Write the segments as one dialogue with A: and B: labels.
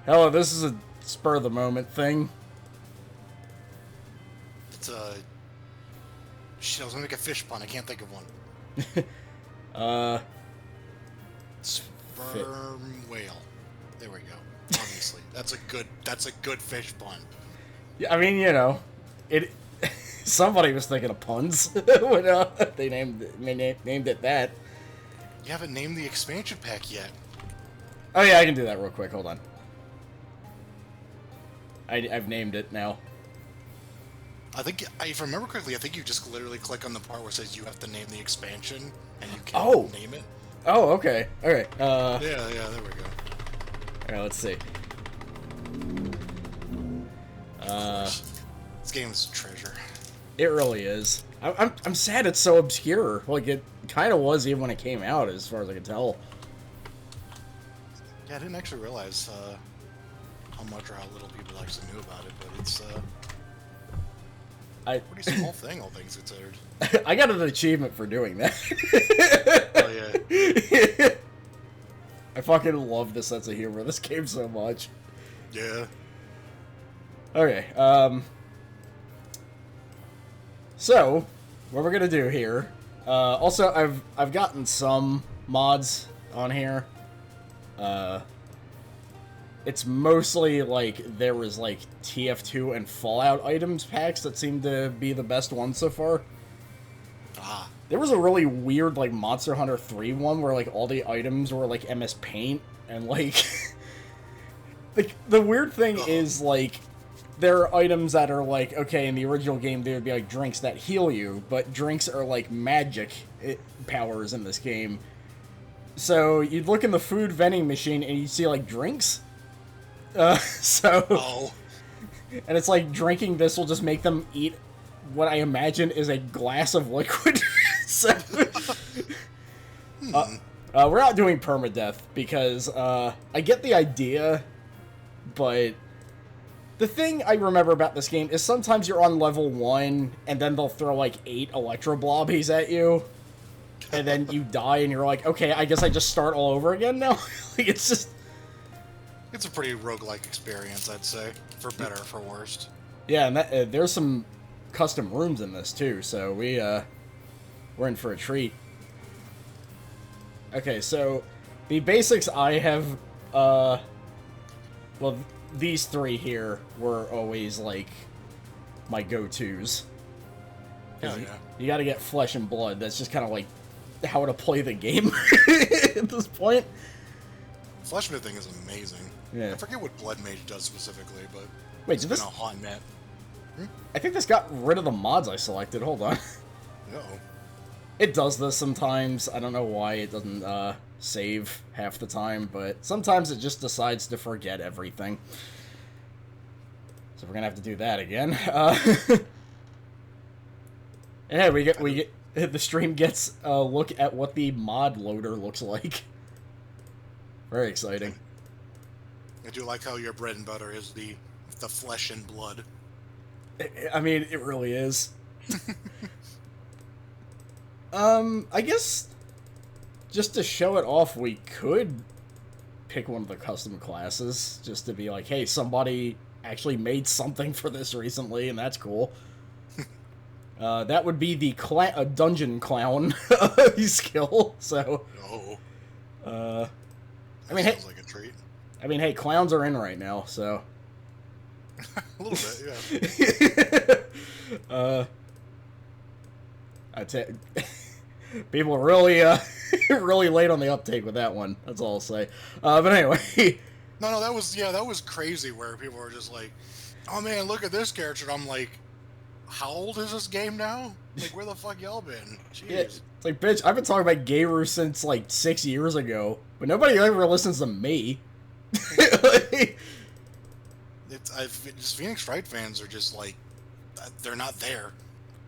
A: Hello, this is a spur of the moment thing.
B: It's a... Shit, I was gonna make a fish pun. I can't think of one.
A: Uh, fit.
B: Sperm whale. There we go. Obviously, that's a good fish pun.
A: Yeah, I mean, it. Somebody was thinking of puns when they named it that.
B: You haven't named the expansion pack yet.
A: Oh yeah, I can do that real quick. Hold on. I've named it now.
B: I think, if I remember correctly, I think you just literally click on the part where it says you have to name the expansion, and you can name it.
A: Oh, okay. All right.
B: Yeah, there we go.
A: All right. Let's see.
B: This game is a treasure.
A: It really is. I'm sad it's so obscure. Like it kind of was even when it came out, as far as I can tell.
B: Yeah, I didn't actually realize how much or how little people actually knew about it, but it's a pretty small thing, all things considered.
A: I got an achievement for doing that.
B: Oh yeah.
A: I fucking love the sense of humor of this game so much.
B: Yeah.
A: Okay, so, what we're gonna do here, also, I've gotten some mods on here, it's mostly, like, there was, like, TF2 and Fallout items packs that seem to be the best ones so far.
B: Ah.
A: There was a really weird, like, Monster Hunter 3 one where, like, all the items were, like, MS Paint, and, like, the weird thing is, like, there are items that are like, okay, in the original game there would be like drinks that heal you, but drinks are like magic powers in this game. So you'd look in the food vending machine and you'd see like drinks.
B: Oh.
A: And it's like drinking this will just make them eat what I imagine is a glass of liquid. So we're not doing permadeath because I get the idea, but the thing I remember about this game is sometimes you're on level 1, and then they'll throw, like, 8 Electro Blobbies at you, and then you die, and you're like, okay, I guess I just start all over again now? Like, it's just...
B: It's a pretty roguelike experience, I'd say. For better, for worse.
A: Yeah, and there's some custom rooms in this, too, so we're in for a treat. Okay, so the basics I have, well, these three here were always, like, my go-tos.
B: Hell yeah.
A: You gotta get flesh and blood. That's just kind of like how to play the game at this point.
B: Fleshmithing is amazing.
A: Yeah.
B: I forget what Blood Mage does specifically, but
A: wait, did
B: it's been a hot net.
A: I think this got rid of the mods I selected. Hold on.
B: Uh-oh.
A: It does this sometimes. I don't know why it doesn't save half the time, but sometimes it just decides to forget everything. So we're gonna have to do that again. And hey, we get the stream gets a look at what the mod loader looks like. Very exciting.
B: I do like how your bread and butter is the flesh and blood.
A: I mean, it really is. I guess just to show it off, we could pick one of the custom classes just to be like, hey, somebody actually made something for this recently, and that's cool. That would be the dungeon clown skill. So, I mean,
B: sounds like a treat.
A: I mean, hey, clowns are in right now, so.
B: A little bit, yeah.
A: People are really, really late on the uptake with that one. That's all I'll say. But anyway.
B: No, that was crazy where people were just like, oh man, look at this character. And I'm like, how old is this game now? Like, where the fuck y'all been? Jeez.
A: Yeah, it's like, bitch, I've been talking about Gayru since, like, 6 years ago. But nobody ever listens to me.
B: Just Phoenix Wright fans are just like, they're not there.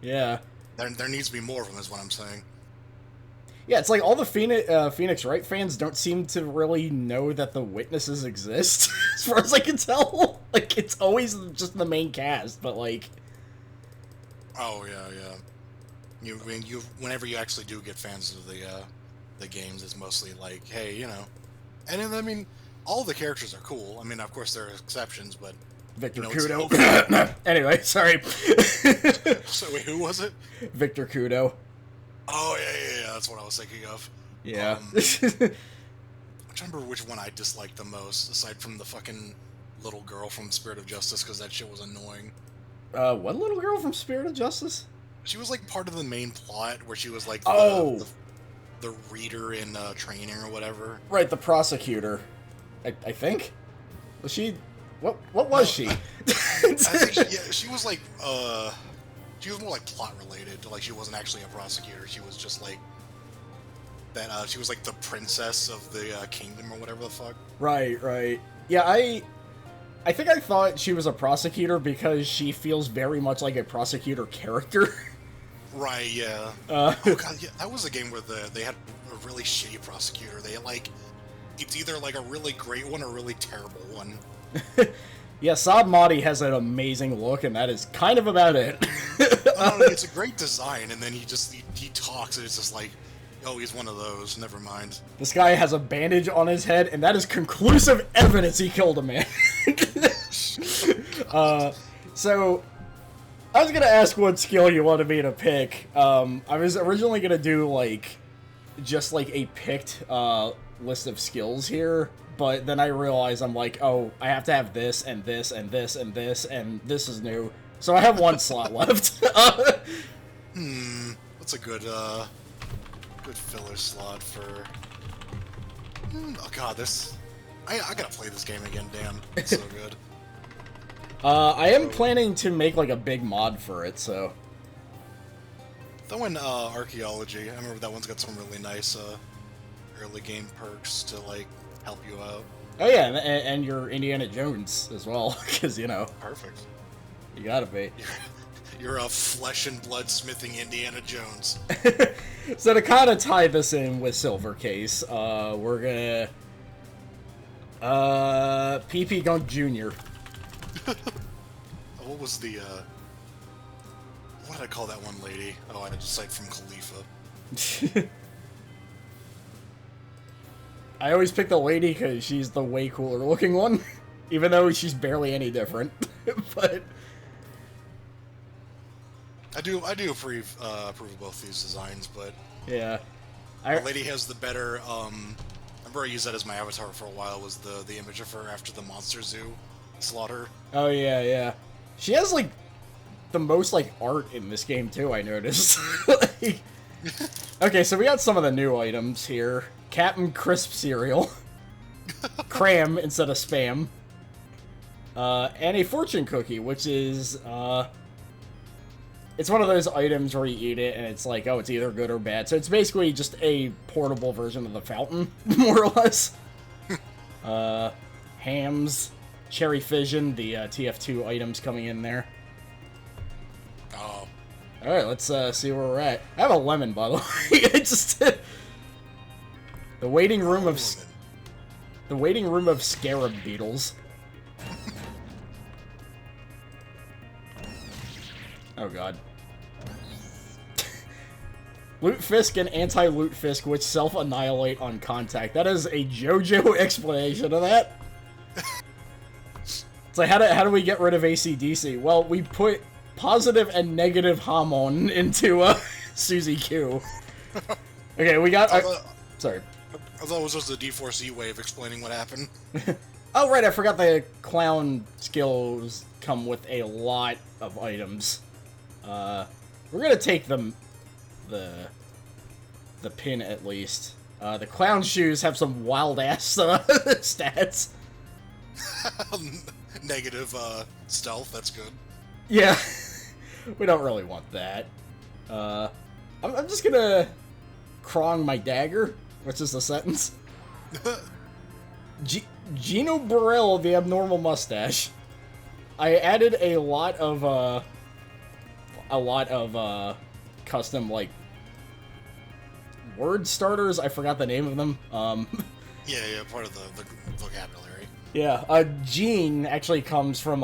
A: Yeah.
B: There needs to be more of them, is what I'm saying.
A: Yeah, it's like all the Phoenix Wright fans don't seem to really know that the witnesses exist, as far as I can tell. Like, it's always just the main cast, but like...
B: Oh, yeah. Whenever you actually do get fans of the games, it's mostly like, hey, you know... And then, I mean, all the characters are cool. I mean, of course there are exceptions, but
A: Victor
B: you know,
A: Kudo. Anyway, sorry.
B: So wait, who was it?
A: Victor Kudo.
B: Oh yeah. That's what I was thinking of.
A: Yeah.
B: I'm trying to remember which one I disliked the most, aside from the fucking little girl from Spirit of Justice, because that shit was annoying.
A: What little girl from Spirit of Justice?
B: She was like part of the main plot, where she was like the reader in training or whatever.
A: Right, the prosecutor. I think. Was she? What was she?
B: I think she was like she was more like plot related. Like she wasn't actually a prosecutor. She was just like that. She was like the princess of the kingdom or whatever the fuck.
A: Right. Yeah, I think I thought she was a prosecutor because she feels very much like a prosecutor character.
B: Right. Yeah. Oh god. Yeah. That was a game where they had a really shitty prosecutor. They like it's either like a really great one or a really terrible one.
A: Yeah, Saab Mahdi has an amazing look, and that is kind of about it.
B: No, it's a great design, and then he talks, and it's just like, oh, he's one of those. Never mind.
A: This guy has a bandage on his head, and that is conclusive evidence he killed a man. So, I was gonna ask what skill you wanted me to pick. I was originally gonna do, like, just, like, a picked, list of skills here, but then I realized I'm like, oh, I have to have this, and this, and this, and this, and this is new. So I have one slot left.
B: That's a good filler slot for... Oh god, I gotta play this game again, damn. It's so good.
A: I am planning to make, like, a big mod for it, so...
B: That one, Archaeology, I remember that one's got some really nice, early game perks to, like, help you out.
A: Oh yeah, and you're Indiana Jones as well, because, you know...
B: Perfect.
A: You gotta be.
B: You're a flesh and blood smithing Indiana Jones.
A: So to kind of tie this in with Silver Case, we're gonna... PP Gunk Jr.
B: What was the, what did I call that one lady? Oh, I just like from Khalifa.
A: I always pick the lady because she's the way cooler looking one, even though she's barely any different. But
B: I do approve of both these designs, but
A: yeah,
B: the lady has the better. Remember I used that as my avatar for a while. Was the image of her after the Monster Zoo slaughter?
A: Oh yeah. She has like the most like art in this game too. I noticed. Like, okay, so we got some of the new items here. Captain Crisp cereal, cram instead of spam, and a fortune cookie, which is it's one of those items where you eat it and it's like, oh, it's either good or bad. So it's basically just a portable version of the fountain, more or less. Hams, cherry fission, the TF2 items coming in there.
B: Oh.
A: Alright, let's see where we're at. I have a lemon, by the way. It just... The waiting room of scarab beetles. Oh god. Loot-fisk and anti-loot-fisk which self-annihilate on contact. That is a JoJo explanation of that. It's like, how do we get rid of AC/DC? Well, we put positive and negative Hamon into Suzy Q. Okay, we got... sorry.
B: I thought it was just the D4C way of explaining what happened.
A: Oh, right, I forgot the clown skills come with a lot of items. We're gonna take the pin, at least. The clown shoes have some wild-ass stats.
B: Negative, stealth, that's good.
A: Yeah. We don't really want that. I'm just gonna Krong my dagger, which is the sentence. Gino Burrell, the abnormal mustache. I added a lot of custom, like, word starters. I forgot the name of them.
B: Yeah, part of the vocabulary.
A: Yeah, Gene actually comes from,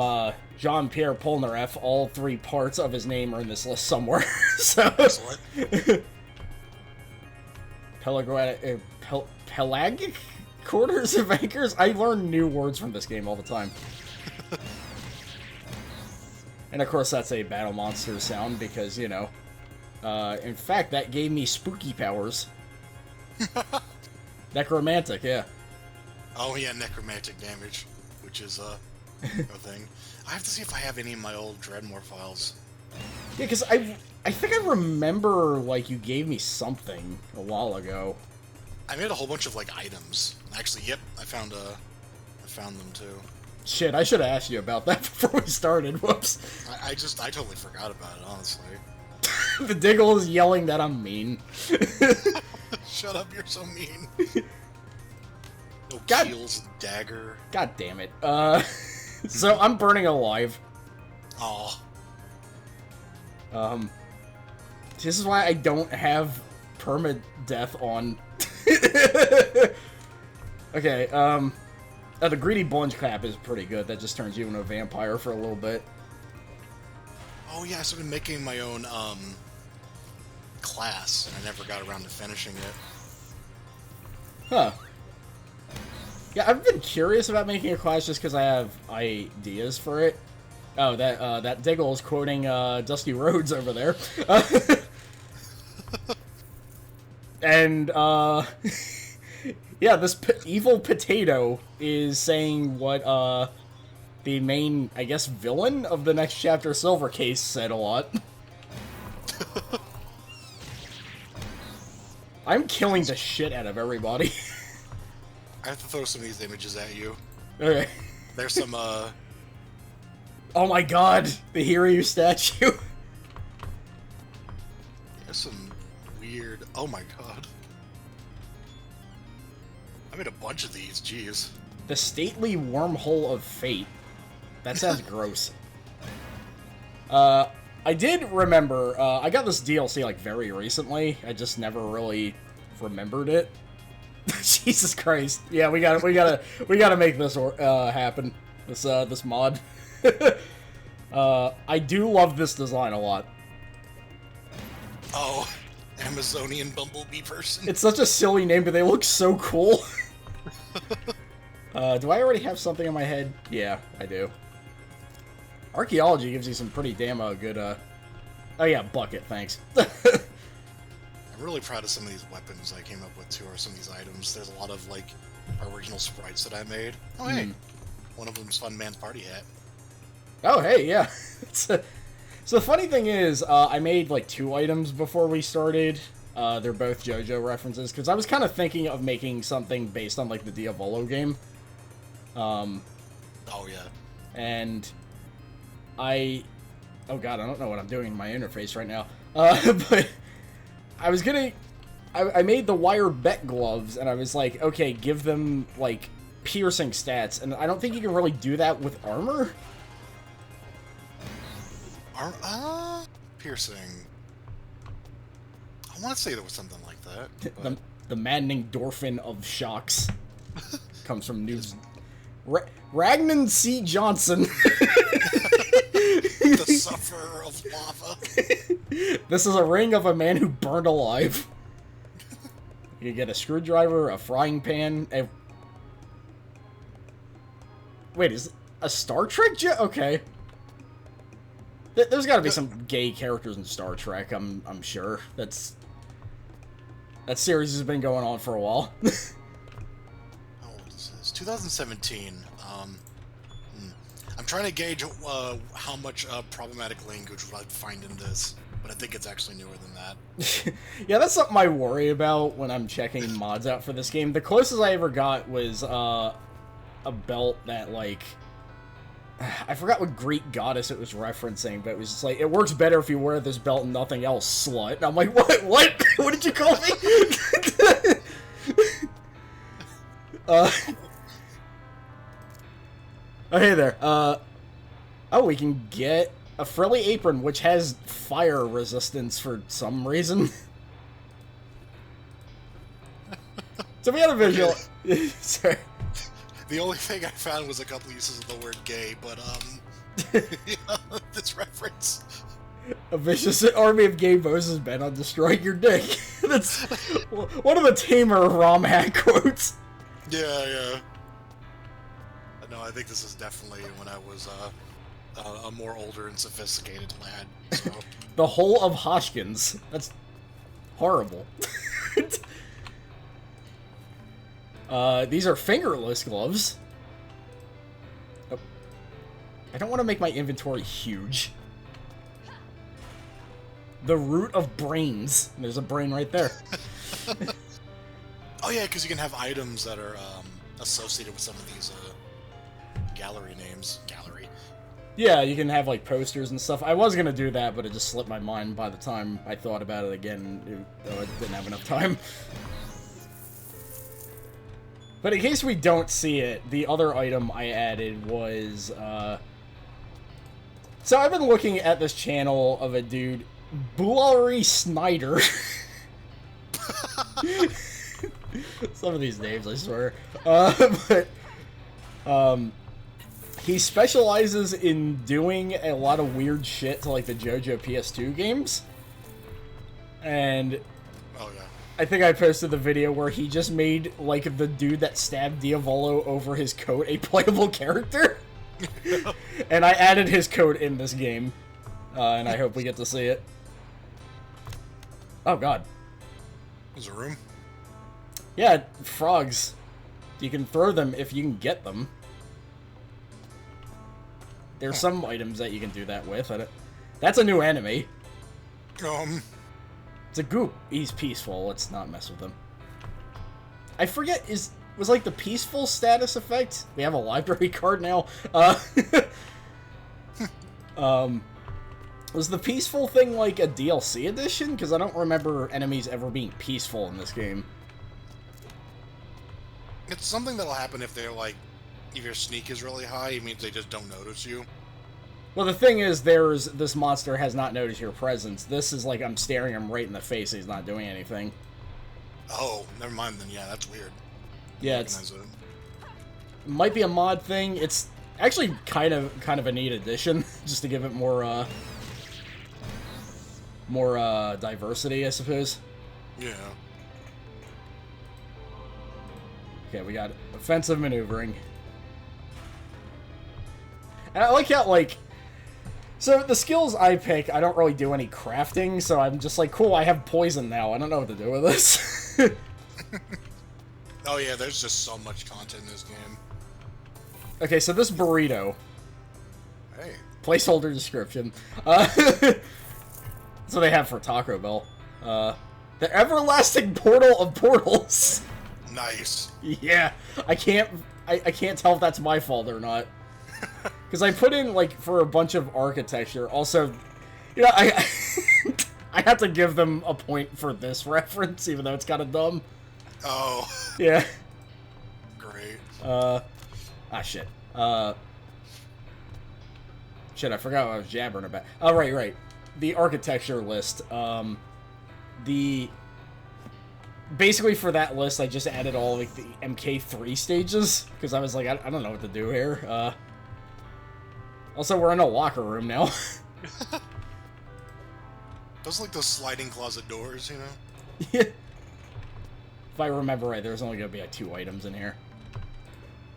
A: Jean-Pierre Polnareff. All three parts of his name are in this list somewhere. So... Excellent. Pelagic Quarters of anchors? I learn new words from this game all the time. And of course that's a battle monster sound because, you know, in fact, that gave me spooky powers. Necromantic, yeah.
B: Oh yeah, necromantic damage, which is a thing. I have to see if I have any of my old Dredmor files.
A: Yeah, because I think I remember, like, you gave me something a while ago.
B: I made a whole bunch of, like, items. Actually, yep, I found them too.
A: Shit, I should have asked you about that before we started. Whoops.
B: I totally forgot about it, honestly.
A: The Diggle is yelling that I'm mean.
B: Shut up, you're so mean. No
A: God.
B: keels, dagger.
A: God damn it. So I'm burning alive.
B: Aw.
A: This is why I don't have permadeath on. Okay, the greedy bunch clap is pretty good. That just turns you into a vampire for a little bit.
B: Oh yeah, so I've been making my own, class, and I never got around to finishing it.
A: Huh. Yeah, I've been curious about making a class just because I have ideas for it. Oh, that Diggle is quoting, Dusty Rhodes over there. And, yeah, this evil potato is saying what, the main, I guess, villain of the next chapter, Silvercase, said a lot. I'm killing the shit out of everybody.
B: I have to throw some of these images at you.
A: Okay.
B: There's some,
A: Oh my god, the Hiryu statue.
B: There's some weird... Oh my god. I made a bunch of these, jeez.
A: The stately wormhole of fate. That sounds gross. I did remember, I got this DLC, like, very recently. I just never really remembered it. Jesus Christ. Yeah, we gotta make this, happen. This mod. I do love this design a lot.
B: Oh, Amazonian bumblebee person.
A: It's such a silly name, but they look so cool. Do I already have something in my head? Yeah, I do. Archaeology gives you some pretty damn good, Oh yeah, bucket, thanks.
B: I'm really proud of some of these weapons I came up with, too, or some of these items. There's a lot of, like, original sprites that I made. Oh, hey! One of them's Fun Man's Party Hat.
A: Oh, hey, yeah. So the funny thing is, I made, like, 2 items before we started. They're both JoJo references, because I was kind of thinking of making something based on, like, the Diavolo game.
B: Oh, yeah.
A: And oh god, I don't know what I'm doing in my interface right now. But I was gonna... I made the wire bet gloves, and I was like, okay, give them, like, piercing stats. And I don't think you can really do that with armor.
B: Piercing. I want to say there was something like that. But...
A: The maddening Dorphin of shocks comes from news. Ragnan C. Johnson.
B: The sufferer of lava.
A: This is a ring of a man who burned alive. You get a screwdriver, a frying pan, Wait, is it a Star Trek jet? Okay. There's gotta be some gay characters in Star Trek, I'm sure. That series has been going on for a while.
B: How old is this? 2017. I'm trying to gauge how much problematic language would I find in this, but I think it's actually newer than that.
A: Yeah, that's something I worry about when I'm checking mods out for this game. The closest I ever got was a belt that, like... I forgot what Greek goddess it was referencing, but it was just like, it works better if you wear this belt and nothing else, slut. And I'm like, what? What? What did you call me? Oh, hey there. Oh, we can get a frilly apron, which has fire resistance for some reason. So we had a visual... Sorry.
B: The only thing I found was a couple uses of the word gay, but, yeah, this reference.
A: A vicious army of gay Moses bent on destroying your dick. That's one of the tamer ROM hack quotes.
B: Yeah, yeah. No, I think this is definitely when I was a more older and sophisticated lad. So.
A: The whole of Hoskins. That's horrible. These are fingerless gloves. Oh. I don't want to make my inventory huge. The root of brains. There's a brain right there.
B: Oh yeah, because you can have items that are associated with some of these gallery names. Gallery.
A: Yeah, you can have like posters and stuff. I was gonna do that, but it just slipped my mind by the time I thought about it again. I didn't have enough time. But in case we don't see it, the other item I added was, so I've been looking at this channel of a dude, Bulari Snyder. Some of these names, I swear. He specializes in doing a lot of weird shit to, like, the JoJo PS2 games. And...
B: Oh, yeah.
A: I think I posted the video where he just made, like, the dude that stabbed Diavolo over his coat a playable character. And I added his coat in this game. And I hope we get to see it. Oh, God.
B: There's a room?
A: Yeah, frogs. You can throw them if you can get them. There's some items that you can do that with. That's a new enemy. It's a goop. He's peaceful. Let's not mess with him. I forget, was like the peaceful status effect? We have a library card now. Was the peaceful thing like a DLC edition? Because I don't remember enemies ever being peaceful in this game.
B: It's something that'll happen if they're like, if your sneak is really high, it means they just don't notice you.
A: Well, the thing is, this monster has not noticed your presence. This is like I'm staring him right in the face. He's not doing anything.
B: Oh, never mind then. Yeah, that's weird.
A: Yeah, it might be a mod thing. It's actually kind of a neat addition, just to give it more diversity, I suppose.
B: Yeah.
A: Okay, we got offensive maneuvering. And I like how, like... So, the skills I pick, I don't really do any crafting, so I'm just like, cool, I have poison now. I don't know what to do with this.
B: Oh yeah, there's just so much content in this game.
A: Okay, so this burrito.
B: Hey.
A: Placeholder description. That's what they have for Taco Bell. The everlasting portal of portals.
B: Nice.
A: Yeah, I can't tell if that's my fault or not. Because I put in, like, for a bunch of architecture. Also, you know, I have to give them a point for this reference, even though it's kind of dumb.
B: Oh.
A: Yeah.
B: Great.
A: Shit. Shit, I forgot what I was jabbering about. Oh, right. The architecture list. Basically, for that list, I just added all, like, the MK3 stages, because I was like, I don't know what to do here. Also, we're in a locker room now.
B: Those are like those sliding closet doors, you know?
A: Yeah. If I remember right, there's only gonna be, like, 2 items in here.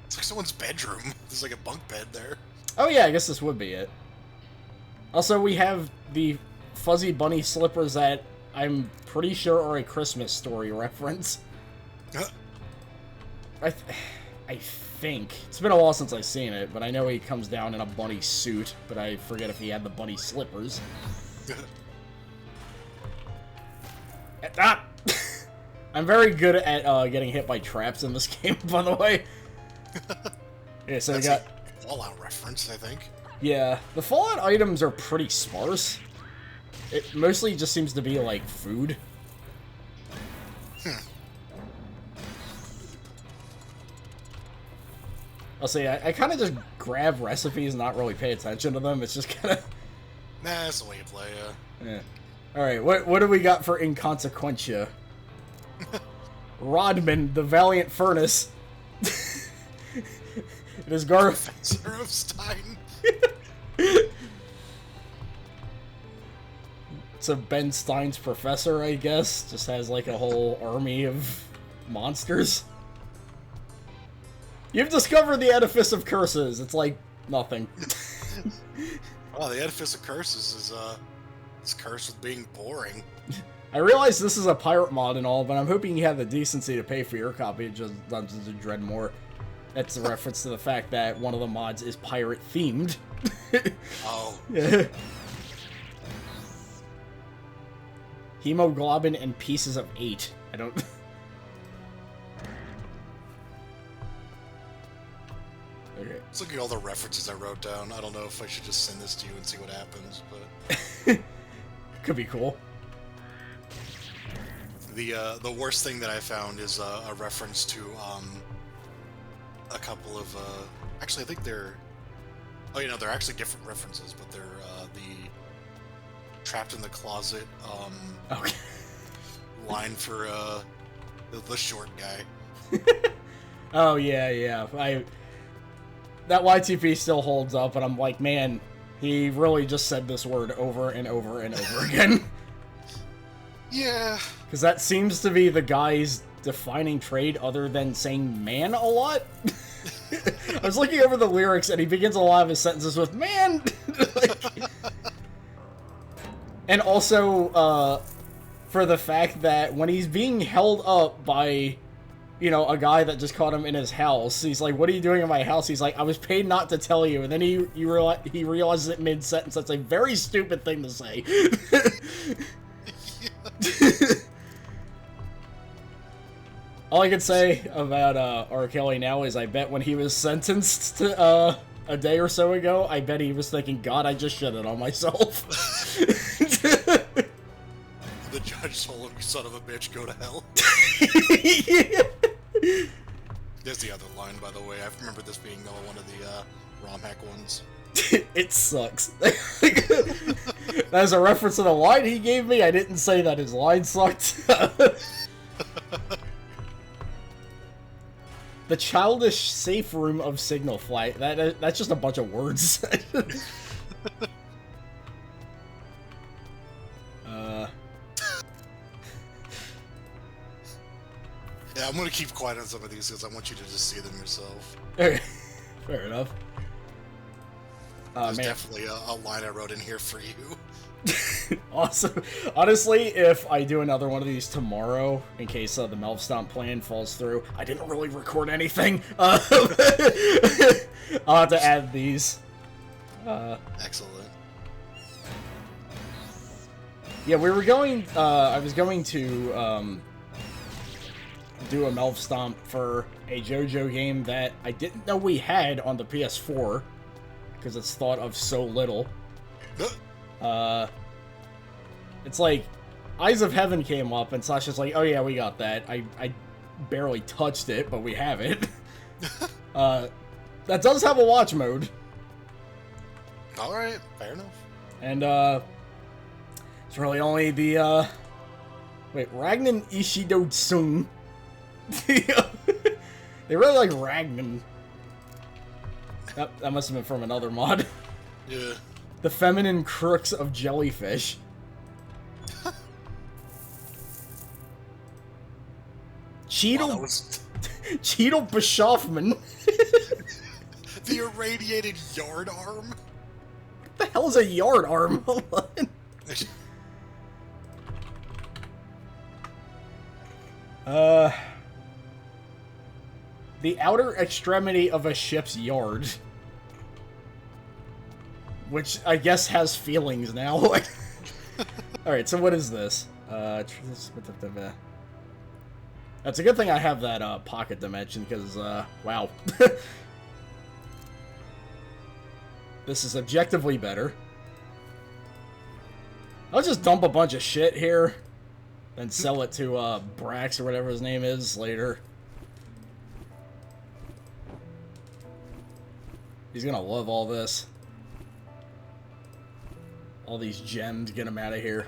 B: It's like someone's bedroom. There's like a bunk bed there.
A: Oh, yeah, I guess this would be it. Also, we have the fuzzy bunny slippers that I'm pretty sure are a Christmas Story reference. I think. It's been a while since I've seen it, but I know he comes down in a bunny suit, but I forget if he had the bunny slippers. I'm very good at getting hit by traps in this game, by the way. Yeah, so we got...
B: a Fallout reference, I think.
A: Yeah, the Fallout items are pretty sparse. It mostly just seems to be, like, food. I'll say, I kind of just grab recipes and not really pay attention to them. It's just kind of...
B: Nah, that's the way you play,
A: yeah. Alright, what do we got for inconsequentia? Rodman, the Valiant Furnace. It is
B: Professor of Stein.
A: So Ben Stein's professor, I guess, just has like a whole army of monsters. You've discovered the edifice of curses. It's like nothing.
B: Oh, the edifice of curses is it's cursed with being boring.
A: I realize this is a pirate mod and all, but I'm hoping you have the decency to pay for your copy of just Dungeons & Dredmor. That's a reference to the fact that one of the mods is pirate-themed.
B: Oh.
A: Yeah. Hemoglobin and pieces of 8. I don't... Okay.
B: Let's look at all the references I wrote down. I don't know if I should just send this to you and see what happens, but...
A: Could be cool.
B: The worst thing that I found is a reference to a couple of actually I think they're they're actually different references, but they're the trapped in the closet
A: Okay.
B: line for the short guy.
A: Oh yeah. That YTP still holds up, and I'm like, man, he really just said this word over and over and over again.
B: Yeah.
A: Because that seems to be the guy's defining trait other than saying man a lot. I was looking over the lyrics and he begins a lot of his sentences with man. And also, for the fact that when he's being held up by, a guy that just caught him in his house, he's like, what are you doing in my house? He's like, I was paid not to tell you. And then he realizes it mid-sentence. That's a very stupid thing to say. All I can say about R. Kelly now is I bet when he was sentenced to, a day or so ago, I bet he was thinking, God, I just shit it on myself.
B: The judge told him, you son of a bitch, go to hell. There's the other line, by the way. I remember this being one of the ROM hack ones.
A: It sucks. As a reference to the line he gave me, I didn't say that his line sucked. The childish safe room of signal flight. That's just a bunch of words.
B: Yeah, I'm gonna keep quiet on some of these because I want you to just see them yourself.
A: Okay, fair enough.
B: There's definitely a line I wrote in here for you.
A: Awesome. Honestly, if I do another one of these tomorrow, in case the Melf Stomp plan falls through, I didn't really record anything. I'll have to add these.
B: Excellent.
A: Yeah, we were going, I was going to, do a Melf Stomp for a JoJo game that I didn't know we had on the PS4, because it's thought of so little. It's like, Eyes of Heaven came up, and Sasha's like, oh yeah, we got that. I barely touched it, but we have it. That does have a watch mode.
B: Alright, fair enough.
A: And, it's really only the, wait, Ragnan Ishido Tsung. They really like Ragnan. That must have been from another mod.
B: Yeah.
A: The feminine crooks of jellyfish. Cheetle... Cheetle Bischoffman.
B: The irradiated yard arm?
A: What the hell is a yard arm? Hold on. The outer extremity of a ship's yard. Which I guess has feelings now. Alright, so what is this? That's a good thing I have that pocket dimension, because, wow. This is objectively better. I'll just dump a bunch of shit here, and sell it to Brax or whatever his name is later. He's gonna love all this. All these gems, get him out of here.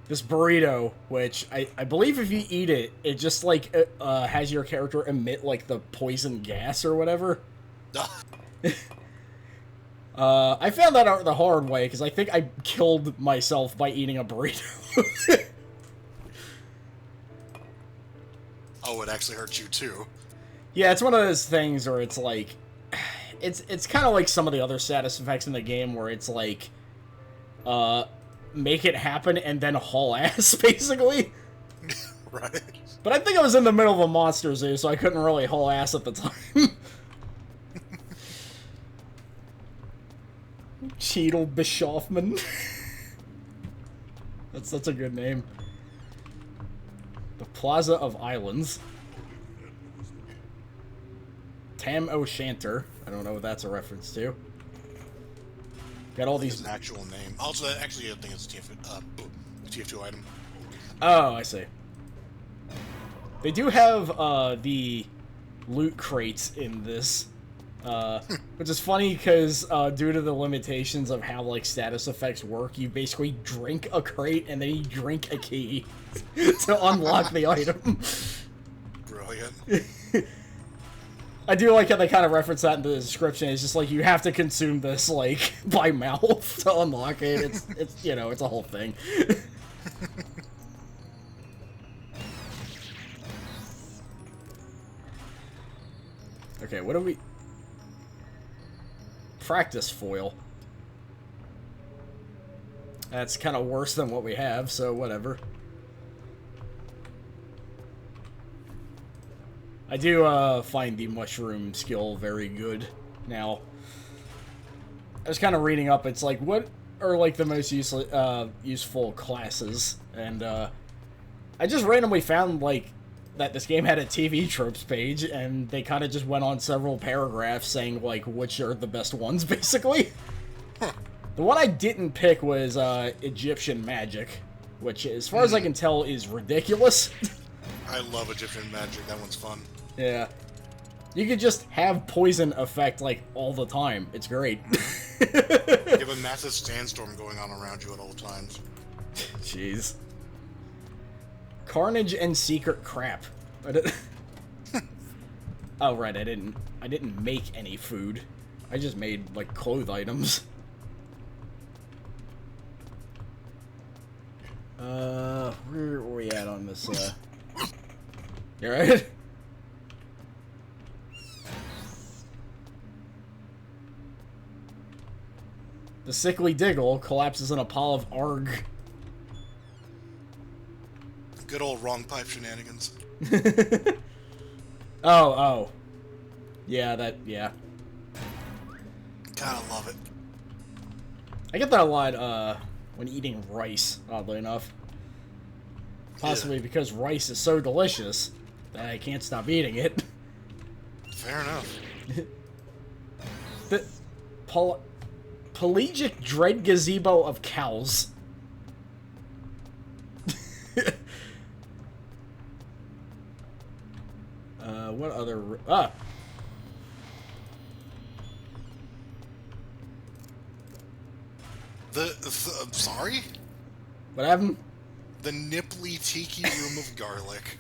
A: This burrito, which I believe if you eat it, it just like has your character emit like the poison gas or whatever. I found that out the hard way because I think I killed myself by eating a burrito.
B: Oh, it actually hurt you too.
A: Yeah, it's one of those things where it's like, it's kind of like some of the other status effects in the game where it's like, make it happen and then haul ass, basically.
B: Right.
A: But I think I was in the middle of a monster zoo, so I couldn't really haul ass at the time. Cheadle Bischoffman. That's a good name. The Plaza of Islands. Tam O'Shanter. I don't know what that's a reference to. Got all these...
B: It's an actual name. Also, actually, I think it's a TF2 item.
A: Oh, I see. They do have, the loot crates in this. Which is funny because, due to the limitations of how, like, status effects work, you basically drink a crate and then you drink a key to unlock the item.
B: Brilliant.
A: I do like how they kind of reference that in the description. It's just like, you have to consume this, like, by mouth to unlock it. It's you know, it's a whole thing. Okay, what do we... Practice foil. That's kind of worse than what we have, so whatever. I do find the mushroom skill very good now. I was kind of reading up, it's like, what are like the most useful classes? And I just randomly found like that this game had a TV tropes page, and they kind of just went on several paragraphs saying like which are the best ones, basically.
B: Huh.
A: The one I didn't pick was Egyptian magic, which, as far as I can tell, is ridiculous.
B: I love Egyptian magic. That one's fun.
A: Yeah. You could just have poison effect, like, all the time. It's great.
B: You have a massive sandstorm going on around you at all times.
A: Jeez. Carnage and secret crap. Oh, right, I didn't make any food. I just made, like, clothes items. Where are we at on this, You alright? The sickly Diggle collapses in a pile of arg.
B: Good old wrong pipe shenanigans.
A: Oh. Yeah, yeah.
B: Gotta love it.
A: I get that a lot, when eating rice, oddly enough. Possibly because rice is so delicious that I can't stop eating it.
B: Fair enough.
A: The pelagic dread gazebo of cows. What other...
B: I'm sorry?
A: What happened?
B: The nipply tiki room of garlic.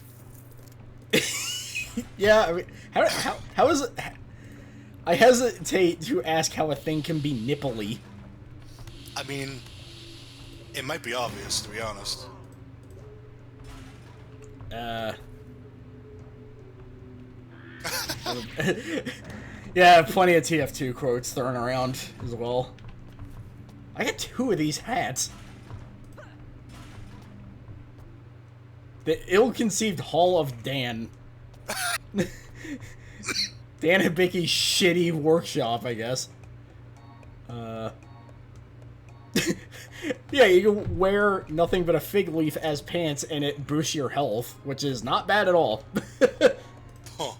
A: Yeah, I mean, how is it... I hesitate to ask how a thing can be nipply.
B: I mean, it might be obvious, to be honest.
A: Yeah, plenty of TF2 quotes thrown around as well. I got 2 of these hats. The ill-conceived Hall of Dan. Dan Hibicki's shitty workshop, I guess. Yeah, you can wear nothing but a fig leaf as pants and it boosts your health, which is not bad at all.
B: Huh.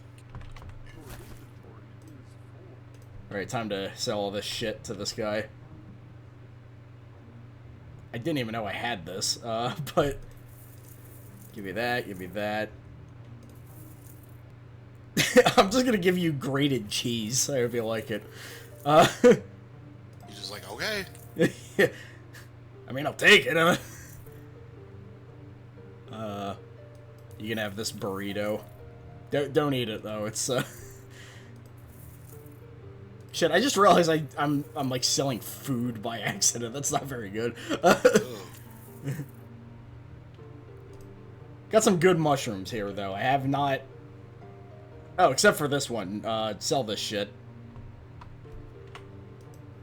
A: Alright, time to sell all this shit to this guy. I didn't even know I had this, but... Give me that, give me that. I'm just gonna give you grated cheese. I hope you like it.
B: You're just like, okay.
A: I mean, I'll take it. You can have this burrito. Don't eat it though. It's shit. I just realized I'm like selling food by accident. That's not very good. Got some good mushrooms here though. I have not. Oh, except for this one. Sell this shit.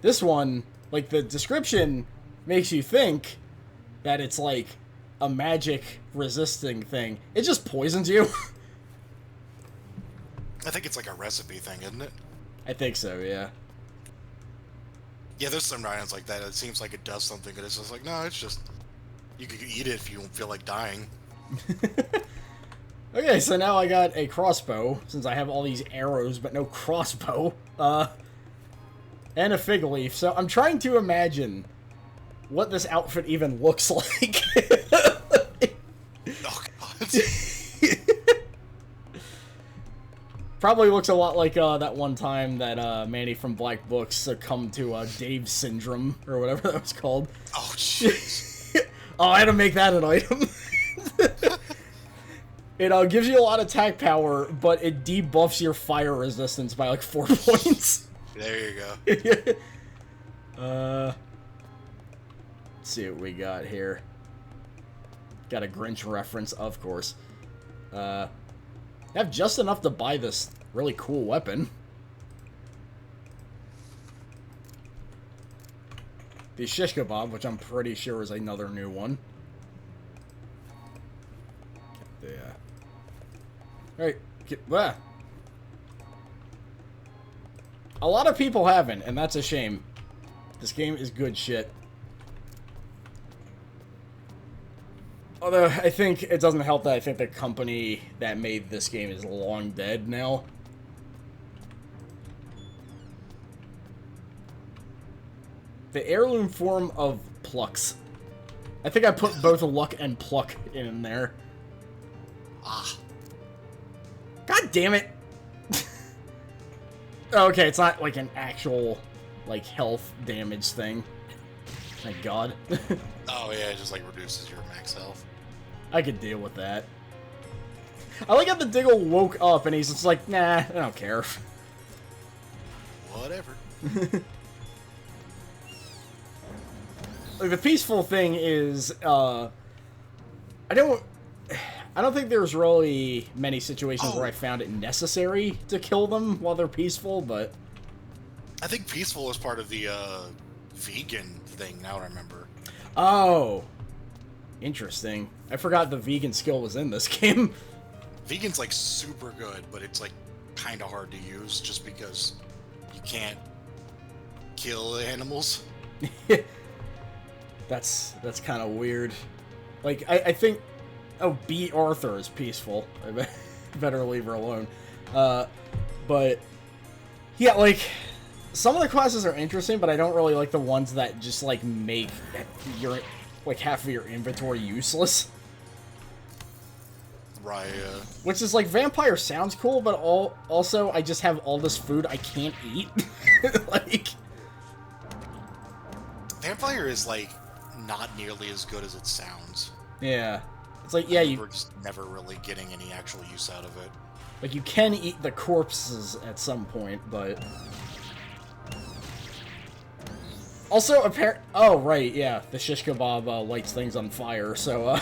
A: This one, like, the description makes you think that it's, like, a magic resisting thing. It just poisons you.
B: I think it's like a recipe thing, isn't it?
A: I think so, yeah.
B: Yeah, there's some items like that. It seems like it does something, and it's just like, no, it's just... You could eat it if you don't feel like dying.
A: Okay, so now I got a crossbow, since I have all these arrows, but no crossbow. And a fig leaf. So I'm trying to imagine what this outfit even looks like.
B: Oh, God.
A: Probably looks a lot like that one time that Manny from Black Books succumbed to Dave syndrome, or whatever that was called.
B: Oh, jeez.
A: Oh, I had to make that an item. It gives you a lot of attack power, but it debuffs your fire resistance by like 4 points.
B: There you
A: go. Let's see what we got here. Got a Grinch reference, of course. I have just enough to buy this really cool weapon. The shish kebab, which I'm pretty sure is another new one. Yeah. Alright, a lot of people haven't, and that's a shame. This game is good shit. Although, I think it doesn't help that I think the company that made this game is long dead now. The heirloom form of Plucks. I think I put both luck and pluck in there.
B: Ah.
A: God damn it! Okay, it's not like an actual, like, health damage thing. Thank God.
B: Oh, yeah, it just, like, reduces your max health.
A: I could deal with that. I like how the Diggle woke up and he's just like, nah, I don't care.
B: Whatever.
A: Like, the peaceful thing is, I don't think there's really many situations where I found it necessary to kill them while they're peaceful, but...
B: I think peaceful is part of the, vegan thing, now I remember.
A: Oh. Interesting. I forgot the vegan skill was in this game.
B: Vegan's, like, super good, but it's, like, kind of hard to use just because you can't kill animals.
A: That's kind of weird. Like, I think... Oh, B. Arthur is peaceful. I better leave her alone. But... Yeah, like... Some of the classes are interesting, but I don't really like the ones that just, like, make your... like, half of your inventory useless.
B: Right,
A: Which is, like, vampire sounds cool, but also, I just have all this food I can't eat. Like...
B: Vampire is, like, not nearly as good as it sounds.
A: Yeah. It's like, yeah,
B: We're just never really getting any actual use out of it.
A: like, you can eat the corpses at some point, but... Also, oh, right, yeah, the shish kebab lights things on fire, so,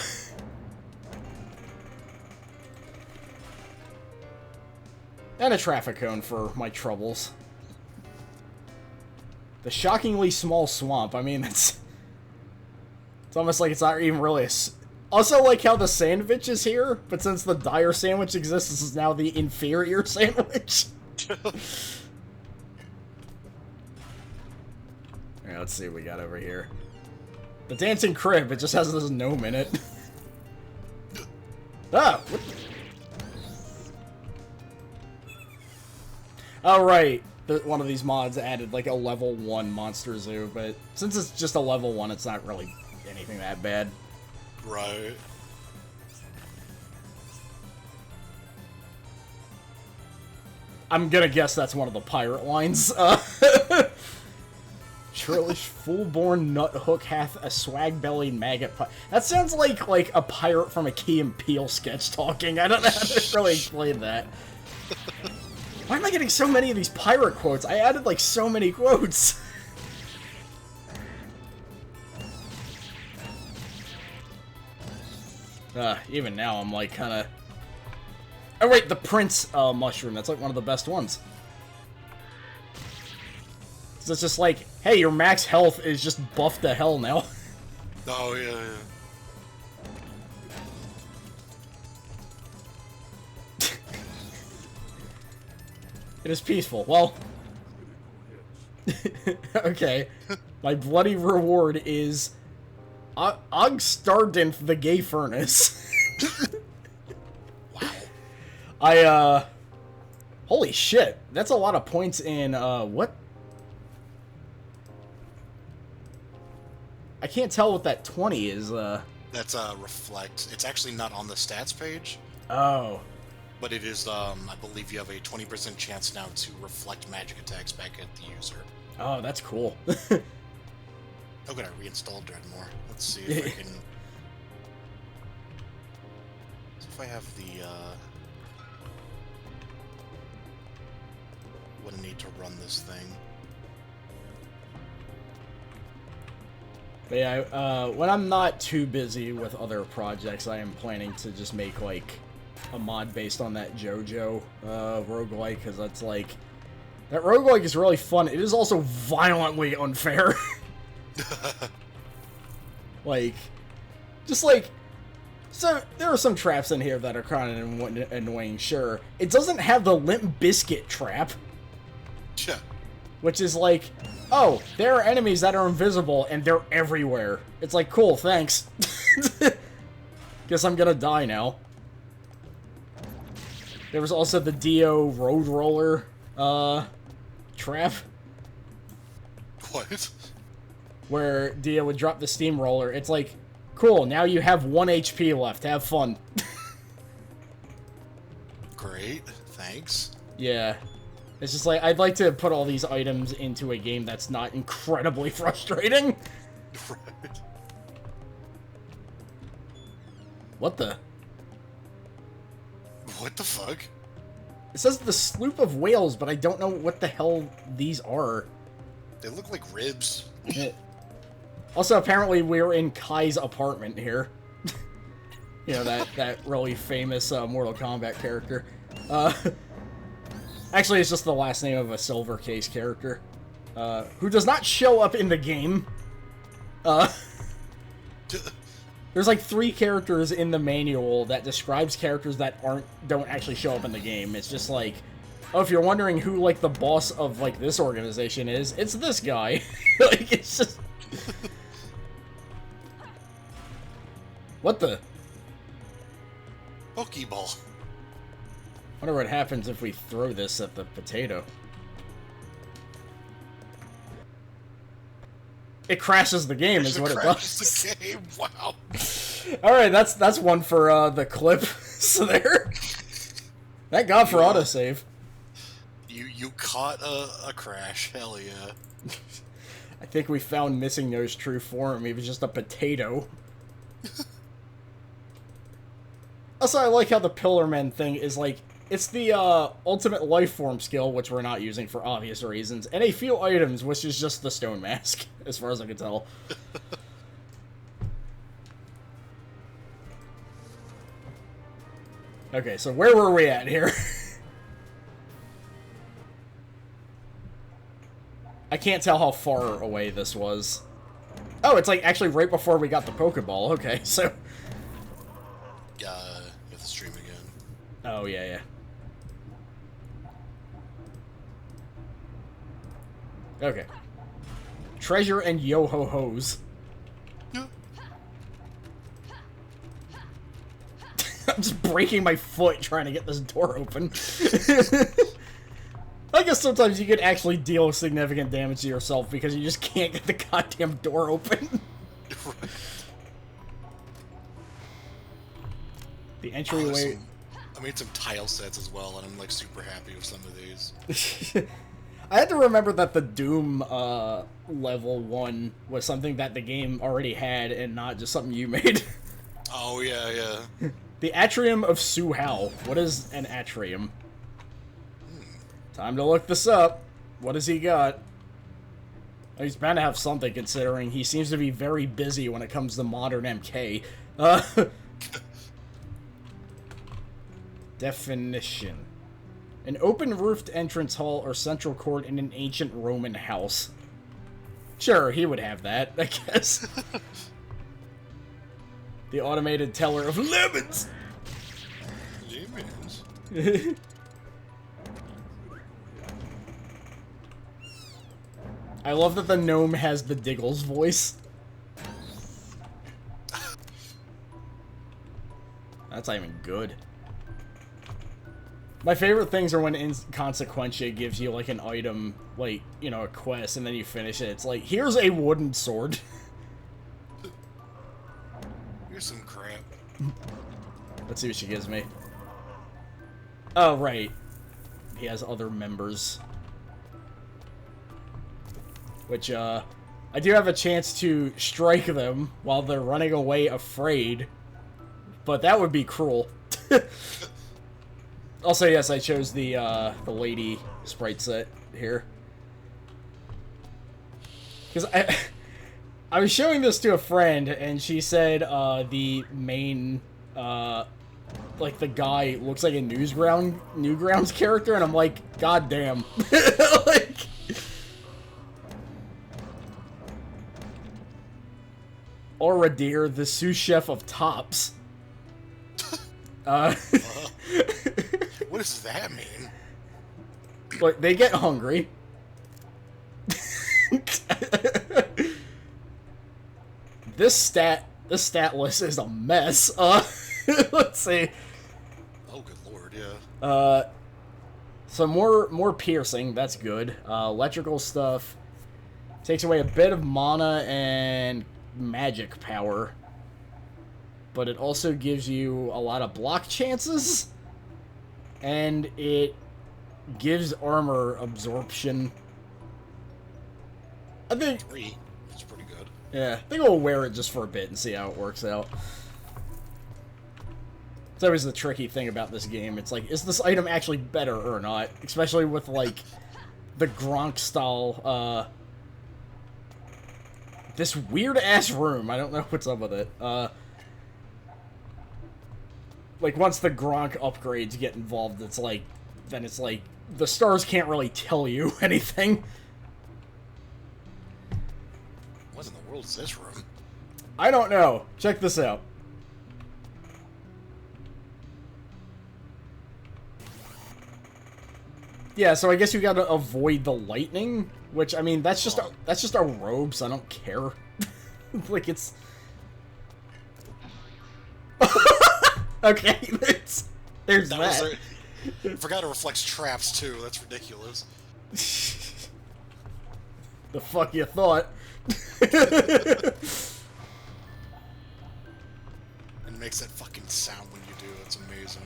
A: And a traffic cone for my troubles. The shockingly small swamp, I mean, it's almost like it's not even really a... Also, like how the sandwich is here, but since the dire sandwich exists, this is now the inferior sandwich. Alright, let's see what we got over here. The dancing crib, it just has this gnome in it. Ah! What? Oh, right. One of these mods added, like, a level 1 monster zoo, but since it's just a level 1, it's not really anything that bad.
B: Right.
A: I'm gonna guess that's one of the pirate lines. Churlish, full-born nut hook hath a swag-bellied maggot That sounds like a pirate from a Key and Peele sketch talking. I don't know how to really explain that. Why am I getting so many of these pirate quotes? I added, like, so many quotes. Even now, I'm, like, kinda... Oh wait, the Prince mushroom. That's like one of the best ones. So it's just like, hey, your max health is just buffed to hell now.
B: Oh, yeah, yeah.
A: It is peaceful. Well, okay. My bloody reward is Ogstardinth the Gay Furnace.
B: Wow.
A: Holy shit. That's a lot of points in, what? I can't tell what that 20 is,
B: That's, Reflect. It's actually not on the stats page.
A: Oh.
B: But it is, I believe you have a 20% chance now to reflect magic attacks back at the user.
A: Oh, that's cool.
B: Oh, good, I reinstalled Dredmor. Let's see if I can... See if I have the, what I need to run this thing.
A: But yeah, when I'm not too busy with other projects, I am planning to just make, like, a mod based on that JoJo roguelike, because that's, like... That roguelike is really fun. It is also violently unfair. Like... Just, like... So, there are some traps in here that are kind of annoying, sure. It doesn't have the Limp Biscuit trap.
B: Yeah.
A: Which is like... Oh, there are enemies that are invisible, and they're everywhere. It's like, cool, thanks. Guess I'm gonna die now. There was also the Dio Road Roller, trap.
B: What?
A: Where Dio would drop the steamroller. It's like, cool, now you have 1 HP left, have fun.
B: Great, thanks.
A: Yeah. It's just like, I'd like to put all these items into a game that's not incredibly frustrating.
B: Right.
A: What the?
B: What the fuck?
A: It says the Sloop of Whales, but I don't know what the hell these are.
B: They look like ribs.
A: Also, apparently we're in Kai's apartment here. You know, that really famous Mortal Kombat character. Actually, it's just the last name of a Silver Case character. Who does not show up in the game. There's like 3 characters in the manual that describes characters that don't actually show up in the game. It's just like, oh, if you're wondering who like the boss of like this organization is, it's this guy. Like, it's just... What the?
B: Pokeball.
A: Wonder what happens if we throw this at the potato. It crashes the game, is what it does.
B: The game. Wow.
A: Alright, that's one for the clip. So there. Thank God for autosave.
B: You caught a crash. Hell yeah.
A: I think we found Missing No's true form. He was just a potato. Also, I like how the Pillarman thing is like, it's the ultimate life form skill, which we're not using for obvious reasons, and a few items, which is just the stone mask, as far as I can tell. Okay, so where were we at here? I can't tell how far away this was. Oh, it's like actually right before we got the Pokeball. Okay, so...
B: You have to stream again.
A: Oh, yeah, yeah. Okay. Treasure and yo-ho-hos.
B: Yeah.
A: I'm just breaking my foot trying to get this door open. I guess sometimes you could actually deal significant damage to yourself because you just can't get the goddamn door open. The entryway...
B: I made some tile sets as well, and I'm like super happy with some of these.
A: I had to remember that the Doom level 1 was something that the game already had and not just something you made.
B: Oh, yeah, yeah.
A: The Atrium of Suhao. What is an Atrium? Time to look this up. What has he got? Oh, he's bound to have something, considering he seems to be very busy when it comes to modern MK. Definition. An open-roofed entrance hall or central court in an ancient Roman house. Sure, he would have that, I guess. The automated teller of lemons!
B: Lemons?
A: I love that the gnome has the Diggles voice. That's not even good. My favorite things are when Inconsequentia gives you, like, an item, like, you know, a quest, and then you finish it. It's like, here's a wooden sword.
B: Here's some crap.
A: Let's see what she gives me. Oh, right. He has other members. Which, I do have a chance to strike them while they're running away afraid. But that would be cruel. Also, yes, I chose the lady sprite set here. Because I was showing this to a friend, and she said the main, like, the guy looks like a Newgrounds character, and I'm like, god damn. Like... Oradir, the sous chef of tops.
B: What does that mean?
A: Like, they get hungry. This stat list is a mess. Let's see.
B: Oh, good lord, yeah.
A: Some more piercing. That's good. Electrical stuff takes away a bit of mana and magic power, but it also gives you a lot of block chances, and it gives armor absorption. I think
B: 3. That's pretty good.
A: Yeah, I think we'll wear it just for a bit and see how it works out. It's always the tricky thing about this game. It's like, is this item actually better or not? Especially with, like, the Gronk style, this weird-ass room. I don't know what's up with it. Like, once the Gronk upgrades get involved, it's like... Then it's like, the stars can't really tell you anything.
B: What in the world is this room?
A: I don't know. Check this out. Yeah, so I guess you gotta avoid the lightning, which, I mean, that's just a robe, so I don't care. Like, it's... Okay, there's that.
B: I forgot it reflects traps, too. That's ridiculous.
A: The fuck you thought?
B: And it makes that fucking sound when you do. It's amazing.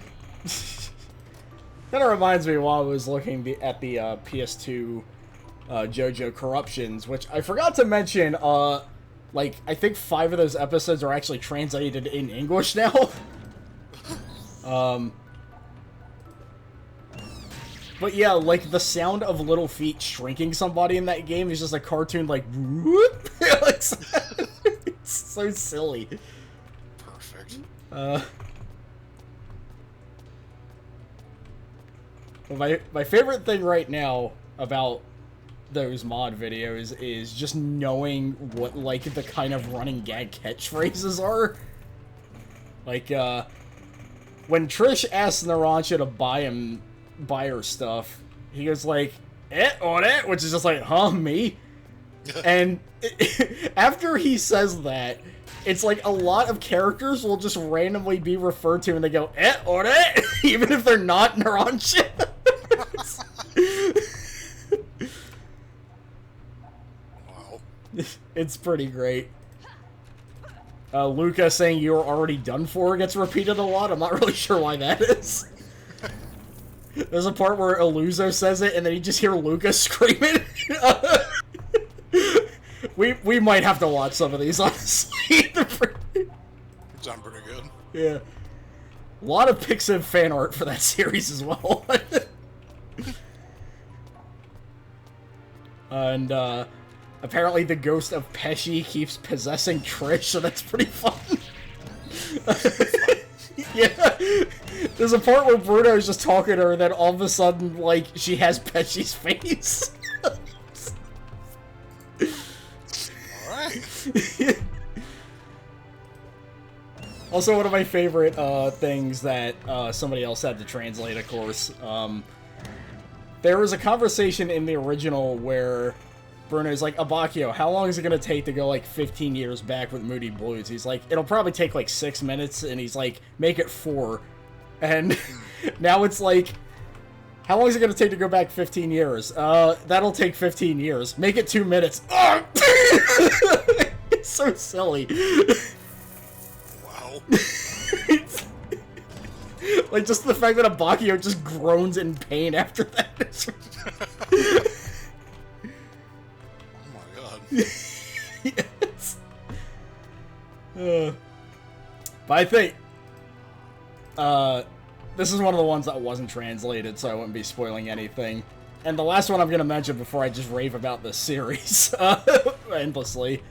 A: Kind of reminds me while I was looking at the PS2 JoJo Corruptions, which I forgot to mention, like, I think 5 of those episodes are actually translated in English now. But yeah, like, the sound of little feet shrinking somebody in that game is just a cartoon, like, whoop! It's so silly.
B: Perfect.
A: My favorite thing right now about those mod videos is just knowing what, like, the kind of running gag catchphrases are. Like, when Trish asks Narancia to buy her stuff, he goes like, on it, which is just like, huh, me? And after he says that, it's like a lot of characters will just randomly be referred to and they go, on it, even if they're not Narancia.
B: Wow.
A: It's pretty great. Luca saying you're already done for gets repeated a lot. I'm not really sure why that is. There's a part where Illuso says it, and then you just hear Luca screaming. We might have to watch some of these, honestly.
B: Sound pretty good.
A: Yeah. A lot of Pixiv fan art for that series as well. And, apparently the ghost of Pesci keeps possessing Trish, so that's pretty fun. Yeah. There's a part where Bruno is just talking to her, and then all of a sudden, like, she has Pesci's face.
B: Alright.
A: Also, one of my favorite things that somebody else had to translate, of course. There was a conversation in the original where Bruno's like, Abacchio, how long is it going to take to go, like, 15 years back with Moody Blues? He's like, it'll probably take, like, 6 minutes, and he's like, make it 4. And now it's like, how long is it going to take to go back 15 years? That'll take 15 years. Make it 2 minutes. Oh! It's so silly.
B: Wow.
A: Like, just the fact that Abacchio just groans in pain after that.
B: Oh my god.
A: Yes. But I think this is one of the ones that wasn't translated, so I wouldn't be spoiling anything. And the last one I'm gonna mention before I just rave about this series endlessly.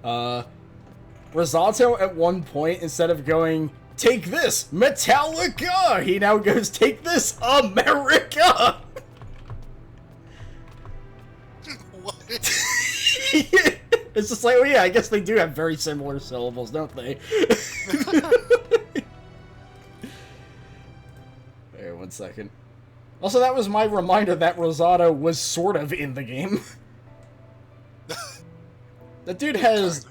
A: Rosato at one point, instead of going, take this, Metallica, he now goes, take this, America!
B: What?
A: It's just like, oh yeah, I guess they do have very similar syllables, don't they? There, 1 second. Also, that was my reminder that Rosato was sort of in the game. That dude has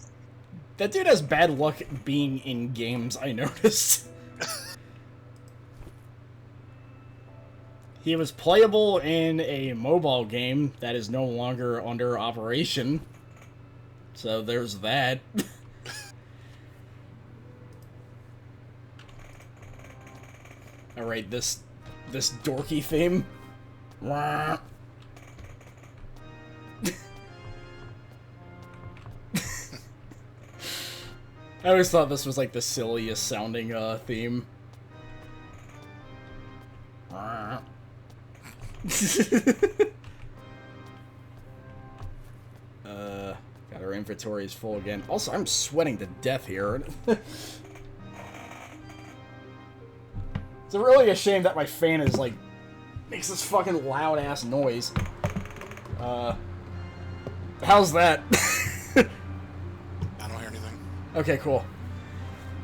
A: bad luck being in games, I noticed. He was playable in a mobile game that is no longer under operation. So there's that. Alright, this dorky theme. I always thought this was like the silliest sounding theme. God, our inventory is full again. Also, I'm sweating to death here. It's really a shame that my fan is like makes this fucking loud ass noise. How's that?
B: I don't hear anything.
A: Okay, cool.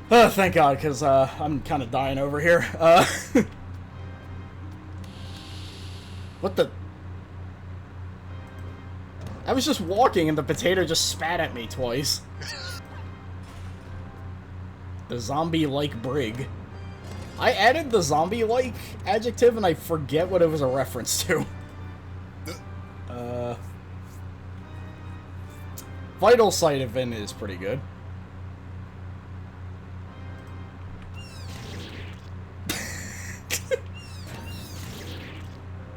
A: Thank God, because I'm kind of dying over here. What the? I was just walking and the potato just spat at me twice. The zombie-like brig. I added the zombie-like adjective and I forget what it was a reference to. Vital Sight event is pretty good.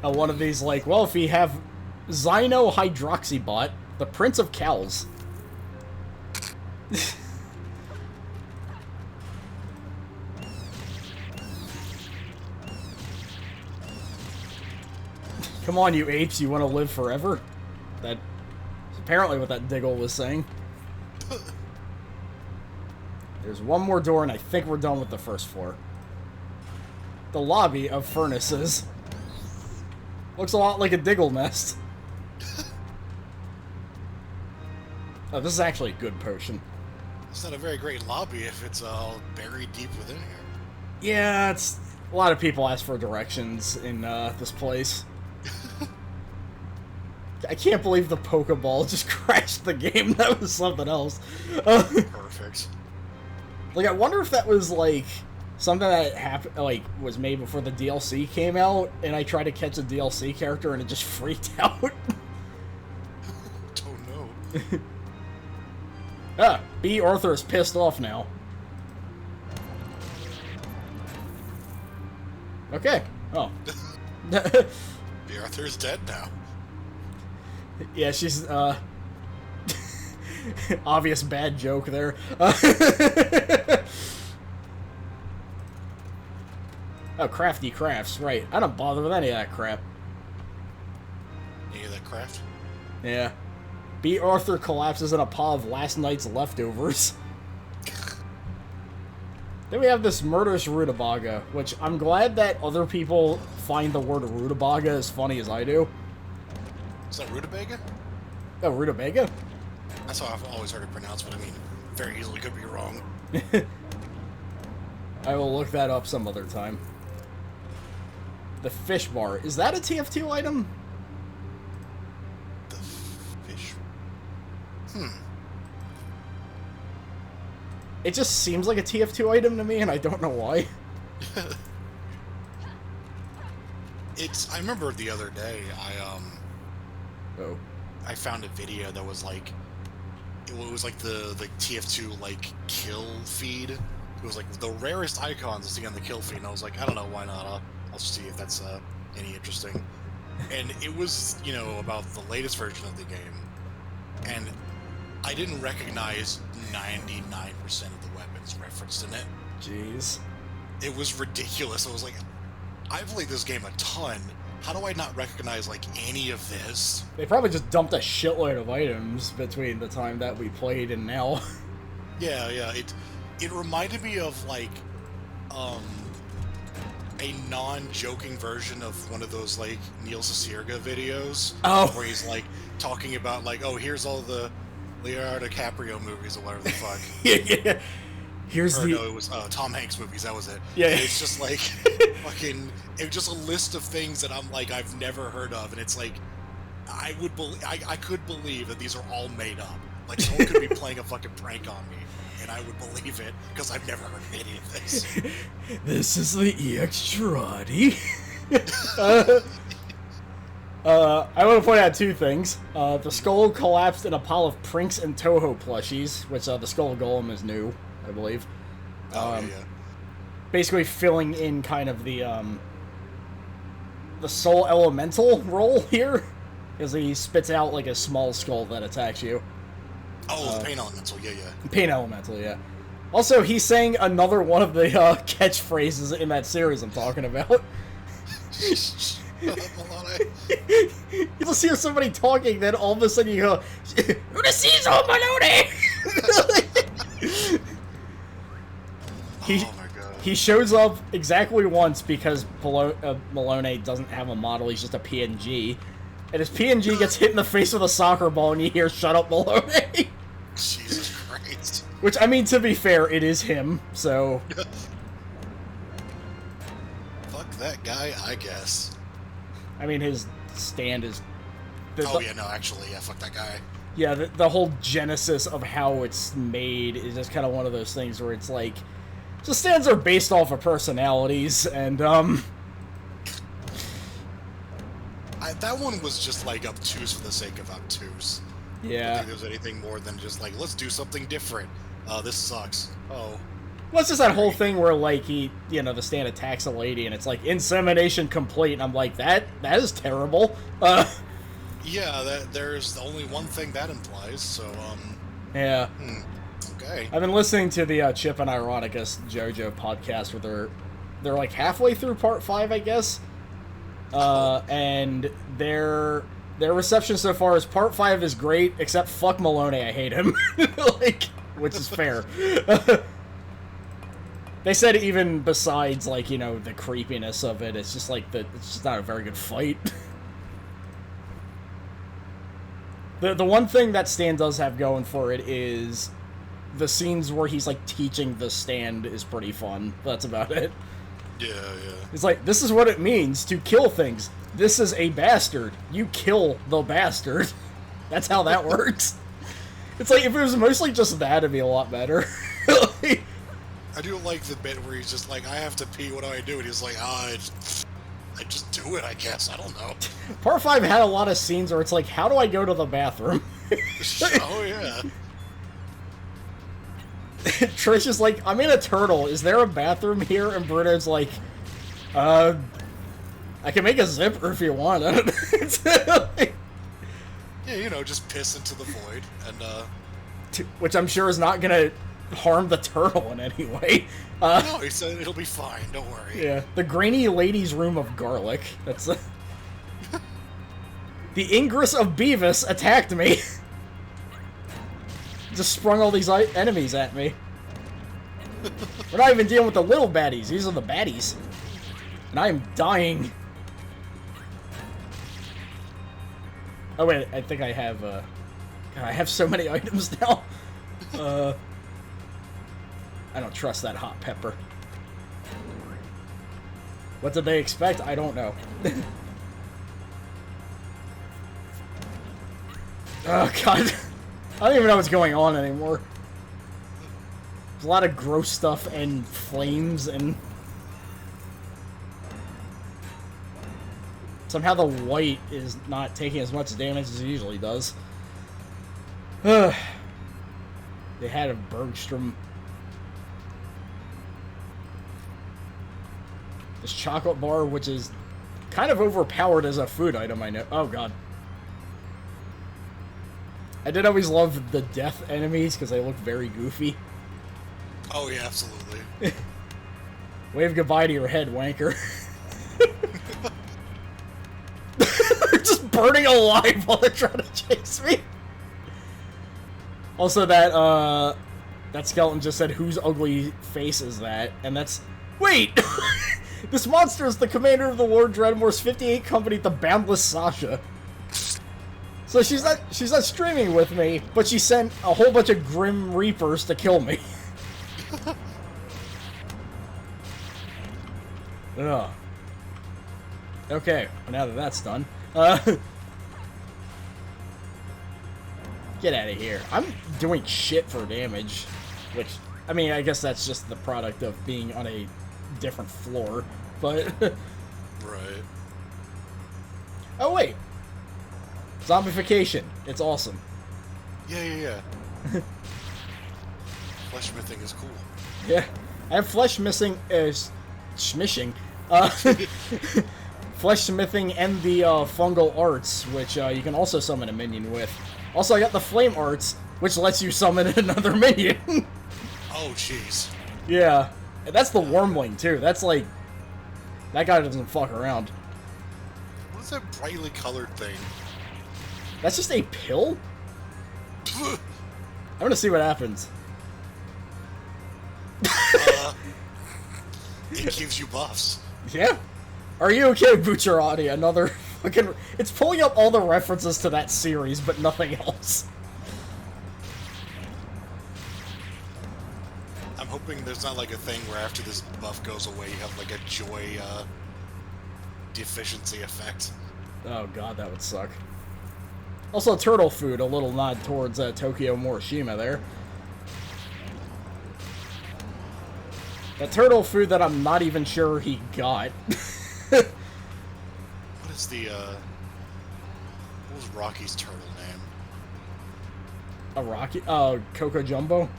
A: One of these, like, well, if we have Xynohydroxybot, the Prince of Cows. Come on, you apes, you want to live forever? That's apparently what that Diggle was saying. There's one more door, and I think we're done with the first floor. The lobby of furnaces. Looks a lot like a Diggle nest. Oh, this is actually a good potion.
B: It's not a very great lobby if it's all buried deep within here.
A: Yeah, it's... A lot of people ask for directions in this place. I can't believe the Pokeball just crashed the game. That was something else.
B: Perfect.
A: Like, I wonder if that was, like, something that happened, like, was made before the DLC came out, and I tried to catch a DLC character and it just freaked out.
B: Don't know.
A: B. Arthur is pissed off now. Okay. Oh.
B: B. Arthur's dead now.
A: Yeah, she's, obvious bad joke there. Oh, Crafty Crafts, right. I don't bother with any of that crap.
B: Any of that craft?
A: Yeah. B. Arthur collapses in a pile of last night's leftovers. Then we have this murderous rutabaga, which I'm glad that other people find the word rutabaga as funny as I do.
B: Is that rutabaga?
A: Oh, rutabaga?
B: That's how I've always heard it pronounced, but I mean, very easily could be wrong.
A: I will look that up some other time. The fish bar. Is that a TF2 item?
B: The fish...
A: It just seems like a TF2 item to me, and I don't know why.
B: I remember the other day,
A: Oh.
B: I found a video that was like... It was like the TF2, like, kill feed. It was like the rarest icons to see on the kill feed, and I was like, I don't know, why not? I'll see if that's any interesting. And it was, you know, about the latest version of the game. And I didn't recognize 99% of the weapons referenced in it.
A: Jeez.
B: It was ridiculous. I was like, I played this game a ton. How do I not recognize, like, any of this?
A: They probably just dumped a shitload of items between the time that we played and now.
B: Yeah. It reminded me of, like, a non-joking version of one of those, like, Neil Cicierega videos.
A: Oh.
B: Where he's, like, talking about, like, oh, here's all the Leonardo DiCaprio movies or whatever the fuck.
A: Yeah.
B: No, it was Tom Hanks movies, that was it.
A: Yeah.
B: And it's just, like, fucking... It was just a list of things that I'm, like, I've never heard of, and it's, like, I could believe that these are all made up. Like, someone could be playing a fucking prank on me, and I would believe it, because I've never heard of any of this.
A: This is the EX Girardi. I want to point out two things. The skull collapsed in a pile of Prinks and Toho plushies, which the skull golem is new, I believe.
B: Yeah.
A: Basically filling in kind of the soul elemental role here, because he spits out like a small skull that attacks you.
B: Oh, pain elemental, yeah.
A: Pain elemental, yeah. Also, he's saying another one of the catchphrases in that series I'm talking about. You just hear somebody talking, then all of a sudden you go, "Udeciso Malone!"
B: Oh my god.
A: He shows up exactly once because Malone doesn't have a model, he's just a PNG. And his PNG gets hit in the face with a soccer ball and you hear, "Shut up, Malone!"
B: Jesus Christ.
A: Which, I mean, to be fair, it is him, so...
B: Fuck that guy, I guess.
A: I mean, his stand is...
B: Yeah, fuck that guy.
A: Yeah, the whole genesis of how it's made is just kind of one of those things where it's like... The stands are based off of personalities, and,
B: that one was just, like, obtuse for the sake of obtuse. I don't
A: yeah.
B: think there was anything more than just, like, let's do something different. This sucks. Oh.
A: Well, it's just that whole thing where, like, the stand attacks a lady, and it's like, insemination complete, and I'm like, that is terrible.
B: Yeah, there's only one thing that implies, so,
A: Yeah.
B: Okay.
A: I've been listening to the Chip and Ironicus JoJo podcast where they're like halfway through part 5, I guess. And their reception so far is part 5 is great, except fuck Malone, I hate him. Like, which is fair. They said even besides, like, the creepiness of it, it's just like it's just not a very good fight. The one thing that stand does have going for it is the scenes where he's, like, teaching the stand is pretty fun. That's about it.
B: Yeah.
A: It's like, this is what it means to kill things. This is a bastard. You kill the bastard. That's how that works. It's like, if it was mostly just that, it'd be a lot better.
B: I do like the bit where he's just like, I have to pee, what do I do? And he's like, I just do it, I guess. I don't know.
A: Part 5 had a lot of scenes where it's like, how do I go to the bathroom?
B: Oh, yeah.
A: Trish is like, I'm in a turtle. Is there a bathroom here? And Bruno's like, I can make a zipper if you want. I don't know.
B: Yeah, just piss into the void, and,
A: Which I'm sure is not gonna harm the turtle in any way.
B: No, he said it'll be fine, don't worry.
A: Yeah. The grainy lady's room of garlic. That's The Ingress of Beavis attacked me. Just sprung all these enemies at me. We're not even dealing with the little baddies. These are the baddies. And I am dying. Oh, wait. I think I have, God, I have so many items now. I don't trust that hot pepper. What did they expect? I don't know. Oh, God. I don't even know what's going on anymore. There's a lot of gross stuff and flames and... Somehow the white is not taking as much damage as it usually does. They had a Bergstrom. This chocolate bar, which is kind of overpowered as a food item, I know. Oh, God. I did always love the death enemies because they look very goofy.
B: Oh, yeah, absolutely.
A: Wave goodbye to your head, wanker. They're just burning alive while they're trying to chase me. Also, that skeleton just said, whose ugly face is that? And that's... Wait! This monster is the commander of the Lord Dredmor's 58 company, the Boundless Sasha. So she's not streaming with me, but she sent a whole bunch of Grim Reapers to kill me. Ugh. Okay, well, now that that's done, get out of here. I'm doing shit for damage, which, I mean, I guess that's just the product of being on a different floor, but...
B: Right.
A: Oh, wait. Zombification. It's awesome.
B: Yeah. Flesh smithing is cool.
A: Yeah. I have flesh missing, smishing. Flesh smithing and the fungal arts, which you can also summon a minion with. Also, I got the flame arts, which lets you summon another minion.
B: Oh, jeez.
A: Yeah. And that's the wormling, too. That's like... That guy doesn't fuck around.
B: What is that brightly colored thing?
A: That's just a pill? I'm gonna see what happens.
B: It gives you buffs.
A: Yeah. Are you okay, Bucciarati? Another fucking... It's pulling up all the references to that series, but nothing else.
B: I'm hoping there's not like a thing where after this buff goes away, you have like a joy, deficiency effect.
A: Oh god, that would suck. Also, turtle food, a little nod towards Tokyo Morishima there. That turtle food that I'm not even sure he got.
B: What is the, what was Rocky's turtle name?
A: A Rocky? Coco Jumbo?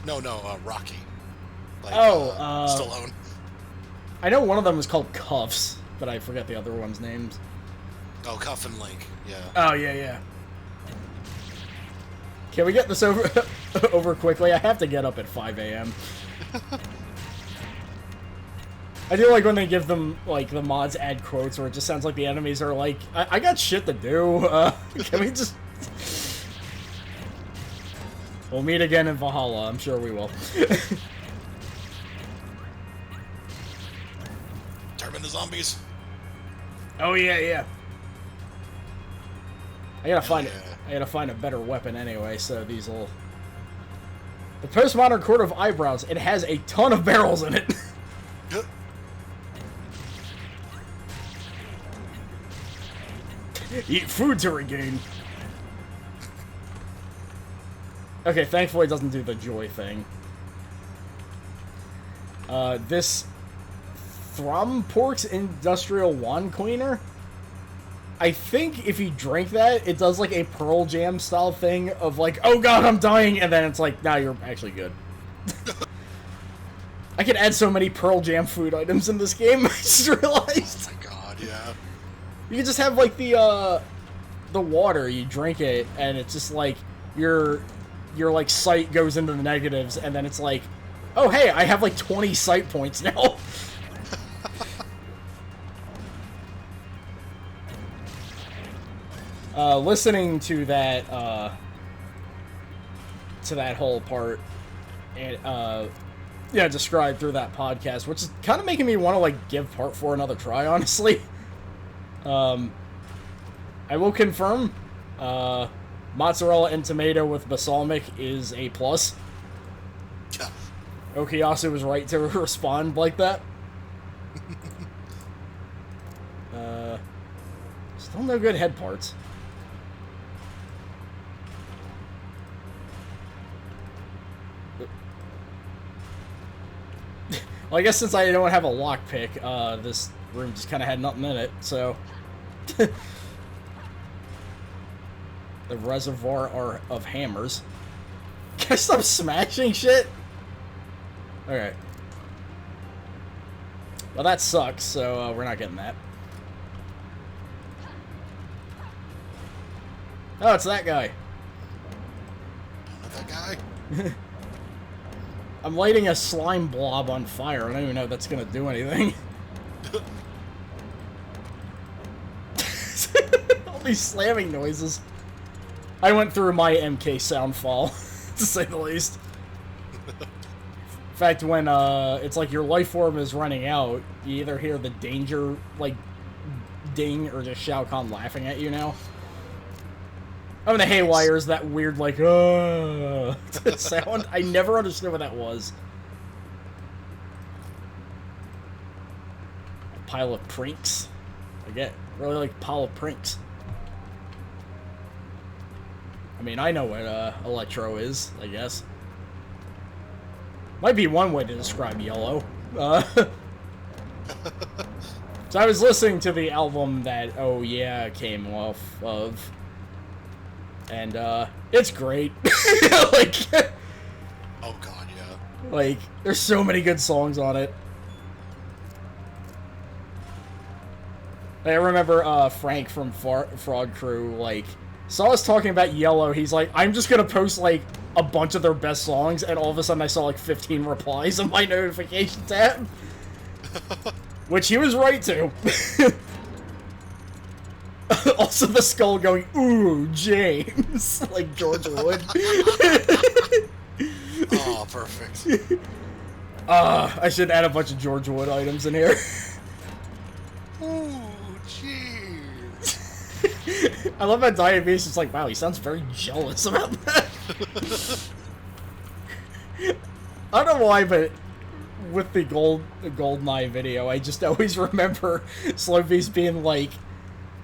B: No, Rocky. Like, Stallone.
A: I know one of them is called Cuffs, but I forget the other one's names.
B: Oh, Cuff and Link, yeah.
A: Oh, yeah. Can we get this over quickly? I have to get up at 5 a.m. I do like when they give them, like, the mods add quotes where it just sounds like the enemies are like, I got shit to do, can we just... We'll meet again in Valhalla, I'm sure we will.
B: Turn into zombies.
A: Oh, yeah. I gotta find a better weapon anyway, so these will... The Postmodern Court of Eyebrows, it has a ton of barrels in it. Eat food to regain. Okay, thankfully it doesn't do the joy thing. This Thrompork's Industrial Wand Cleaner? I think if you drink that, it does like a Pearl Jam style thing of like, oh god, I'm dying, and then it's like, nah, you're actually good. I could add so many Pearl Jam food items in this game, I just realized.
B: Oh my god, yeah.
A: You can just have like the water, you drink it, and it's just like, your like sight goes into the negatives, and then it's like, oh hey, I have like 20 sight points now. Listening to that whole part, and yeah, described through that podcast, which is kind of making me want to, like, give Part 4 another try, honestly. I will confirm, mozzarella and tomato with balsamic is a plus.
B: Yeah.
A: Okuyasu was right to respond like that. Still no good head parts. Well, I guess since I don't have a lockpick, this room just kind of had nothing in it, so... The reservoir of hammers. Can I stop smashing shit? Okay. Well, that sucks, so we're not getting that. Oh, it's that guy.
B: Not that guy?
A: I'm lighting a slime blob on fire. I don't even know if that's gonna do anything. All these slamming noises. I went through my MK soundfall, to say the least. In fact, when it's like your life form is running out, you either hear the danger, like, ding, or just Shao Kahn laughing at you now. I mean, the haywire is that weird, like, sound. I never understood what that was. A pile of prinks. I get really like a pile of prinks. I mean, I know what electro is, I guess. Might be one way to describe yellow. So I was listening to the album that Oh Yeah came off of. And, it's great. Like...
B: Oh god, yeah.
A: Like, there's so many good songs on it. I remember, Frank from Fraud Crew, like, saw us talking about Yellow. He's like, I'm just gonna post, like, a bunch of their best songs, and all of a sudden I saw, like, 15 replies on my notification tab. Which he was right to. Also the skull going, ooh, James. Like George Wood.
B: Oh, perfect.
A: I should add a bunch of George Wood items in here.
B: Ooh, jeez.
A: I love how Diabetes is like, wow, he sounds very jealous about that. I don't know why, but with the GoldenEye video, I just always remember Slowbeast being like,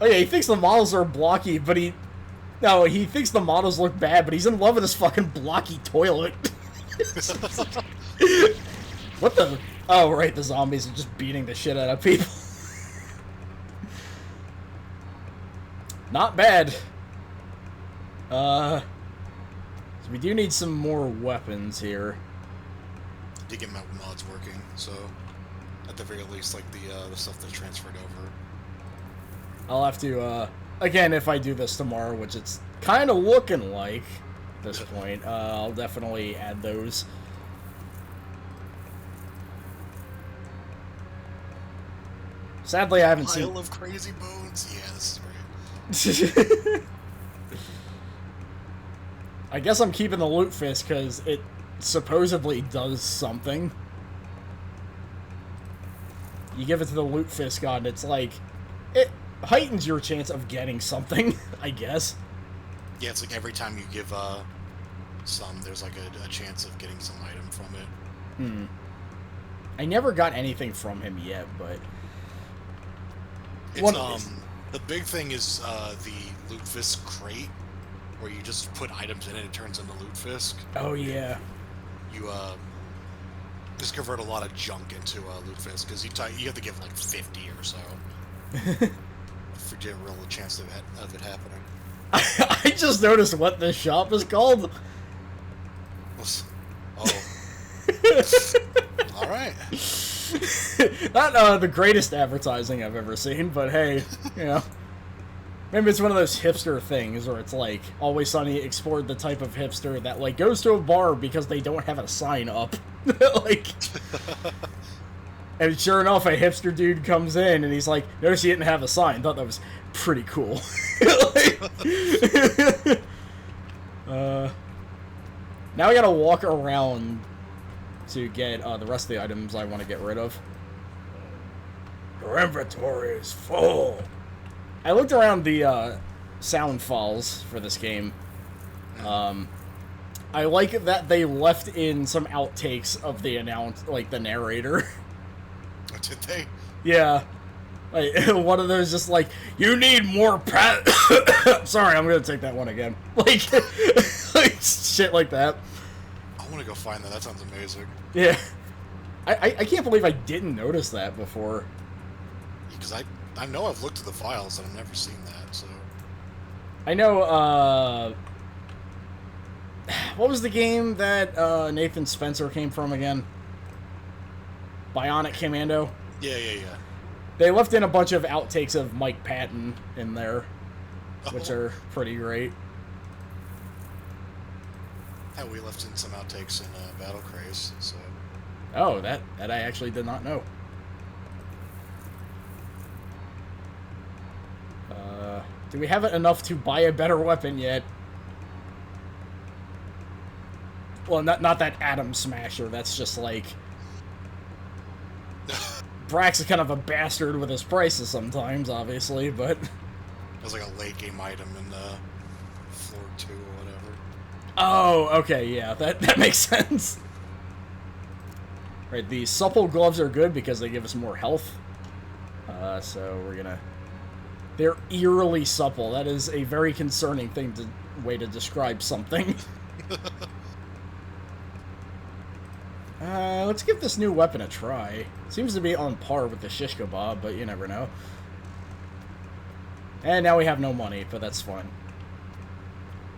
A: oh yeah, he thinks the models are blocky, but he thinks the models look bad, but he's in love with this fucking blocky toilet. What the? Oh, right, the zombies are just beating the shit out of people. Not bad. So we do need some more weapons here.
B: Did get my mods working, so at the very least, like the stuff that's transferred over.
A: I'll have to, again, if I do this tomorrow, which it's kind of looking like at this point, I'll definitely add those. Sadly, I haven't seen...
B: Pile of crazy bones? Yeah, this is great.
A: I guess I'm keeping the Loot Fist, because it supposedly does something. You give it to the Loot Fist god, and it's like... It heightens your chance of getting something, I guess.
B: Yeah, it's like every time you give some, there's like a chance of getting some item from it.
A: Hmm. I never got anything from him yet, but...
B: It's, the big thing is the Loot Fisk crate, where you just put items in it, it turns into Loot Fisk.
A: Oh, yeah.
B: You just convert a lot of junk into Loot Fisk, because you have to give like 50 or so. For a real chance of it happening.
A: I just noticed what this shop is called.
B: Oh. Alright.
A: Not the greatest advertising I've ever seen, but hey, you know. Maybe it's one of those hipster things where it's like, Always Sunny explored the type of hipster that, like, goes to a bar because they don't have a sign up. Like... And sure enough, a hipster dude comes in, and he's like, notice he didn't have a sign. Thought that was pretty cool. Now I gotta walk around to get the rest of the items I want to get rid of. Your inventory is full. I looked around the sound files for this game. I like that they left in some outtakes of the the narrator.
B: Did they?
A: Yeah. Like, one of those just like, you need more Sorry, I'm gonna take that one again. Like, shit like that.
B: I want to go find that. That sounds amazing.
A: Yeah. I can't believe I didn't notice that before.
B: Because I know I've looked at the files and I've never seen that, so...
A: I know, what was the game that Nathan Spencer came from again? Bionic Commando?
B: Yeah.
A: They left in a bunch of outtakes of Mike Patton in there, which are pretty great.
B: Yeah, we left in some outtakes in Battle Craze, so...
A: Oh, that I actually did not know. Do we have enough to buy a better weapon yet? Well, not that Atom Smasher. That's just like... Brax is kind of a bastard with his prices sometimes, obviously, but...
B: It was like a late game item in floor 2 or whatever.
A: Oh, okay, yeah, that makes sense. Right, the supple gloves are good because they give us more health. So we're gonna... They're eerily supple. That is a very concerning way to describe something. Let's give this new weapon a try. Seems to be on par with the shish kebab, but you never know. And now we have no money, but that's fine.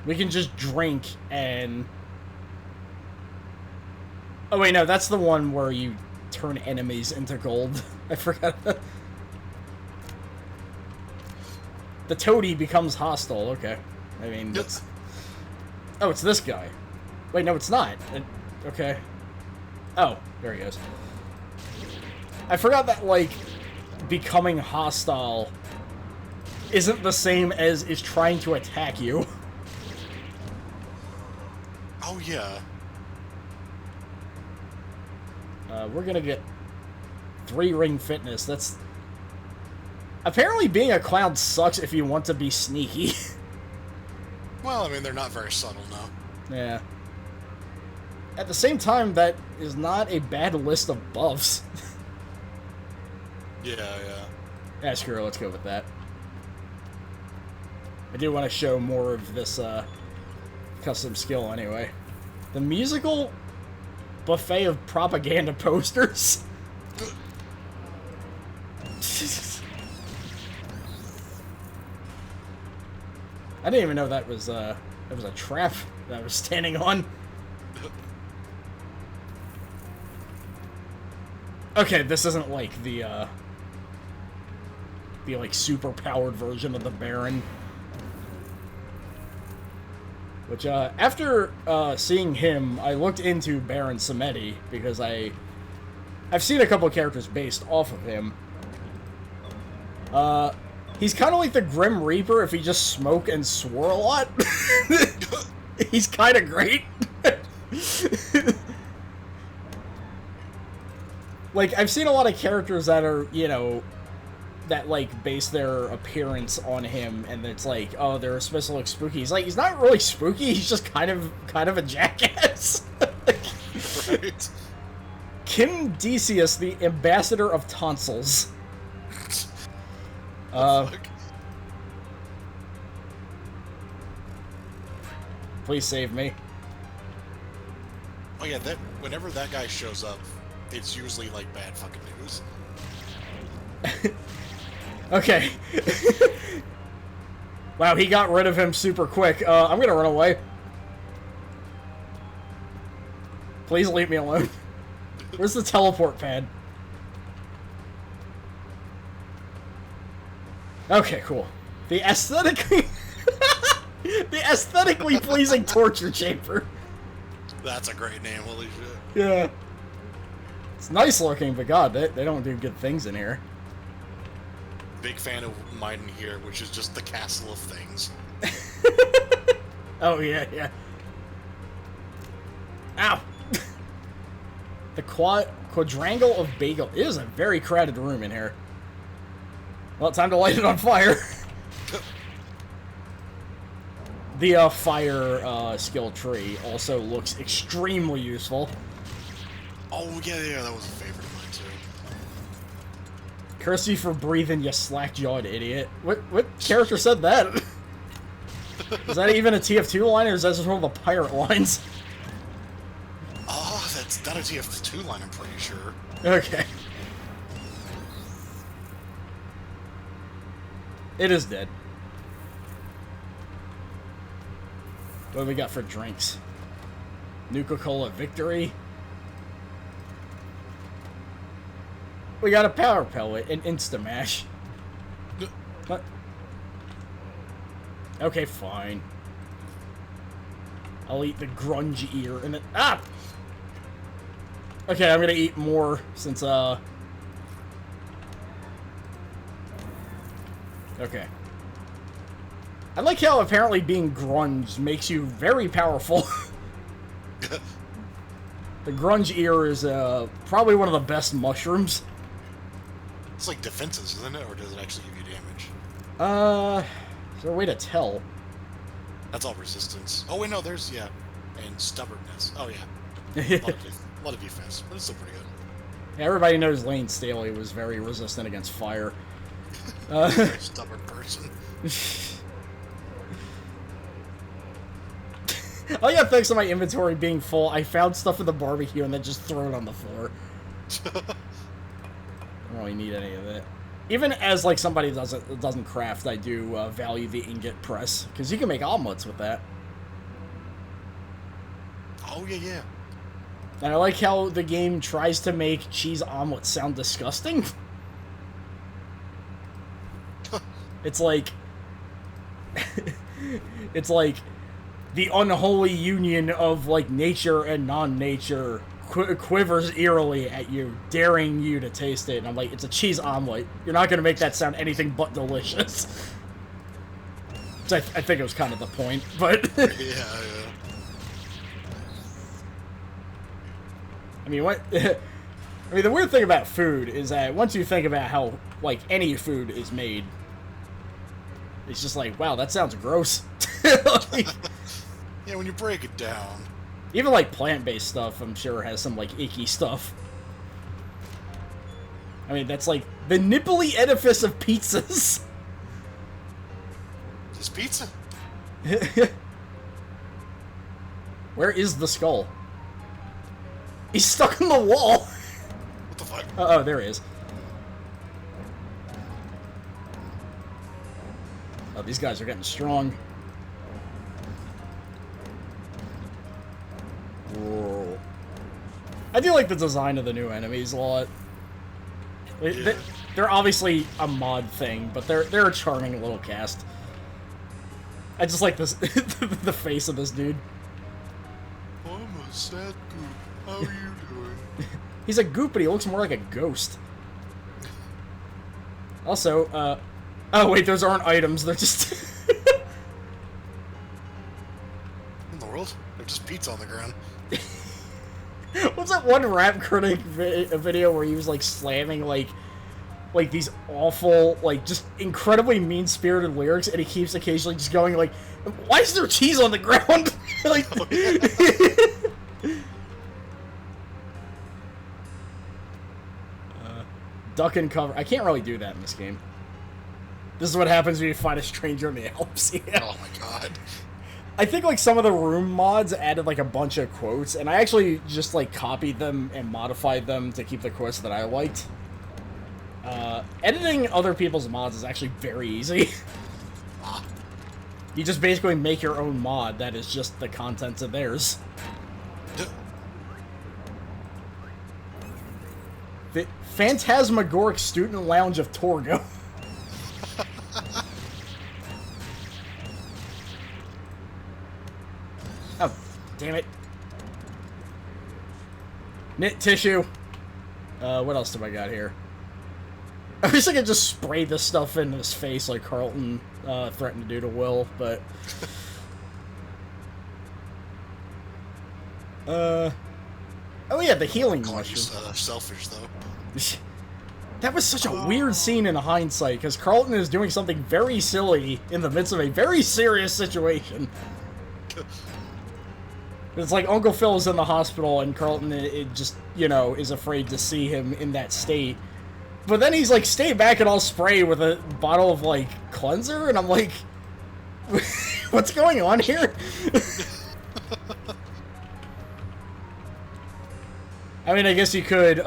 A: We can just drink and... Oh wait, no, that's the one where you turn enemies into gold. I forgot that. The toady becomes hostile, okay. I mean, that's... Oh, it's this guy. Wait, no, it's not. Okay. Oh, there he goes. I forgot that, like, becoming hostile isn't the same as is trying to attack you.
B: Oh, yeah.
A: We're gonna get 3-ring fitness. That's... Apparently being a clown sucks if you want to be sneaky.
B: Well, I mean, they're not very subtle now.
A: Yeah. At the same time, that is not a bad list of buffs.
B: Yeah.
A: Yeah, screw it, let's go with that. I do want to show more of this custom skill anyway. The musical buffet of propaganda posters. I didn't even know that was a trap that I was standing on. Okay, this isn't like the like super powered version of the Baron. Which after seeing him, I looked into Baron Samedi because I've seen a couple of characters based off of him. He's kind of like the Grim Reaper if he just smoked and swore a lot. He's kind of great. Like, I've seen a lot of characters that are, you know, that, like, base their appearance on him, and it's like, oh, they're supposed to look spooky. He's like, he's not really spooky, he's just kind of a jackass.
B: Right.
A: Kim Decius, the ambassador of tonsils. Please save me.
B: Oh yeah, whenever that guy shows up, it's usually like bad fucking news.
A: Okay. Wow, he got rid of him super quick. I'm gonna run away. Please leave me alone. Where's the teleport pad? Okay, cool. The aesthetically... the aesthetically pleasing torture chamber.
B: That's a great name, holy shit.
A: Yeah. It's nice looking, but god, they don't do good things in here.
B: Big fan of mine in here, which is just the castle of things.
A: Oh, yeah. Ow! The quadrangle of bagel. It is a very crowded room in here. Well, time to light it on fire. The fire skill tree also looks extremely useful.
B: Oh, yeah, that was a favorite of mine, too.
A: Curse you for breathing, you slack-jawed idiot. What character said that? Is that even a TF2 line, or is that just one of the pirate lines?
B: Oh, that's not a TF2 line, I'm pretty sure.
A: Okay. It is dead. What do we got for drinks? Nuka-Cola Victory. We got a Power Pellet and Instamash. What? Okay, fine. I'll eat the grunge ear and then... Ah! Okay, I'm gonna eat more since, Okay. I like how apparently being grunge makes you very powerful. The grunge ear is probably one of the best mushrooms.
B: It's like defenses, isn't it? Or does it actually give you damage?
A: Is there a way to tell?
B: That's all resistance. Oh, wait, no, there's, yeah. And stubbornness. Oh, yeah. A lot of defense, but it's still pretty good.
A: Yeah, everybody knows Lane Staley was very resistant against fire.
B: Stubborn person.
A: I got thanks to my inventory being full, I found stuff in the barbecue and then just throw it on the floor. I don't really need any of it. Even as like somebody that doesn't craft, I do value the ingot press because you can make omelets with that.
B: Oh yeah.
A: And I like how the game tries to make cheese omelets sound disgusting. It's like it's like the unholy union of like nature and non-nature quivers eerily at you, daring you to taste it. And I'm like, it's a cheese omelet. You're not going to make that sound anything but delicious. Which I think it was kind of the point, but...
B: yeah.
A: I mean, what... I mean, the weird thing about food is that once you think about how, like, any food is made, it's just like, wow, that sounds gross. Like,
B: yeah, when you break it down.
A: Even, like, plant-based stuff, I'm sure, has some, like, icky stuff. I mean, that's, like, the nipply edifice of pizzas.
B: Is pizza?
A: Where is the skull? He's stuck in the wall!
B: What the fuck?
A: Oh, there he is. Oh, these guys are getting strong. Whoa. I do like the design of the new enemies a lot. They're obviously a mod thing, but they're a charming little cast. I just like this the face of this dude.
B: I'm a sad goop. How are you doing?
A: He's a goop, but he looks more like a ghost. Also, oh wait, those aren't items, they're just...
B: In the world? They're just pizza on the ground.
A: What's that one rap critic video where he was, like, slamming, like these awful, like, just incredibly mean-spirited lyrics, and he keeps occasionally just going, like, why is there cheese on the ground? Like...
B: Oh, yeah.
A: Duck and cover. I can't really do that in this game. This is what happens when you find a stranger in the Alps. Yeah.
B: Oh my god.
A: I think, like, some of the room mods added, like, a bunch of quotes, and I actually just, like, copied them and modified them to keep the quotes that I liked. Editing other people's mods is actually very easy. You just basically make your own mod that is just the contents of theirs. The Phantasmagoric Student Lounge of Torgo. Oh, damn it. Knit tissue. What else do I got here? I wish I could just spray this stuff in his face like Carlton threatened to do to Will, but... Oh yeah, the healing
B: Calling you
A: mushroom.
B: selfish though.
A: That was such a weird scene in hindsight, because Carlton is doing something very silly in the midst of a very serious situation. It's like Uncle Phil is in the hospital, and Carlton it just, you know, is afraid to see him in that state. But then he's like, stay back and I'll spray with a bottle of, like, cleanser, and I'm like, what's going on here? I mean, I guess you could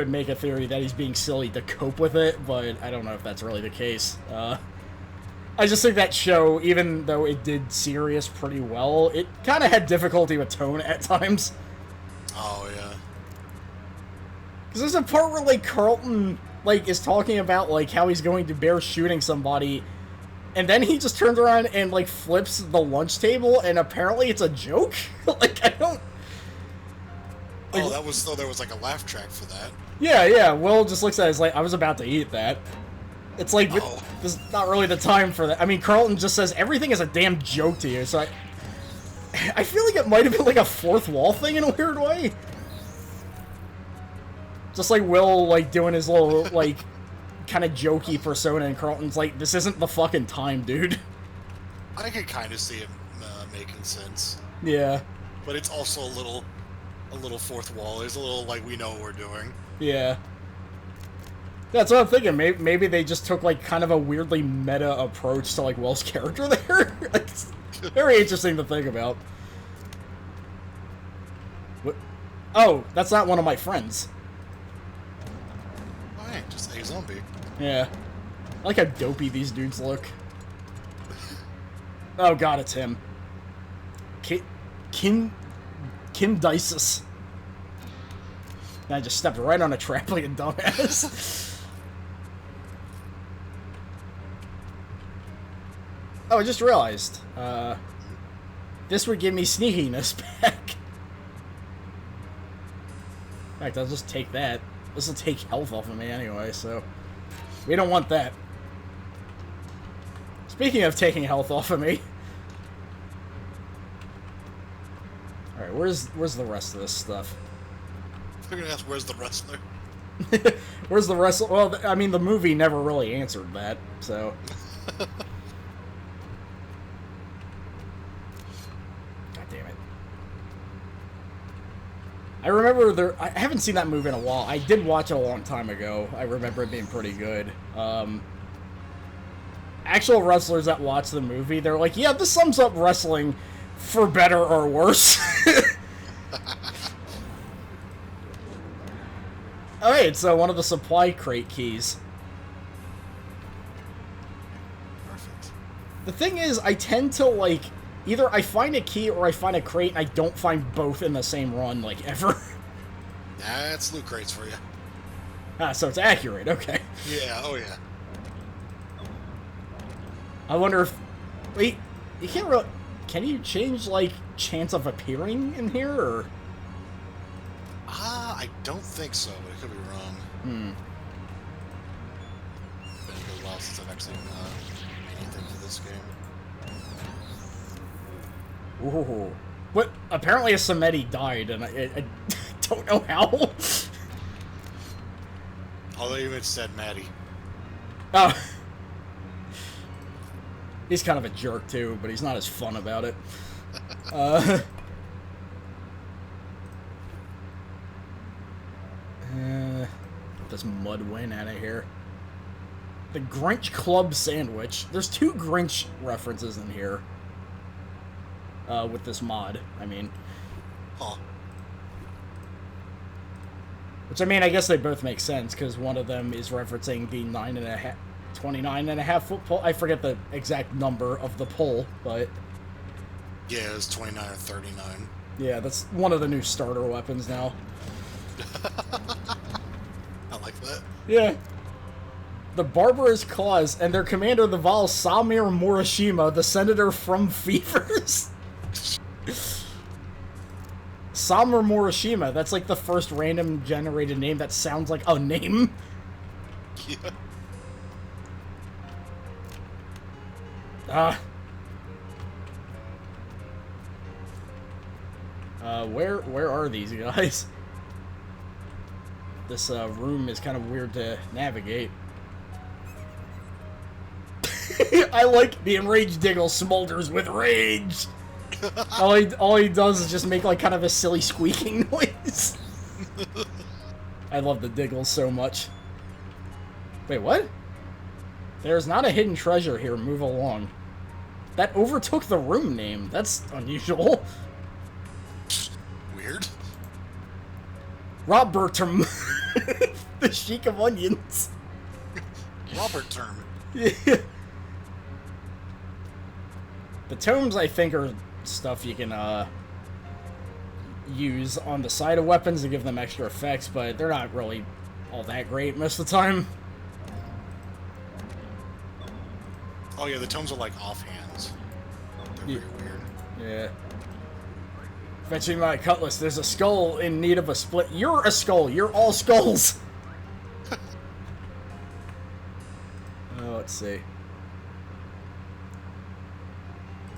A: make a theory that he's being silly to cope with it, but I don't know if that's really the case. I just think that show, even though it did serious pretty well, it kind of had difficulty with tone at times.
B: Oh, yeah.
A: Because there's a part where, like, Carlton, like, is talking about, like, how he's going to bear shooting somebody, and then he just turns around and, like, flips the lunch table, and apparently it's a joke? Like, I don't... Like,
B: oh, that was... So there was, like, a laugh track for that.
A: Yeah, Will just looks at it, it's like, I was about to eat that. It's like,
B: Oh.
A: this is not really the time for that. I mean, Carlton just says, everything is a damn joke to you, so I feel like it might have been, like, a fourth wall thing in a weird way. Just like Will, like, doing his little, like, kind of jokey persona, and Carlton's like, this isn't the fucking time, dude.
B: I could kind of see it making sense.
A: Yeah.
B: But it's also a little fourth wall. There's a little, like, we know what we're doing.
A: Yeah. That's what I'm thinking. Maybe they just took, like, kind of a weirdly meta approach to, like, Will's character there. It's very interesting to think about. What? Oh, that's not one of my friends.
B: Oh, hey, just a zombie.
A: Yeah. I like how dopey these dudes look. Oh god, it's him. Kim Dices. I just stepped right on a trap like a dumbass. Oh, I just realized. This would give me sneakiness back. In fact, I'll just take that. This will take health off of me anyway, so... We don't want that. Speaking of taking health off of me... Alright, where's the rest of this stuff?
B: You're gonna ask, where's the wrestler?
A: Where's the wrestler? Well, I mean, the movie never really answered that, so... I remember I haven't seen that movie in a while. I did watch it a long time ago. I remember it being pretty good. Actual wrestlers that watch the movie, they're like, yeah, this sums up wrestling for better or worse. Alright, it's one of the supply crate keys.
B: Perfect.
A: The thing is, I tend to, like... Either I find a key or I find a crate, and I don't find both in the same run, like, ever.
B: That's loot crates for you.
A: Ah, so it's accurate, okay.
B: Yeah, oh yeah.
A: I wonder if... Wait, you can't really... Can you change, like, chance of appearing in here, or...?
B: I don't think so, but I could be wrong.
A: Hmm.
B: Been a good while since I've actually made anything for this game.
A: Ooh. What? Apparently a Samedi died, and I don't know how.
B: Although you even said Maddie.
A: Oh. He's kind of a jerk, too, but he's not as fun about it. This mud went out of here. The Grinch Club Sandwich. There's 2 Grinch references in here. With this mod, I mean.
B: Huh.
A: Which, I mean, I guess they both make sense, because one of them is referencing the 29.5 foot pole. I forget the exact number of the pole, but...
B: Yeah, it was 29 or 39.
A: Yeah, that's one of the new starter weapons now.
B: I like that.
A: Yeah. The Barbarous Cause, and their commander, the Val Samir Morishima, the senator from Fevers. Samir Morishima, that's like the first random generated name that sounds like a name.
B: Yeah.
A: Where are these guys? This room is kind of weird to navigate. I like the enraged Diggle smolders with rage. all he does is just make like kind of a silly squeaking noise. I love the Diggle so much. Wait, what? There's not a hidden treasure here. Move along. That overtook the room name. That's unusual.
B: Weird.
A: Robertum. The Sheik of Onions.
B: Robert term.
A: Yeah. The tomes, I think, are stuff you can use on the side of weapons to give them extra effects, but they're not really all that great most of the time.
B: Oh yeah, the tomes are like offhands. They're very weird.
A: Yeah. Fetching my cutlass. There's a skull in need of a split. You're a skull. You're all skulls. Let's see.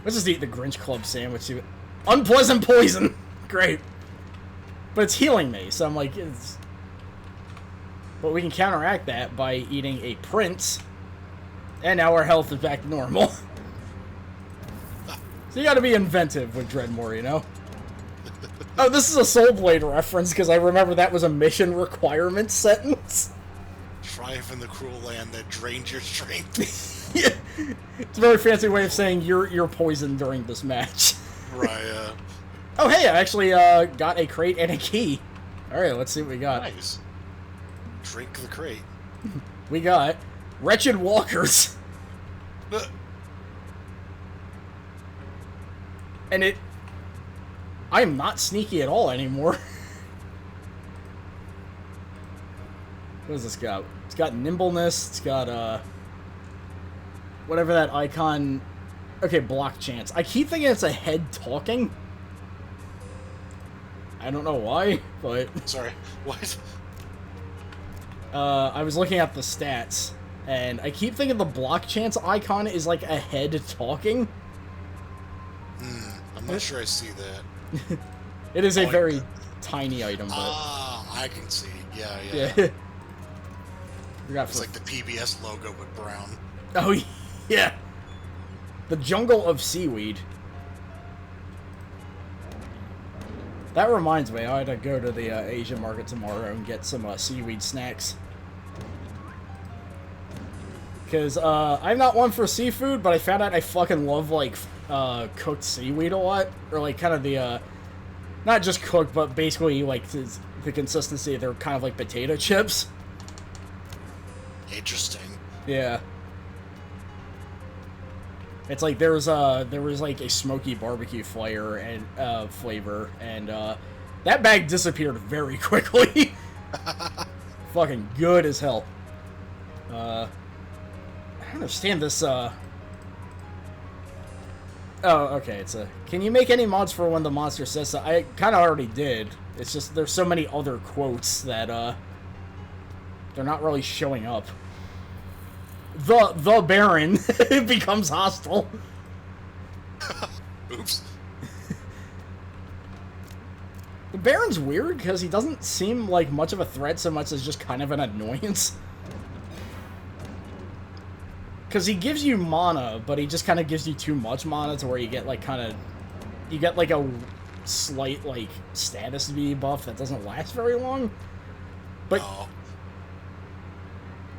A: Let's just eat the Grinch Club sandwich. Unpleasant poison. Great. But it's healing me, so I'm like, it's... But we can counteract that by eating a prince. And now our health is back to normal. So you gotta be inventive with Dredmor, you know? Oh, this is a Soul Blade reference, because I remember that was a mission requirement sentence.
B: Triumph in the cruel land that drained your strength.
A: Yeah. It's a very fancy way of saying you're poisoned during this match.
B: Right,
A: Oh, hey, I actually got a crate and a key. Alright, let's see what we got.
B: Nice. Drink the crate.
A: We got Wretched Walkers. And I am not sneaky at all anymore. What does this got? It's got nimbleness, it's got, whatever that icon... Okay, block chance. I keep thinking it's a head talking. I don't know why, but...
B: Sorry, what?
A: I was looking at the stats, and I keep thinking the block chance icon is like a head talking.
B: I'm not sure I see that.
A: It is a very tiny item, but...
B: Ah, I can see. Yeah. It's like the PBS logo with brown.
A: Oh, yeah. The Jungle of Seaweed. That reminds me, I had to go to the Asian market tomorrow and get some seaweed snacks. Because I'm not one for seafood, but I found out I fucking love, like, cooked seaweed a lot. Or, like, kind of the, not just cooked, but basically, like, the consistency, they're kind of like potato chips.
B: Interesting.
A: Yeah. It's like there was like a smoky barbecue flavor and that bag disappeared very quickly. Fucking good as hell. I don't understand this. Oh, okay. It's a. Can you make any mods for when the monster says so? I kind of already did. It's just there's so many other quotes that they're not really showing up. The Baron becomes hostile.
B: Oops.
A: The Baron's weird because he doesn't seem like much of a threat so much as just kind of an annoyance. Because he gives you mana, but he just kind of gives you too much mana to where you get like you get like a slight like status V buff that doesn't last very long. But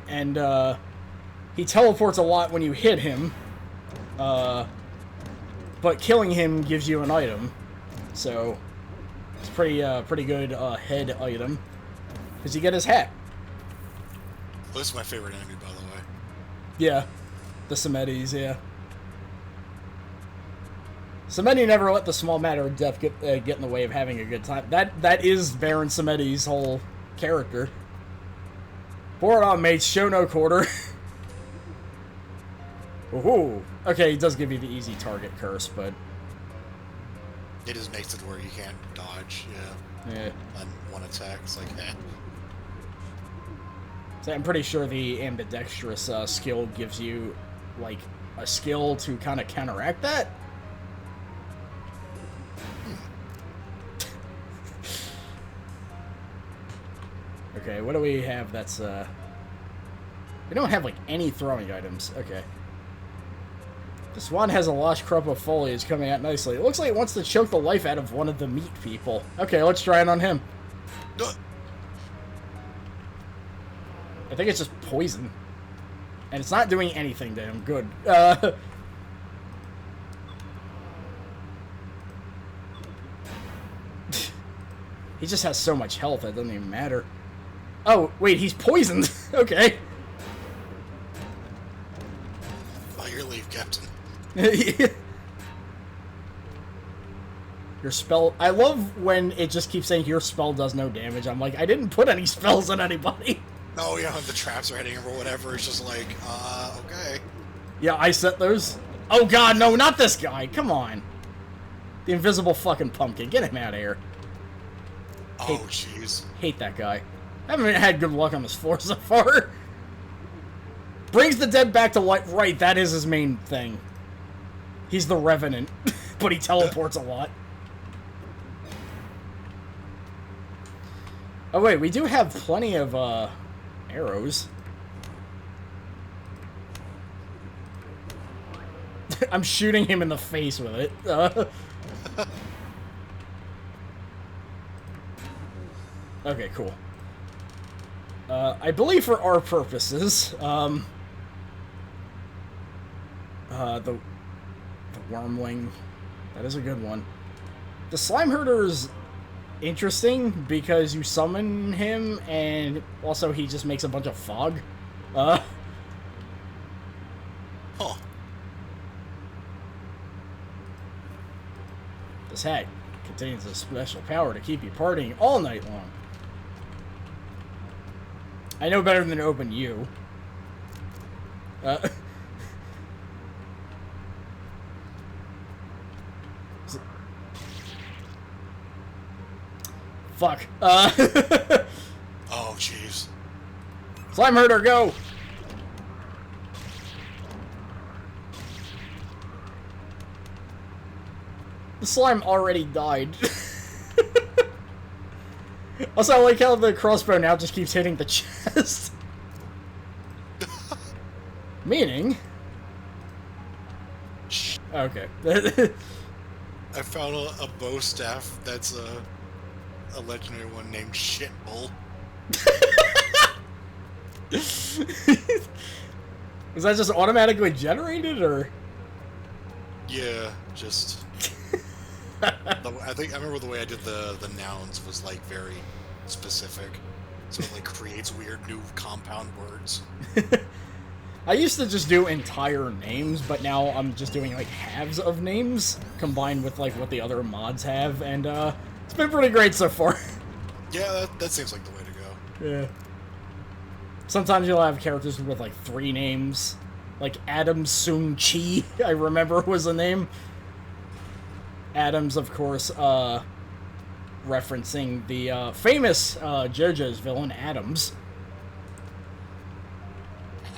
A: and he teleports a lot when you hit him, but killing him gives you an item, so it's pretty good head item, because you get his hat.
B: This is my favorite enemy, by the way.
A: Yeah, the Semedes, yeah. Semedi never let the small matter of death get in the way of having a good time. That is Baron Semedi's whole character. Board on, mates, show no quarter. Ooh. Okay, he does give you the easy target curse, but...
B: It just makes it where you can't dodge,
A: Yeah.
B: on one attack. It's like,
A: So I'm pretty sure the ambidextrous skill gives you, like, a skill to kind of counteract that. Okay, what do we have that's, We don't have, like, any throwing items. Okay. This one has a lush crop of foliage coming out nicely. It looks like it wants to choke the life out of one of the meat people. Okay, let's try it on him. I think it's just poison. And it's not doing anything to him. Good. He just has so much health, it doesn't even matter. Oh, wait, he's poisoned. Okay.
B: Oh, your leave, Captain.
A: Your spell... I love when it just keeps saying your spell does no damage. I'm like, I didn't put any spells on anybody.
B: Oh, yeah, the traps are hitting him or whatever. It's just like, okay.
A: Yeah, I set those. Oh, God, no, not this guy. Come on. The invisible fucking pumpkin. Get him out of here.
B: Oh, jeez.
A: Hate that guy. I haven't had good luck on this floor so far. Brings the dead back to life. Right, that is his main thing. He's the Revenant, but he teleports a lot. Oh, wait, we do have plenty of, arrows. I'm shooting him in the face with it. Okay, cool. I believe for our purposes, the Wormling, that is a good one. The Slime Herder's interesting because you summon him and also he just makes a bunch of fog.
B: Huh.
A: This hat contains a special power to keep you partying all night long. I know better than to open you. Fuck.
B: Oh, jeez.
A: Slime Herder, go! The slime already died. Also, I like how the crossbow now just keeps hitting the chest. Meaning... Okay.
B: I found a bow staff that's a legendary one named Shitbull.
A: Was that just automatically generated, or...?
B: Yeah, just... I remember the way I did the nouns was, like, very specific. So it, like, creates weird new compound words.
A: I used to just do entire names, but now I'm just doing, like, halves of names, combined with, like, what the other mods have, and, it's been pretty great so far.
B: Yeah, that seems like the way to go.
A: Yeah. Sometimes you'll have characters with, like, 3 names. Like, Adam Sung Chi, I remember was a name. Adams, of course, referencing the, famous, JoJo's villain, Adams.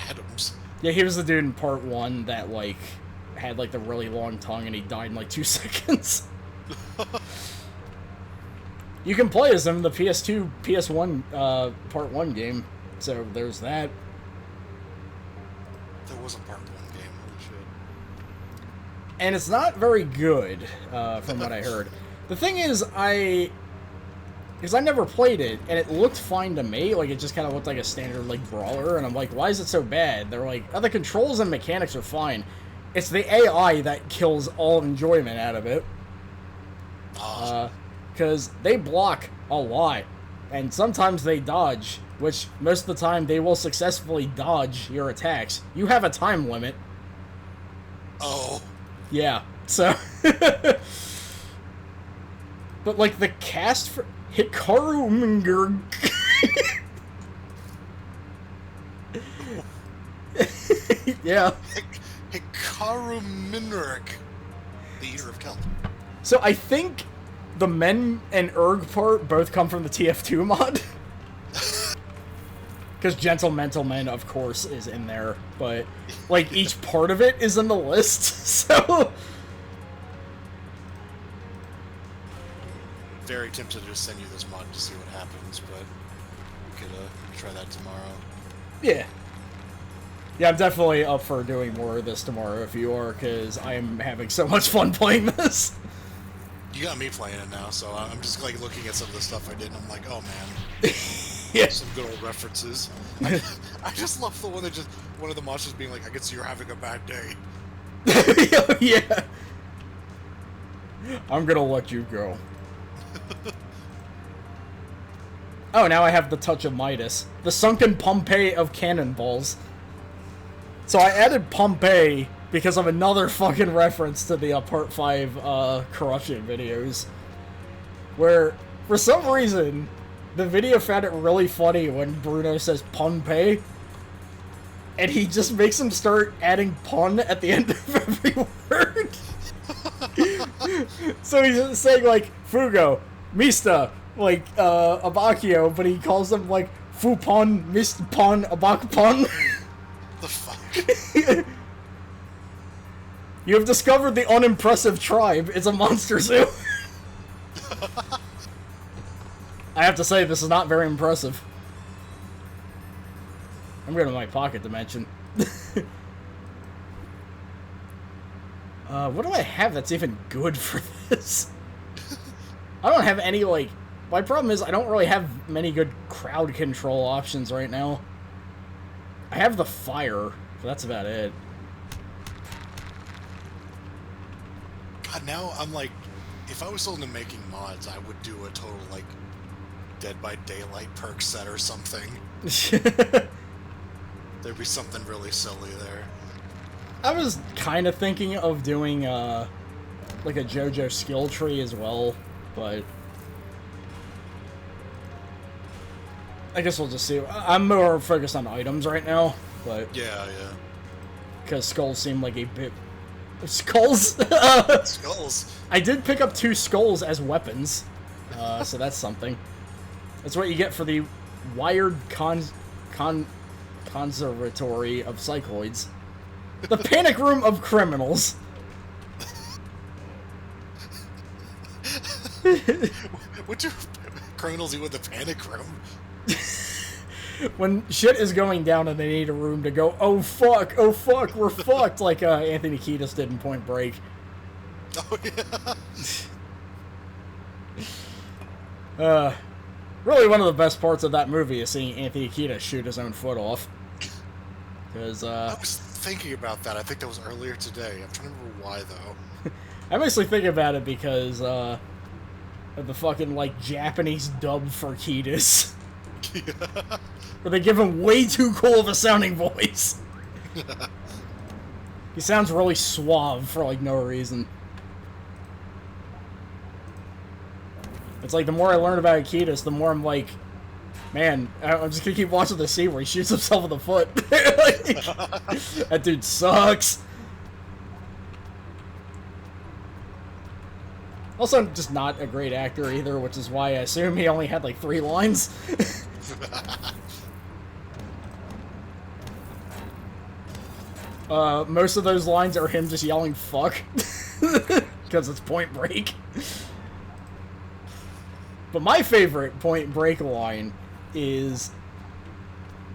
B: Adams?
A: Yeah, he was the dude in part 1 that, like, had, like, the really long tongue and he died in, like, 2 seconds. You can play as him in the PS2, PS1, part 1 game, so there's that.
B: There was a part 1 game, holy shit.
A: And it's not very good, from what I heard. The thing is, because I never played it, and it looked fine to me, like, it just kind of looked like a standard, like, brawler, and I'm like, why is it so bad? They're like, oh, the controls and mechanics are fine. It's the AI that kills all enjoyment out of it. Because they block a lot, and sometimes they dodge, which most of the time they will successfully dodge your attacks. You have a time limit.
B: Oh.
A: Yeah, so... But, like, the cast for Hikaru Mingurg... Yeah.
B: Hikaru Minrik, the Eater of Kelp.
A: So I think the men and erg part both come from the TF2 mod. Because Gentle Mental Men, of course, is in there. But, like, each part of it is in the list, so...
B: Very tempted to just send you this mod to see what happens, but... could try that tomorrow.
A: Yeah. Yeah, I'm definitely up for doing more of this tomorrow if you are, because I am having so much fun playing this.
B: You got me playing it now, so I'm just like looking at some of the stuff I did, and I'm like, oh man.
A: Yeah.
B: Some good old references. I just love the one that just one of the monsters being like, I can see you're having a bad day.
A: Yeah. I'm gonna let you go. Oh, now I have the touch of Midas. The sunken Pompeii of cannonballs. So I added Pompeii because of another fucking reference to the Part 5 corruption videos. Where, for some reason, the video found it really funny when Bruno says Pompeii. And he just makes him start adding pun at the end of every word. So he's saying, like, Fugo, Mista, like, Abacchio, but he calls them, like, Fupon, Mist Pun, Abakpun.
B: The fuck?
A: You have discovered the unimpressive tribe. It's a monster zoo. I have to say, this is not very impressive. I'm going to my pocket dimension. What do I have that's even good for this? I don't have any, like... My problem is I don't really have many good crowd control options right now. I have the fire, but that's about it.
B: God, now I'm like... If I was still into making mods, I would do a total, like, Dead by Daylight perk set or something. There'd be something really silly there.
A: I was kind of thinking of doing, like a JoJo skill tree as well, but... I guess we'll just see. I'm more focused on items right now, but...
B: Yeah, yeah.
A: Because skulls seem like a bit... Skulls?
B: Skulls!
A: I did pick up 2 skulls as weapons, so that's something. That's what you get for the Wired Conservatory of Psychoids. The Panic Room of Criminals.
B: What do criminals do with the Panic Room?
A: When shit is going down and they need a room to go, oh fuck, we're fucked, like Anthony Kiedis did in Point Break.
B: Oh yeah.
A: Really one of the best parts of that movie is seeing Anthony Kiedis shoot his own foot off. Because,
B: I was thinking about that. I think that was earlier today. I'm trying to remember why, though.
A: I mostly think about it because, of the fucking, like, Japanese dub for Kiedis. Where they give him way too cool of a sounding voice. He sounds really suave for, like, no reason. It's like, the more I learn about Kiedis, the more I'm like, man, I'm just gonna keep watching the scene where he shoots himself in the foot. Like, that dude sucks. Also, just not a great actor either, which is why I assume he only had like 3 lines. Most of those lines are him just yelling fuck. Because it's Point Break. But my favorite Point Break line is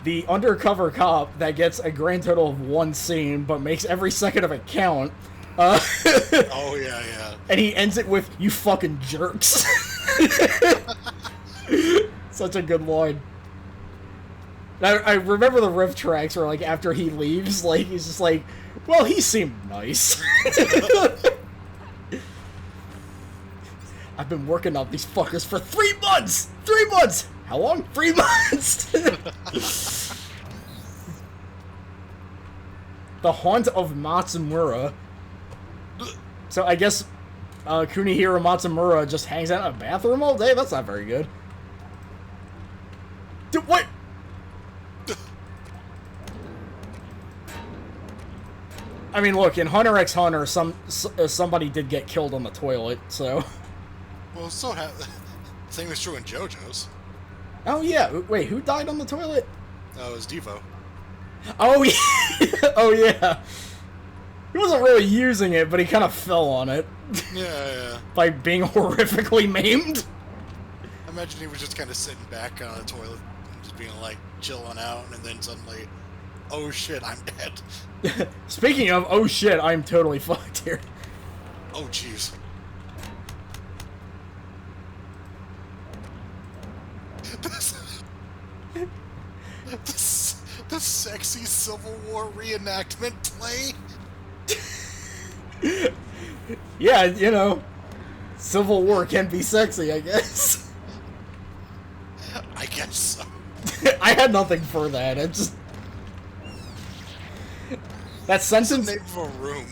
A: the undercover cop that gets a grand total of 1 scene, but makes every second of it count.
B: Oh, yeah, yeah.
A: And he ends it with, you fucking jerks. Such a good line. I remember the riff tracks where, like, after he leaves, like, he's just like, well, he seemed nice. I've been working on these fuckers for 3 months! 3 months! How long? 3 months! The Haunt of Matsumura. So I guess Kunihiro Matsumura just hangs out in a bathroom all day? That's not very good. Dude, what? I mean, look, in Hunter x Hunter, somebody did get killed on the toilet, so...
B: Well, so the same is true in JoJo's.
A: Oh, yeah. Wait, who died on the toilet?
B: Oh, it was Devo.
A: Oh, yeah. Oh, yeah. He wasn't really using it, but he kind of fell on it.
B: Yeah, yeah.
A: By being horrifically maimed.
B: I imagine he was just kind of sitting back on the toilet and just being like chilling out, and then suddenly, oh shit, I'm dead.
A: Speaking of, oh shit, I'm totally fucked here.
B: Oh jeez. The sexy Civil War reenactment play.
A: Yeah, you know, Civil War can be sexy, I guess.
B: I guess so.
A: I had nothing for that. I just that sentence.
B: Name of a room.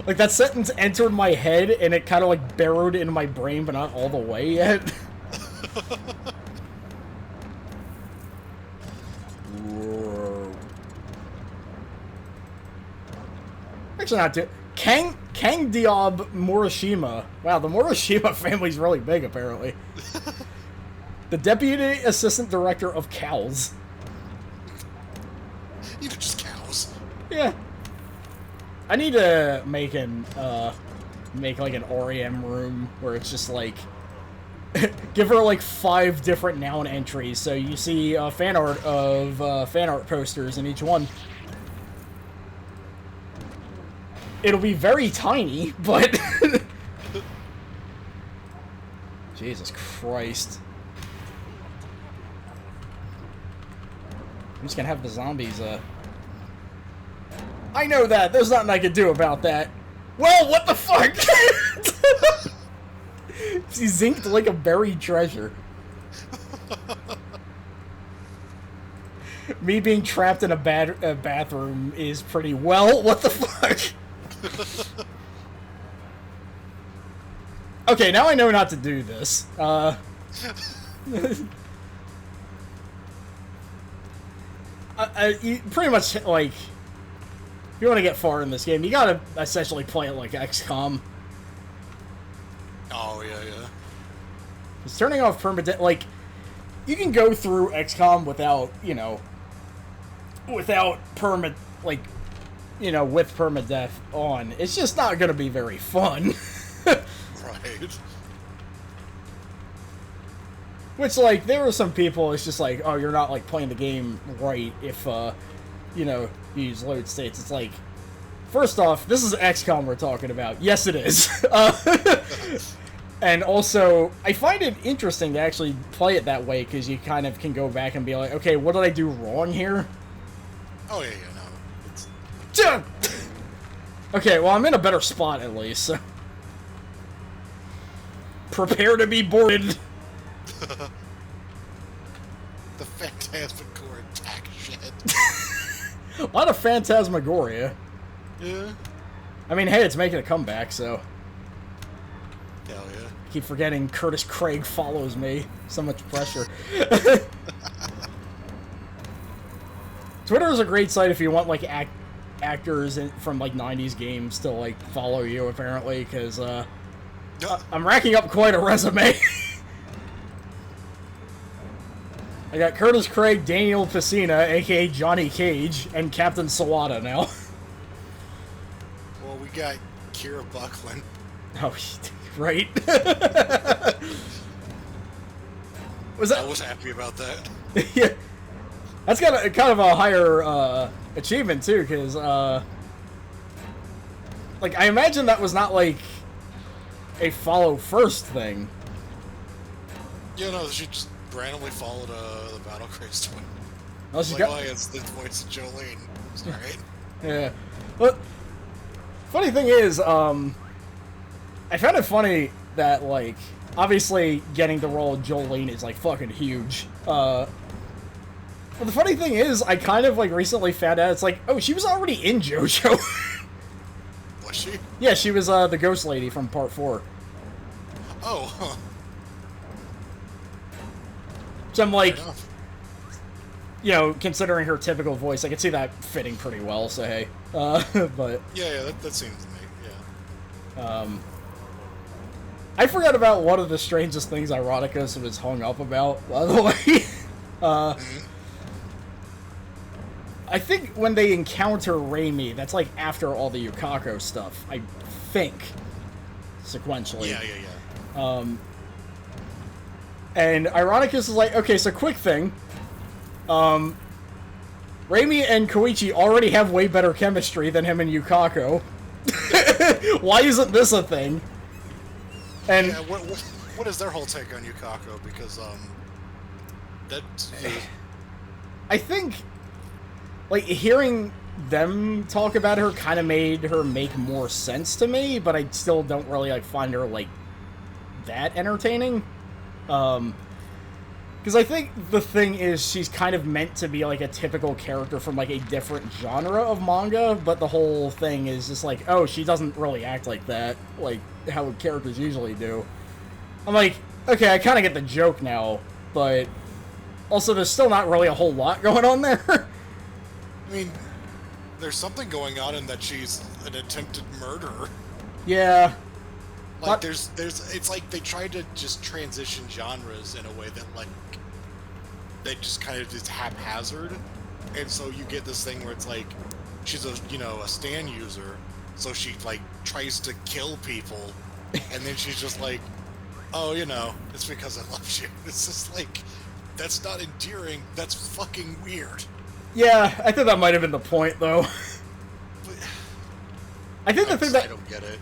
A: Like that sentence entered my head and it kind of like burrowed into my brain, but not all the way yet. Actually, not too. Kang Diab Morishima. Wow, the Morishima family's really big, apparently. The Deputy Assistant Director of Cows.
B: Even just cows.
A: Yeah. I need to make like an REM room where it's just like give her like 5 different noun entries, so you see fan art of fan art posters in each one. It'll be very tiny, but Jesus Christ. I'm just gonna have the zombies, I know that! There's nothing I can do about that. Well, what the fuck? She zinked like a buried treasure. Me being trapped in a bathroom is pretty well, what the fuck? Okay, now I know not to do this. You pretty much, like, if you want to get far in this game, you gotta essentially play it like XCOM.
B: Oh, yeah, yeah.
A: Because turning off permadeath, like, you can go through XCOM without, you know, with permadeath on. It's just not gonna be very fun.
B: Right.
A: Which, like, there are some people, it's just like, oh, you're not, like, playing the game right if, you know, you use load states. It's like, first off, this is XCOM we're talking about. Yes, it is. And also, I find it interesting to actually play it that way, because you kind of can go back and be like, okay, what did I do wrong here?
B: Oh, yeah, yeah, no. It's...
A: Okay, well, I'm in a better spot, at least, so... Prepare to be boarded!
B: The Phantasmagoria attack shit.
A: A lot of Phantasmagoria.
B: Yeah.
A: I mean, hey, it's making a comeback, so...
B: Hell yeah.
A: I keep forgetting Curtis Craig follows me. So much pressure. Twitter is a great site if you want, like, actors from, like, 90s games to, like, follow you, apparently, because, I'm racking up quite a resume. I got Curtis Craig, Daniel Pacina, aka Johnny Cage, and Captain Sawada now.
B: Well, we got Kira Buckland.
A: Oh, right.
B: I was happy about that.
A: Yeah. That's got a kind of a higher achievement too, because like I imagine that was not like a follow first thing.
B: Yeah, no, she just randomly followed the battle crazed twin.
A: Oh, she
B: like,
A: got...
B: oh, yeah, it's the voice of Jolene. It's alright.
A: Yeah. But funny thing is, I found it funny that, like, obviously getting the role of Jolene is like fucking huge. But the funny thing is, I kind of like recently found out it's like, oh, she was already in JoJo.
B: Was she?
A: Yeah, she was the ghost lady from Part 4.
B: Oh, huh.
A: So I'm like, you know, considering her typical voice, I could see that fitting pretty well, so hey. But...
B: Yeah, that seems to me, yeah.
A: I forgot about one of the strangest things Ironicus was hung up about, by the way. I think when they encounter Raimi, that's like after all the Yukako stuff, I think, sequentially.
B: Yeah.
A: And Ironicus is like, okay, so quick thing. Reimi and Koichi already have way better chemistry than him and Yukako. Why isn't this a thing? And
B: yeah, what is their whole take on Yukako? Because that
A: I think, like, hearing them talk about her kind of made her make more sense to me, but I still don't really like find her like that entertaining. Because I think the thing is she's kind of meant to be like a typical character from like a different genre of manga, but the whole thing is just like, oh, she doesn't really act like that, like how characters usually do. I'm like, okay, I kind of get the joke now, but also there's still not really a whole lot going on there.
B: I mean, there's something going on in that she's an attempted murderer.
A: Yeah.
B: Like, there's, it's like they tried to just transition genres in a way that, like, they just kind of just haphazard. And so you get this thing where it's like, she's a, you know, a stan user, so she, like, tries to kill people, and then she's just like, oh, you know, it's because I love you. It's just like, that's not endearing, that's fucking weird.
A: Yeah, I think that might have been the point, though. I think the thing that...
B: I don't get it.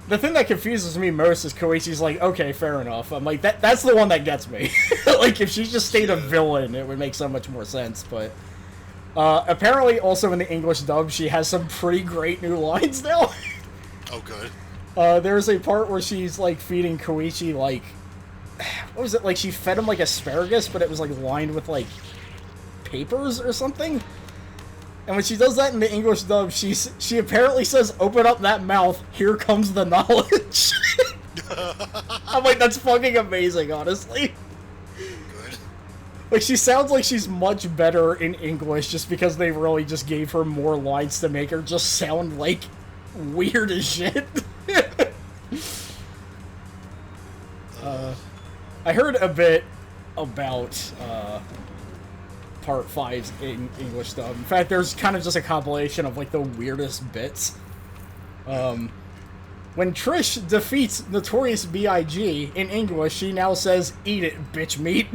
A: The thing that confuses me most is Koichi's like, okay, fair enough. I'm like, that's the one that gets me. Like, if she just stayed a villain, it would make so much more sense, but... apparently, also in the English dub, she has some pretty great new lines now.
B: Oh, good.
A: There's a part where she's, like, feeding Koichi, like... What was it? Like, she fed him, like, asparagus, but it was, like, lined with, like, papers or something? And when she does that in the English dub, she apparently says, open up that mouth, here comes the knowledge. I'm like, that's fucking amazing, honestly.
B: Good.
A: Like, she sounds like she's much better in English just because they really just gave her more lines to make her just sound, like, weird as shit. I heard a bit about, Part 5's in English dub. In fact, there's kind of just a compilation of, like, the weirdest bits. When Trish defeats Notorious B.I.G. in English, she now says, eat it, bitch meat.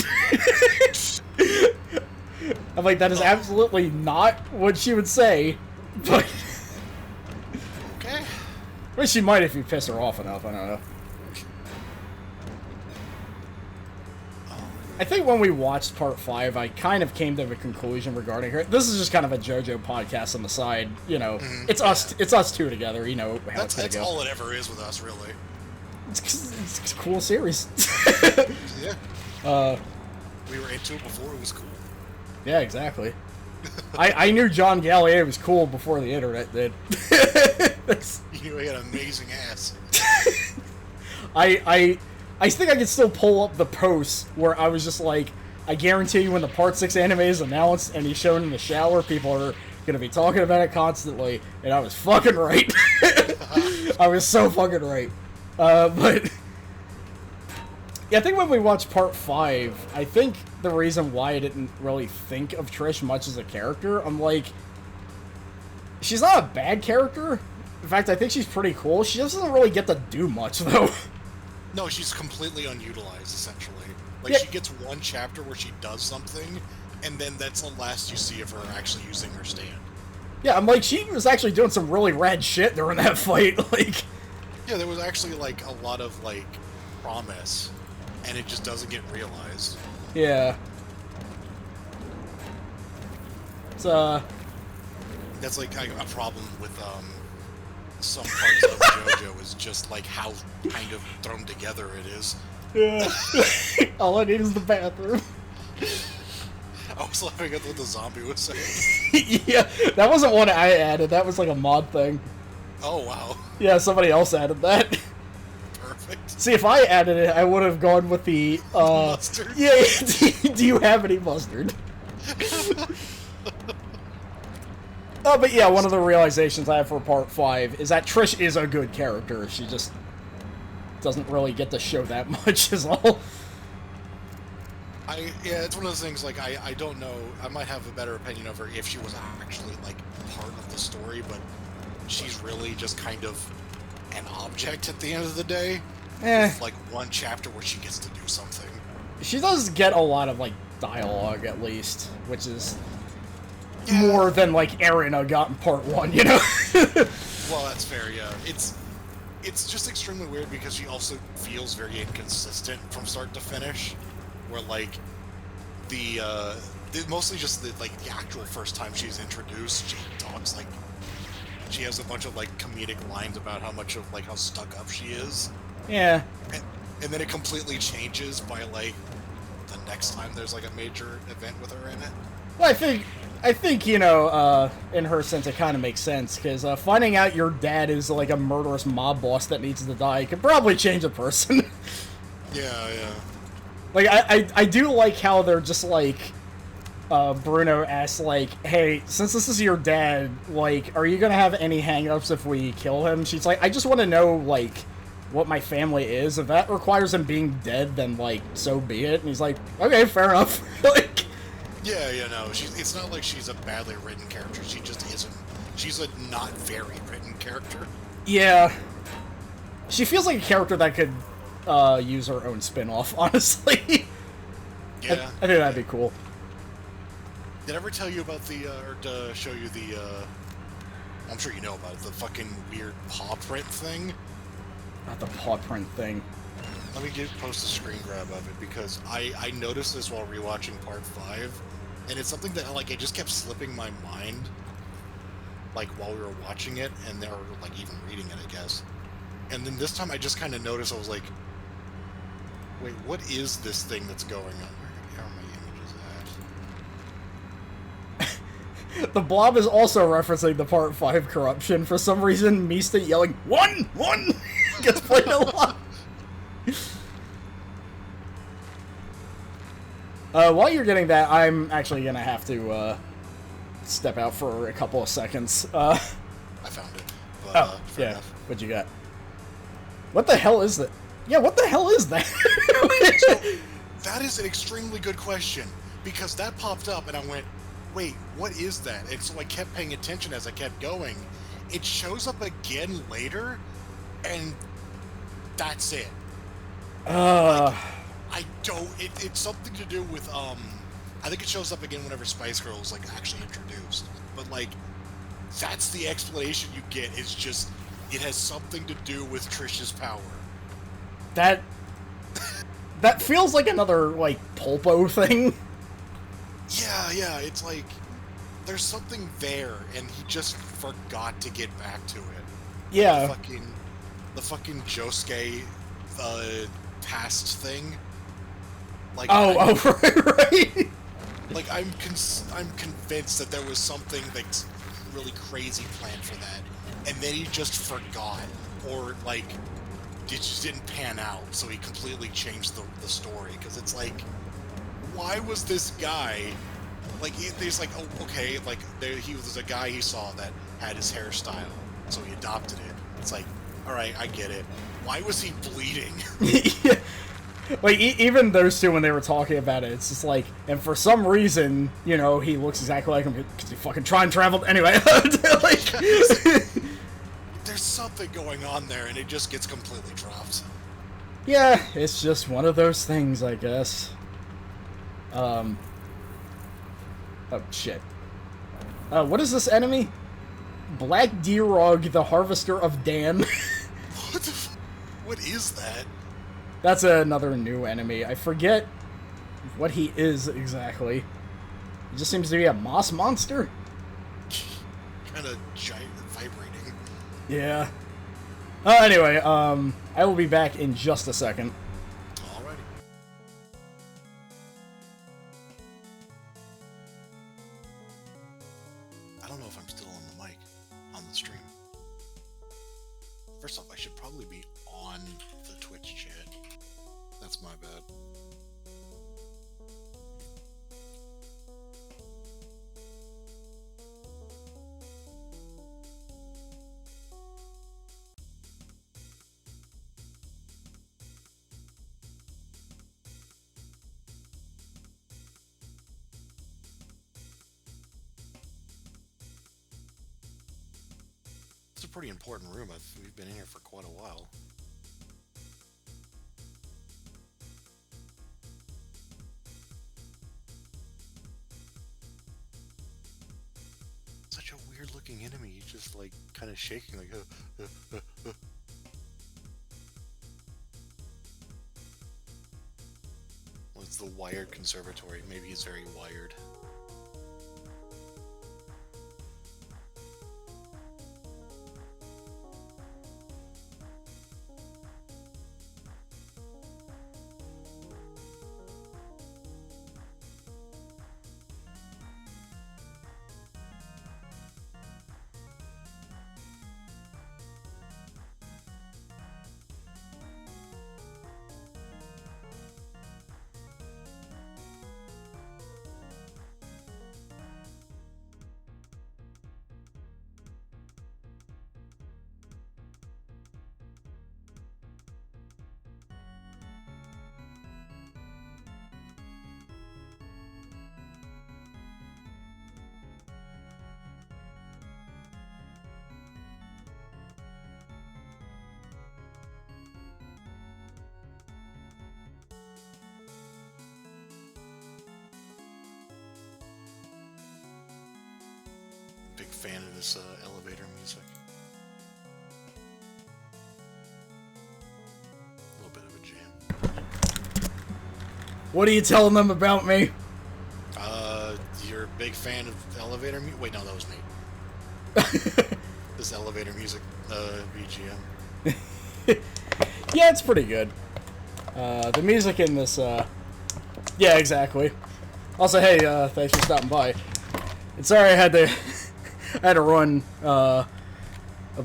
A: I'm like, that is absolutely not what she would say, but...
B: Okay.
A: I mean, she might if you piss her off enough, I don't know. I think when we watched Part 5, I kind of came to a conclusion regarding her. This is just kind of a JoJo podcast on the side, you know. It's us two together, you know how it's gonna go.
B: That's all it ever is with us, really.
A: It's a cool series.
B: Yeah. We were into it before it was cool.
A: Yeah, exactly. I knew John Gallier was cool before the internet did.
B: You know, he had an amazing ass.
A: I think I can still pull up the posts where I was just like, I guarantee you when the Part 6 anime is announced and he's shown in the shower, people are going to be talking about it constantly, and I was fucking right. I was so fucking right. But, yeah, I think when we watched Part 5, I think the reason why I didn't really think of Trish much as a character, I'm like, she's not a bad character. In fact, I think she's pretty cool. She just doesn't really get to do much, though.
B: No, she's completely unutilized, essentially. Like,
A: yeah.
B: She gets one chapter where she does something, and then that's the last you see of her actually using her stand.
A: Yeah, I'm like, she was actually doing some really rad shit during that fight, like...
B: Yeah, there was actually, like, a lot of, like, promise, and it just doesn't get realized.
A: Yeah. It's,
B: That's, like, a problem with, some parts of JoJo is just, like, how kind of thrown together it is.
A: Yeah. All I need is the bathroom.
B: I was laughing at what the zombie was saying.
A: Yeah, that wasn't one I added. That was like a mod thing.
B: Oh, wow.
A: Yeah, somebody else added that.
B: Perfect.
A: See, if I added it, I would have gone with the,
B: Mustard?
A: Yeah, do you have any mustard? Oh, but yeah, one of the realizations I have for Part 5 is that Trish is a good character. She just doesn't really get to show that much is all.
B: Yeah, it's one of those things, like, I don't know, I might have a better opinion of her if she was actually, like, part of the story, but she's really just kind of an object at the end of the day. With, like, one chapter where she gets to do something.
A: She does get a lot of, like, dialogue, at least, which is
B: Yeah.
A: more than, like, Erina got in part 1, you know?
B: Well, that's fair, yeah. It's just extremely weird because she also feels very inconsistent from start to finish, where, like, mostly just the actual first time she's introduced, she talks, like, she has a bunch of, like, comedic lines about how much of, like, how stuck up she is.
A: Yeah.
B: And then it completely changes by, like, the next time there's, like, a major event with her in it.
A: Well, I think, you know, in her sense, it kind of makes sense, because finding out your dad is, like, a murderous mob boss that needs to die could probably change a person.
B: Yeah.
A: Like, I do like how they're just, like, Bruno asks, like, hey, since this is your dad, like, are you gonna have any hang-ups if we kill him? She's like, I just want to know, like, what my family is. If that requires him being dead, then, like, so be it. And he's like, okay, fair enough. Like...
B: Yeah, no, it's not like she's a badly written character, she just isn't. She's a not very written character.
A: Yeah. She feels like a character that could use her own spin-off, honestly.
B: Yeah.
A: I think that'd be cool.
B: Did I ever tell you about or to show you I'm sure you know about it, the fucking weird paw print thing?
A: Not the paw print thing.
B: Let me post a screen grab of it, because I noticed this while rewatching part 5, and it's something that, like, it just kept slipping my mind, like, while we were watching it, and or, like, even reading it, I guess. And then this time I just kind of noticed, I was like, wait, what is this thing that's going on? Where are my images at?
A: The Blob is also referencing the Part 5 corruption. For some reason, Mista yelling, "One! One!" gets played a lot. While you're getting that, I'm actually gonna have to step out for a couple of seconds.
B: I found it. But,
A: yeah.
B: enough.
A: What you got? What the hell is that? Yeah, what the hell is that?
B: So, that is an extremely good question, because that popped up and I went, wait, what is that? And so I kept paying attention as I kept going. It shows up again later, and that's it. I don't. It's something to do with I think it shows up again whenever Spice Girl is, like, actually introduced. But, like, that's the explanation you get. Is just it has something to do with Trish's power.
A: That feels like another, like, Pulpo thing.
B: Yeah. It's like there's something there, and he just forgot to get back to it.
A: Yeah.
B: The fucking Josuke past thing. Like,
A: right.
B: Like, I'm convinced that there was something that's really crazy planned for that, and then he just forgot, or, like, it just didn't pan out, so he completely changed the story, because it's like, why was this guy, like, there's like, oh, okay, like, he was a guy he saw that had his hairstyle, so he adopted it. It's like, alright, I get it. Why was he bleeding?
A: Yeah. Like, even those two, when they were talking about it, it's just like, and for some reason, you know, he looks exactly like him, because he fucking time traveled. Anyway, like...
B: There's something going on there, and it just gets completely dropped.
A: Yeah, it's just one of those things, I guess. Oh, shit. What is this enemy? Black Deerog, the Harvester of Dan.
B: What is that?
A: That's another new enemy. I forget what he is exactly. He just seems to be a moss monster.
B: Kind of giant, vibrating.
A: Yeah. Anyway, I will be back in just a second.
B: Alrighty. I don't know if I'm still on the mic, on the stream. First off, I should probably be on the Twitch chat. That's my bad. It's a pretty important room. We've been in here for quite a while. just like kind of shaking, like. Well, it's the wired conservatory. Maybe he's very wired. Big fan of this elevator music. A little bit of a jam.
A: What are you telling them about me?
B: You're a big fan of elevator music? Wait, no, that was me. This elevator music, BGM.
A: Yeah, it's pretty good. The music in this, yeah, exactly. Also, hey, thanks for stopping by. And sorry I had to, I had to run, a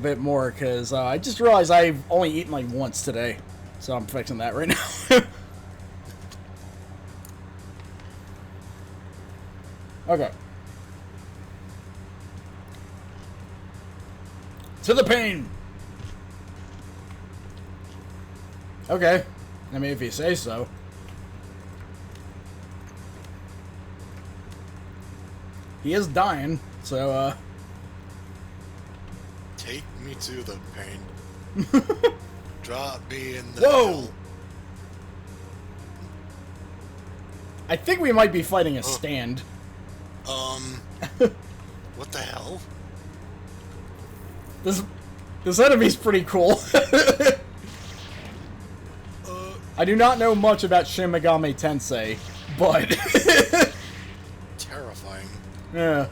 A: bit more, because, I just realized I've only eaten, like, once today. So I'm fixing that right now. Okay. To the pain! Okay. I mean, if you say so. He is dying, so,
B: Take me to the pain. Drop me in the
A: Whoa!
B: hell.
A: I think we might be fighting a stand.
B: What the hell?
A: This enemy's pretty cool. I do not know much about Shin Megami Tensei, but...
B: Terrifying.
A: Yeah.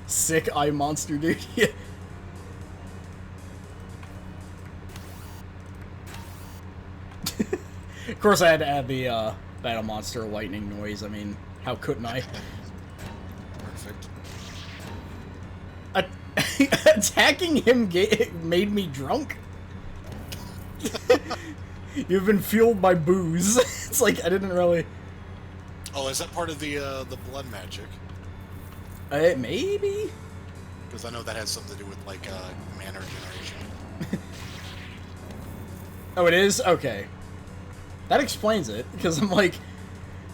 A: Sick eye monster, dude. Yeah. Of course I had to add the, battle monster lightning noise. I mean, how couldn't I?
B: Perfect.
A: Attacking him made me drunk? You've been fueled by booze. It's like, I didn't really...
B: Oh, is that part of the blood magic?
A: Maybe?
B: Because I know that has something to do with, like, mana regeneration.
A: Oh, it is? Okay. That explains it, because I'm like...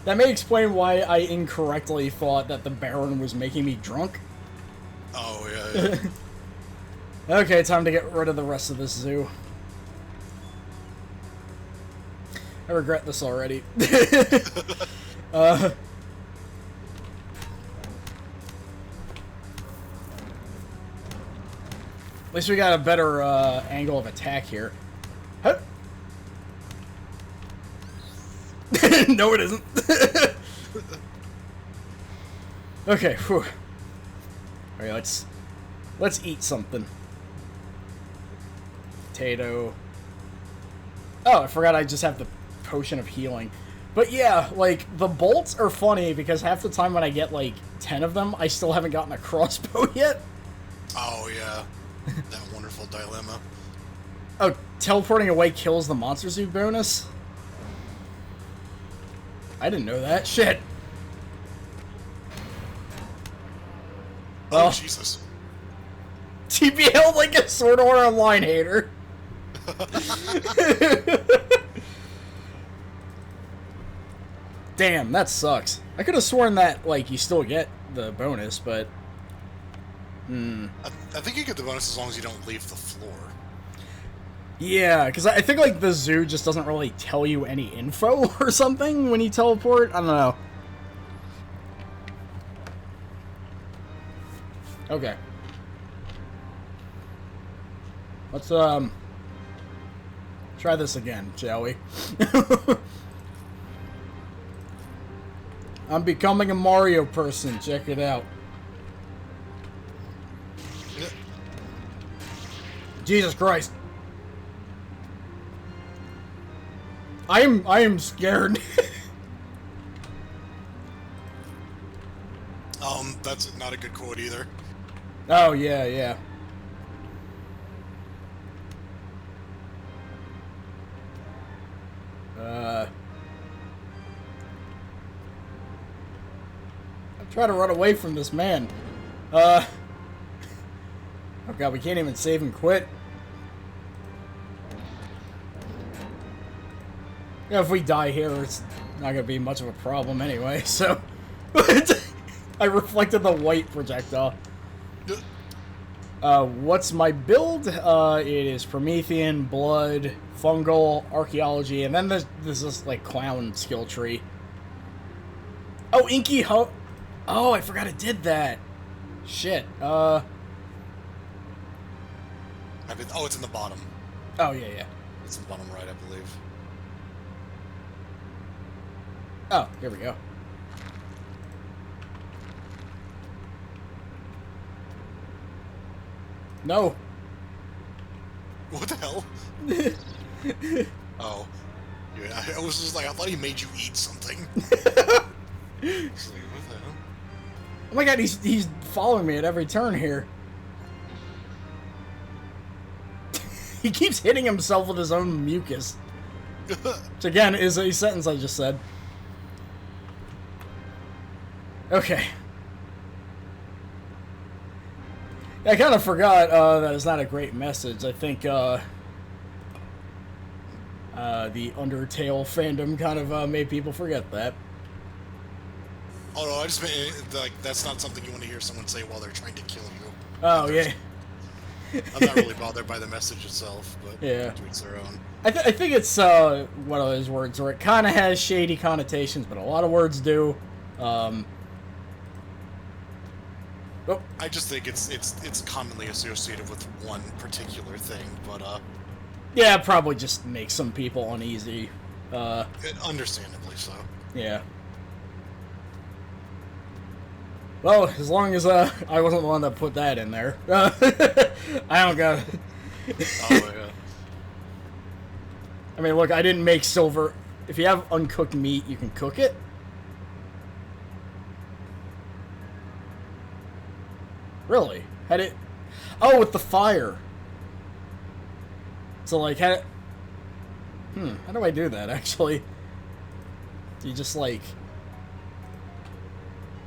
A: That may explain why I incorrectly thought that the Baron was making me drunk.
B: Oh, yeah.
A: Okay, time to get rid of the rest of this zoo. I regret this already. At least we got a better angle of attack here. Huh? No, it isn't. Okay, whew. Alright, let's eat something. Potato. Oh, I forgot I just have the potion of healing. But yeah, like, the bolts are funny because half the time when I get, like, 10 of them, I still haven't gotten a crossbow yet.
B: Oh, yeah. That wonderful dilemma.
A: Oh, teleporting away kills the Monster Zoo bonus? I didn't know that. Shit.
B: Oh, Jesus.
A: TBL like a Sword Art Online hater. Damn, that sucks. I could have sworn that, like, you still get the bonus, but...
B: I think you get the bonus as long as you don't leave the floor.
A: Yeah, because I think, like, the zoo just doesn't really tell you any info or something when you teleport. I don't know. Okay. Let's, try this again, shall we? I'm becoming a Mario person. Check it out. Jesus Christ. I am scared.
B: That's not a good quote either.
A: Oh, yeah, yeah. I'm trying to run away from this man. Oh god, we can't even save and quit. Yeah, if we die here, it's not gonna be much of a problem anyway, so... I reflected the white projectile. What's my build? It is Promethean, Blood, Fungal, Archaeology, and then there's this, like, clown skill tree. Oh, Inky Ho... Oh, I forgot it did that. Shit,
B: Oh, it's in the bottom.
A: Oh, yeah, yeah.
B: It's in the bottom right, I believe.
A: Oh, here we go. No.
B: What the hell? Oh. Yeah, I was just like, I thought he made you eat something. Like, what the hell?
A: Oh my god, he's following me at every turn here. He keeps hitting himself with his own mucus. Which again is a sentence I just said. Okay. I kind of forgot that it's not a great message. I think the Undertale fandom kind of made people forget that.
B: Oh no, I just meant, like, that's not something you want to hear someone say while they're trying to kill you.
A: Oh, yeah.
B: I'm not really bothered by the message itself, but
A: yeah,
B: to each their own.
A: I think it's one of those words where it kind of has shady connotations, but a lot of words do. Oh.
B: I just think it's commonly associated with one particular thing, but
A: yeah, it probably just makes some people uneasy.
B: Understandably so.
A: Yeah. Well, as long as I wasn't the one that put that in there. I don't got it.
B: Oh, yeah.
A: I mean, look, I didn't make silver. If you have uncooked meat, you can cook it. Really? Had it... Oh, with the fire. So, like, had it... How do I do that, actually? You just, like...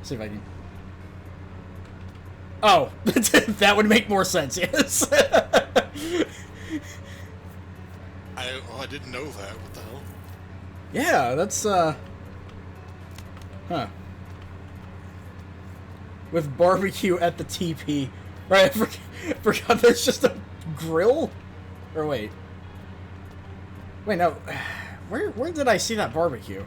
A: See if I can... Oh, that would make more sense, yes.
B: I didn't know that. What the hell?
A: Yeah, that's, Huh. With barbecue at the TP. Right, I forgot there's just a grill? Or wait. Wait, no. Where did I see that barbecue?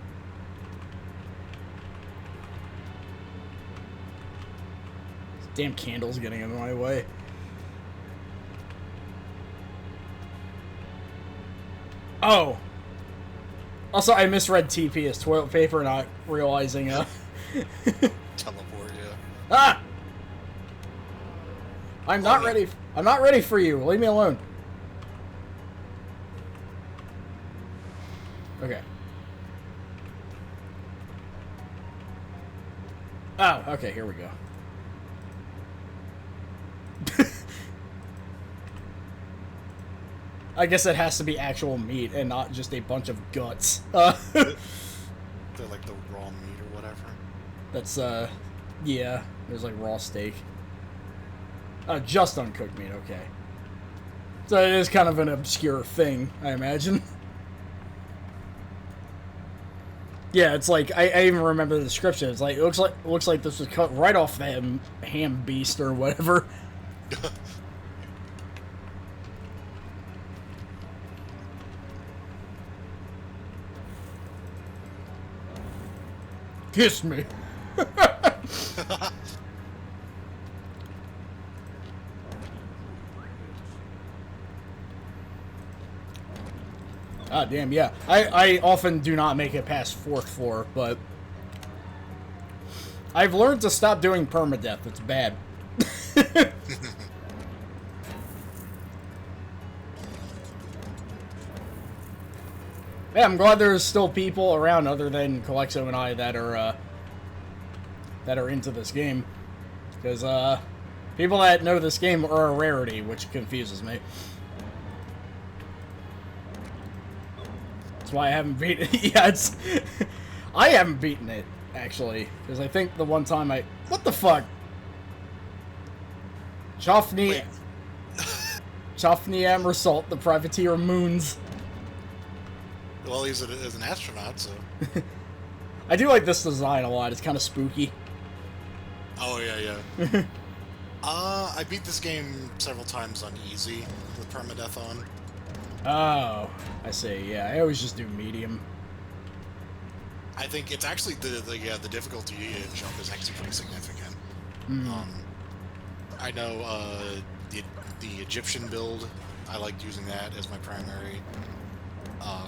A: This damn candle's getting in my way. Oh. Also, I misread TP as toilet paper, not realizing,
B: Teleport, yeah.
A: Ah! I'm not ready. I'm not ready for you. Leave me alone. Okay. Oh, okay, here we go. I guess it has to be actual meat and not just a bunch of guts.
B: They're like the raw meat or whatever.
A: That's, yeah. There's like raw steak. Just uncooked meat, okay. So it is kind of an obscure thing, I imagine. Yeah, it's like, I even remember the description. It's like, it looks like this was cut right off the ham beast or whatever. Kiss me. Ah, damn, yeah. I often do not make it past 4th floor, but I've learned to stop doing permadeath. It's bad. Yeah, I'm glad there's still people around other than Kelexo and I that are into this game. Because, people that know this game are a rarity, which confuses me. That's why I haven't beaten it. Yeah, it's... I haven't beaten it, actually. Because I think the one time I... What the fuck? Chofni Amrasalt, the Privateer Moons.
B: Well, he's an astronaut, so...
A: I do like this design a lot. It's kind of spooky.
B: Oh, yeah. I beat this game several times on easy with permadeath on.
A: Oh, I see. Yeah, I always just do medium.
B: I think it's actually the difficulty jump is actually pretty significant. I know the Egyptian build, I liked using that as my primary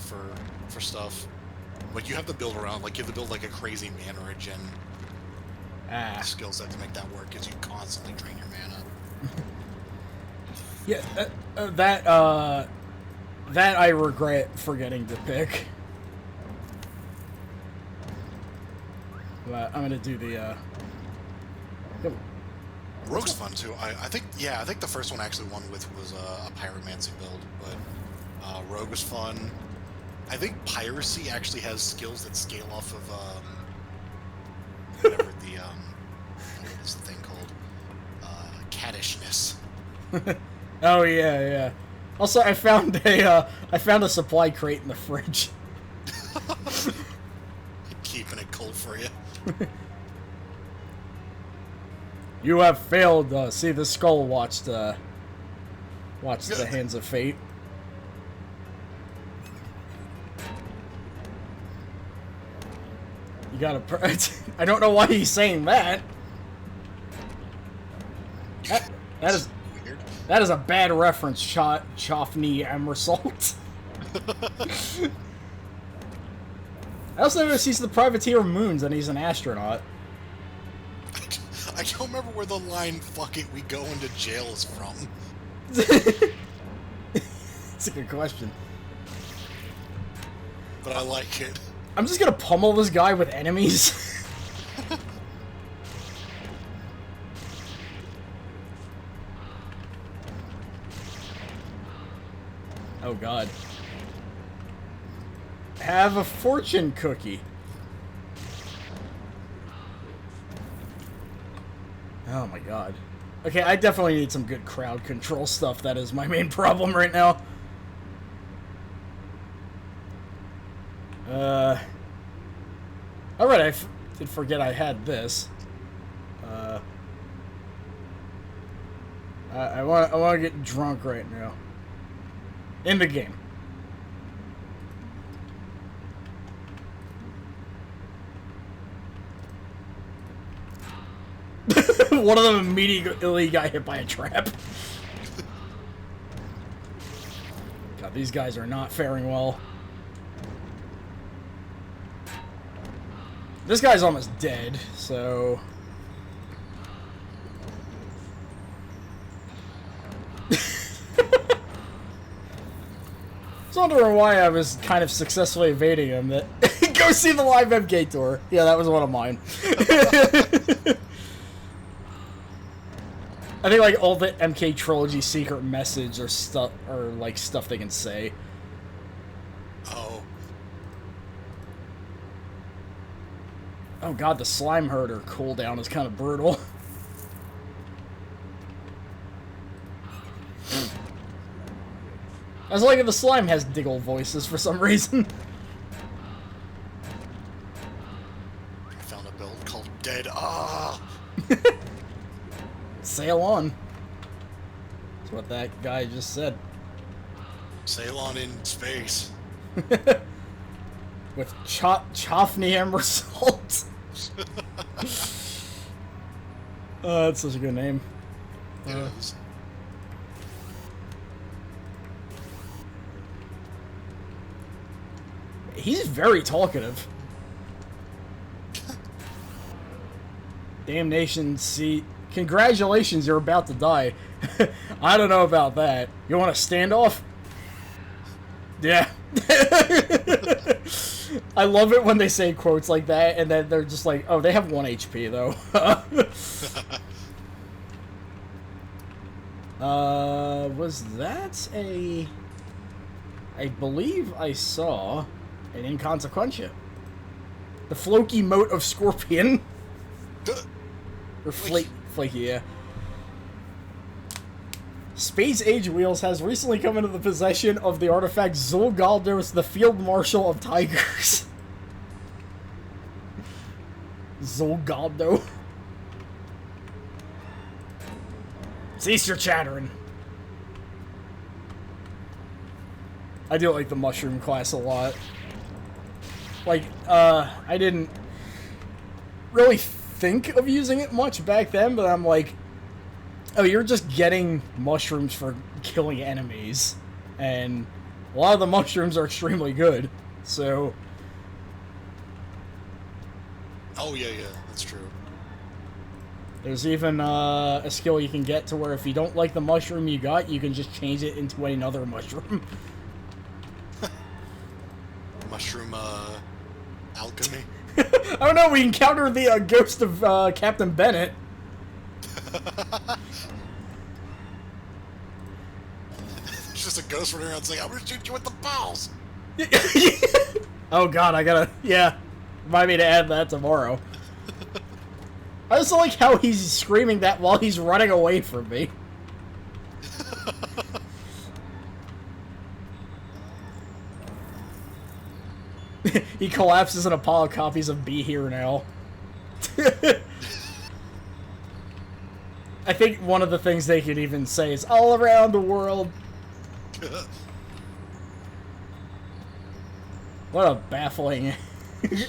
B: for stuff. But you have to build around, like you have to build like a crazy mana regen skill set to make that work, because you constantly drain your mana.
A: Yeah, that I regret forgetting to pick. But I'm gonna do the
B: Rogue's fun too. I think the first one actually won with was a pyromancy build, but Rogue was fun. I think piracy actually has skills that scale off of whatever the what is the thing called? Cattishness.
A: Oh yeah. Also, I found a supply crate in the fridge.
B: Keeping it cold for you.
A: You have failed. See, the skull watched the Hands of Fate. You gotta. I don't know why he's saying that. That is
B: weird.
A: That is a bad reference, Chofni Amrasalt. I also noticed he's the Privateer Moons and he's an astronaut.
B: I don't remember where the line "fuck it, we go into jail" is from.
A: It's a good question.
B: But I like it.
A: I'm just gonna pummel this guy with enemies. Oh god. Have a fortune cookie. Oh my god. Okay, I definitely need some good crowd control stuff. That is my main problem right now. Alright, I did forget I had this. I want to get drunk right now. In the game. One of them immediately got hit by a trap. God, these guys are not faring well. This guy's almost dead, so... I was wondering why I was kind of successfully evading him. That go see the live MK tour. Yeah, that was one of mine. I think like all the MK trilogy secret message or stuff, or like stuff they can say.
B: Oh.
A: Oh god, the slime herder cooldown is kind of brutal. I was like, the slime has diggle voices for some reason.
B: I found a build called Dead. Ah!
A: Sail on. That's what that guy just said.
B: Sail on in space.
A: With Chofni Amrasalt. That's such a good name.
B: It is.
A: He's very talkative. Damnation, see... Congratulations, you're about to die. I don't know about that. You want a standoff? Yeah. I love it when they say quotes like that, and then they're just like, oh, they have 1 HP, though. Was that a... I believe I saw an inconsequentia. The Floki mote of Scorpion. Or Flaky, yeah. Space Age Wheels has recently come into the possession of the artifact Zolgaldos, the Field Marshal of Tigers. Zolgaldo. Cease your chattering. I do like the mushroom class a lot. Like, I didn't really think of using it much back then, but I'm like, oh, you're just getting mushrooms for killing enemies. And a lot of the mushrooms are extremely good, so...
B: Oh, yeah, that's true.
A: There's even a skill you can get to where if you don't like the mushroom you got, you can just change it into another mushroom.
B: Mushroom, alchemy?
A: I don't know, we encountered the ghost of Captain Bennett.
B: It's just a ghost running around saying, I'm gonna shoot you with the balls!
A: Oh god, I gotta... Yeah. Remind me to add that tomorrow. I also like how he's screaming that while he's running away from me. He collapses and Apollo copies of Be Here Now. I think one of the things they could even say is all around the world. What a baffling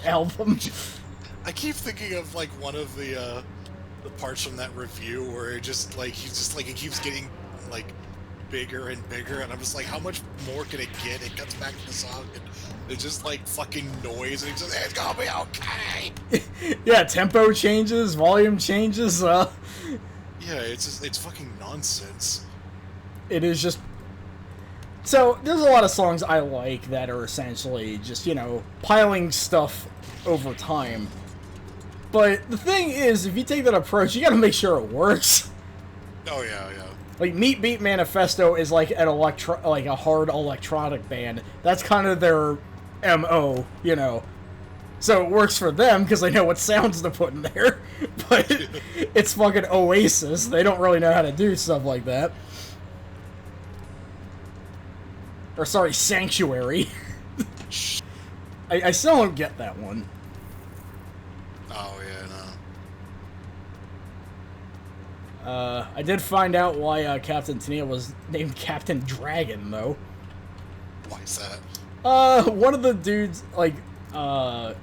A: album.
B: I keep thinking of like one of the parts from that review where it just like he's just like it keeps getting like bigger and bigger, and I'm just like, how much more can it get? It cuts back to the song, and it's just like fucking noise, and it's just, it's gonna be okay.
A: Yeah, tempo changes, volume changes.
B: Yeah, it's just, it's fucking nonsense.
A: It is just. So there's a lot of songs I like that are essentially just, you know, piling stuff over time. But the thing is, if you take that approach, you gotta make sure it works.
B: Oh yeah.
A: Like, Meat Beat Manifesto is like a hard electronic band. That's kind of their MO, you know. So it works for them because they know what sounds to put in there. But it's fucking Oasis. They don't really know how to do stuff like that. Or sorry, Sanctuary. I still don't get that one.
B: Oh yeah, no.
A: I did find out why Captain Tennille was named Captain Dragon, though.
B: Why is that?
A: One of the dudes, like, the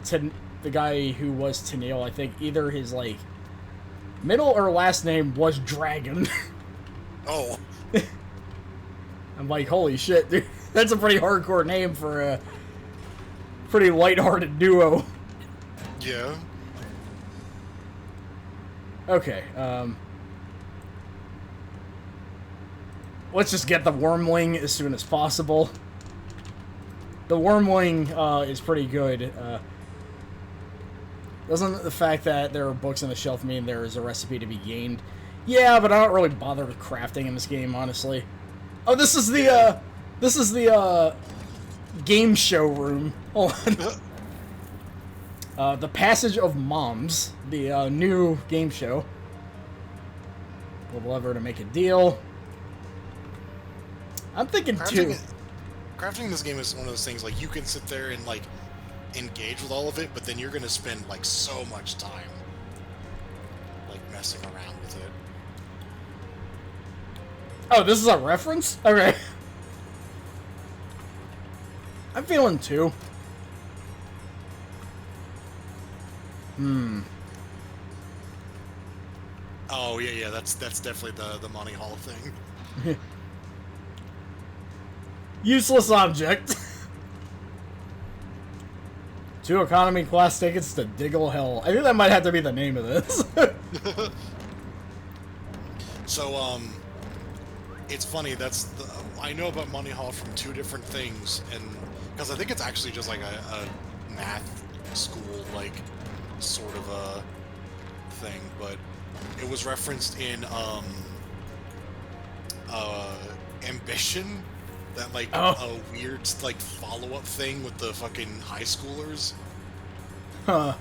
A: guy who was Tennille, I think either his, like, middle or last name was Dragon.
B: Oh.
A: I'm like, holy shit, dude. That's a pretty hardcore name for a pretty lighthearted duo.
B: Yeah.
A: Okay, let's just get the Wormling as soon as possible. The Wormling, is pretty good. Doesn't the fact that there are books on the shelf mean there is a recipe to be gained? Yeah, but I don't really bother with crafting in this game, honestly. Oh, this is the game show room. Hold on. The Passage of Moms, the, new game show. Pull the lever to make a deal. I'm thinking
B: crafting this game is one of those things, like, you can sit there and, like, engage with all of it, but then you're gonna spend, like, so much time, like, messing around with it.
A: Oh, this is a reference? Okay. I'm feeling 2.
B: Oh, yeah, that's definitely the Monty Hall thing.
A: Useless object. 2 economy class tickets to Diggle Hill. I think that might have to be the name of this.
B: So, it's funny, I know about Money Hall from 2 different things, and, because I think it's actually just like a math school, like, sort of a thing, but it was referenced in, Ambition, that, like, a weird, like, follow-up thing with the fucking high schoolers.
A: Huh.